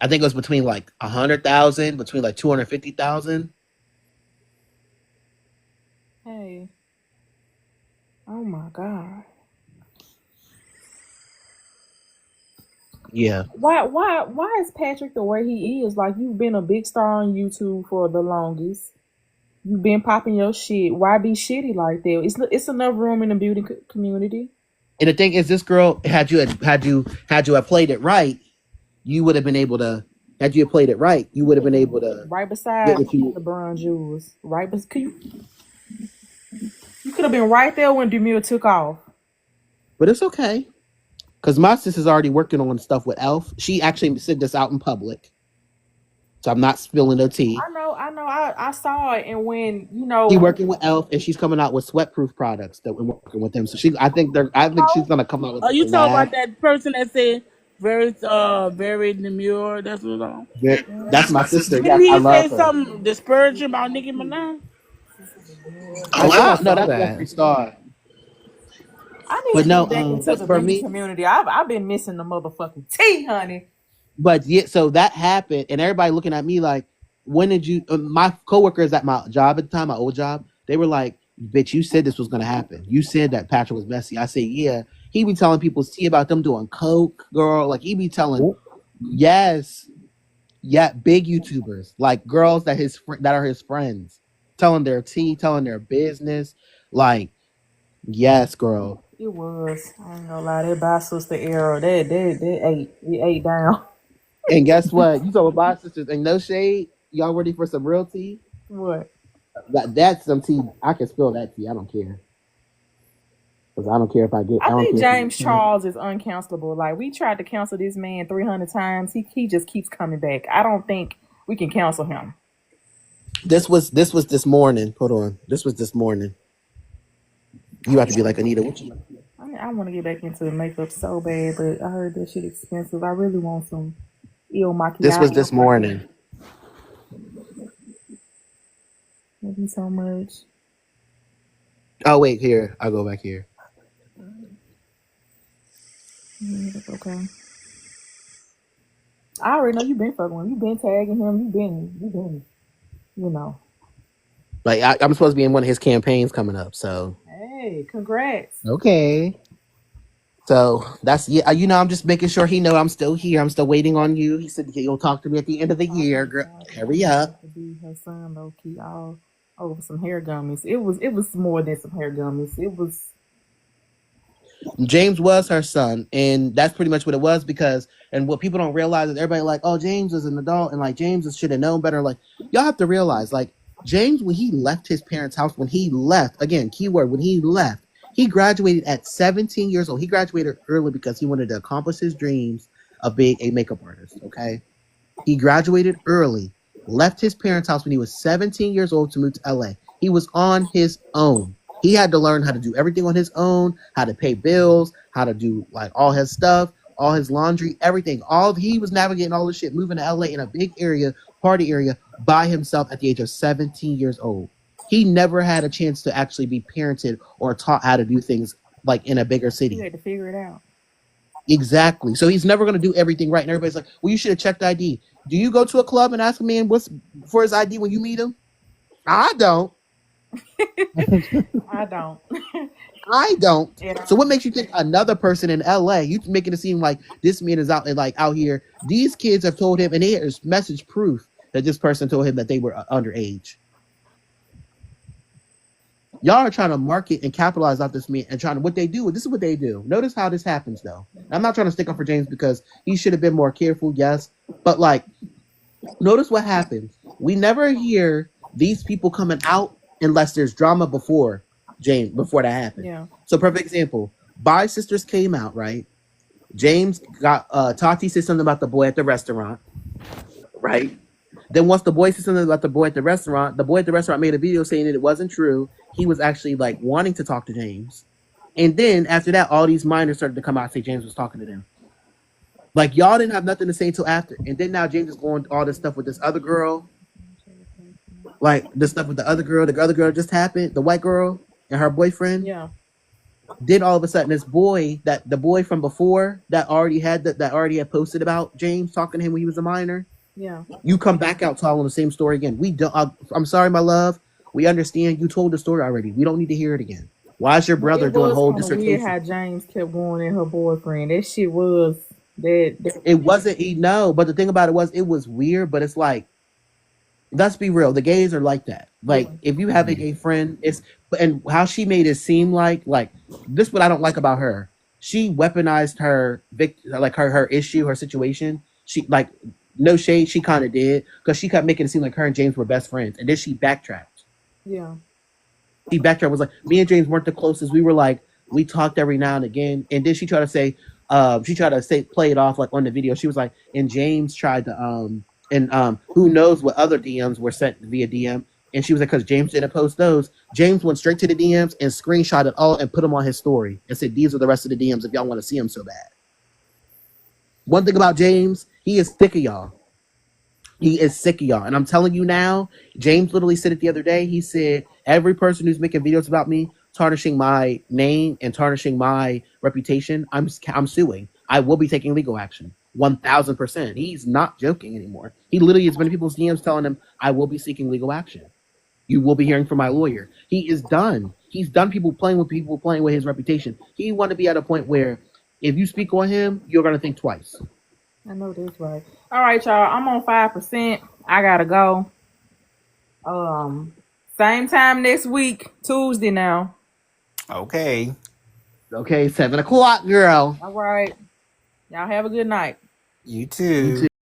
100,000, between like 250,000. Hey. Oh my God. Yeah. Why is Patrick the way he is? Like, you've been a big star on YouTube for the longest. You been popping your shit. Why be shitty like that? It's enough room in the beauty community. And the thing is, this girl had you have played it right, you would have been able to. Had you played it right, you would have been able to Right get beside what you. LeBron Jewels. You could have been right there when Demure took off. But it's okay, because my sister's already working on stuff with Elf. She actually said this out in public, so I'm not spilling no tea. I know. I saw it, and when She's working with Elf, and she's coming out with sweatproof products that we're working with them. So I think she's gonna come out with Are you a talking line. about that person that said very demure? That's what I'm. That's my sister. Did Yes, I he love say her. something disparaging about Nicki Minaj? Oh wow. No, that's Jeffree Star. I need But to no, get back into but the for beauty me, community. I've been missing the motherfucking tea, honey. but yeah, so that happened, and everybody looking at me like, when did you? My coworkers at my job at the time, my old job, they were like, "Bitch, you said this was gonna happen. You said that Patrick was messy." I say, "Yeah." He be telling people's tea about them doing coke, girl. Like he be telling, yes, yeah, big YouTubers, like girls that are his friends, telling their tea, telling their business, like, yes, girl. It was. I ain't gonna lie. That by sister era. It ate down. And guess what? You talk about sisters, and no shade. Y'all ready for some real tea? What? That's some tea. I can spill that tea. I don't care. Because I don't care if I get. I I don't think care. James Charles is uncounselable. Like we tried to counsel this man 300 times. He just keeps coming back. I don't think we can counsel him. This was this morning. Hold on. This was this morning. You have to be like, Anita. What you? I want to get back into the makeup so bad, but I heard that shit expensive. I really want some Il Macchiato. This was this morning. Thank you so much. Oh wait, here. I'll go back here. Yeah, that's okay. I already know you've been fucking with him. You've been tagging him. You've been, you know. Like I'm supposed to be in one of his campaigns coming up. So Hey, congrats. okay. So that's I'm just making sure he know I'm still here. I'm still waiting on you. He said he'll talk to me at the end of the year. Girl, hurry up. To be her son, low key, all over some hair gummies. It was more than some hair gummies. It was. James was her son, and that's pretty much what it was. Because and what people don't realize is everybody like, oh, James is an adult, and like James should have known better. Like y'all have to realize, like James, when he left his parents' house, when he left, again, keyword, when he left, he graduated at 17 years old. He graduated early because he wanted to accomplish his dreams of being a makeup artist. Okay, he graduated early, left his parents' house when he was 17 years old to move to LA. He was on his own. He had to learn how to do everything on his own, how to pay bills, how to do like all his stuff, all his laundry, everything. He was navigating all this shit, moving to LA in a big area, party area, by himself at the age of 17 years old. He never had a chance to actually be parented or taught how to do things like in a bigger city. You had to figure it out. Exactly. So he's never going to do everything right. And everybody's like, well, you should have checked ID. Do you go to a club and ask a man what's for his ID when you meet him? I don't. I don't. I don't. Yeah. So what makes you think another person in LA, you making it seem like this man is out here. These kids have told him, and there's message proof that this person told him that they were underage. Y'all are trying to market and capitalize off this man and trying to what they do. This is what they do. Notice how this happens though. I'm not trying to stick up for James because he should have been more careful, yes. But like, notice what happens. We never hear these people coming out unless there's drama before that happened. Yeah. So perfect example. Bi Sisters came out, right? James got Tati said something about the boy at the restaurant, right? Then once the boy said something about the boy at the restaurant made a video saying that it wasn't true. He was actually like wanting to talk to James. And then after that, all these minors started to come out and say James was talking to them. Like y'all didn't have nothing to say until after. And then now James is going all this stuff with this other girl. Like this stuff with the other girl just happened, the white girl and her boyfriend. Yeah. Then all of a sudden this boy, the boy from before that already had posted about James talking to him when he was a minor. Yeah. You come back out telling the same story again. We don't. I'm sorry, my love. We understand you told the story already. We don't need to hear it again. Why is your brother doing whole dissertation? Weird how James kept going at her boyfriend. That shit was that. It wasn't. No, but the thing about it was weird. But it's like let's be real. The gays are like that. Like, Yeah. if you have a gay friend, it's and how she made it seem like this. Is what I don't like about her. She weaponized her like her issue, her situation. She like no shade. She kind of did because she kept making it seem like her and James were best friends, and then she backtracked. Yeah. She backtracked was like me and James weren't the closest. We were like we talked every now and again, and then she tried to say play it off like on the video. She was like, and James tried to who knows what other DMs were sent via DM. And she was like, because James didn't post those. James went straight to the DMs and screenshot it all and put them on his story and said, these are the rest of the DMs if y'all want to see them so bad. One thing about James, he is sick of y'all. He is sick of y'all. And I'm telling you now, James literally said it the other day. He said, every person who's making videos about me, tarnishing my name and tarnishing my reputation, I'm suing. I will be taking legal action. 1,000%. He's not joking anymore. He literally has been in people's DMs telling him, I will be seeking legal action. You will be hearing from my lawyer. He is done. He's done playing with his reputation. He want to be at a point where if you speak on him, you're going to think twice. I know that's right. All right, y'all. I'm on 5%. I gotta go. Same time next week, Tuesday now. Okay. Okay, 7 o'clock, girl. All right. Y'all have a good night. You too. You too.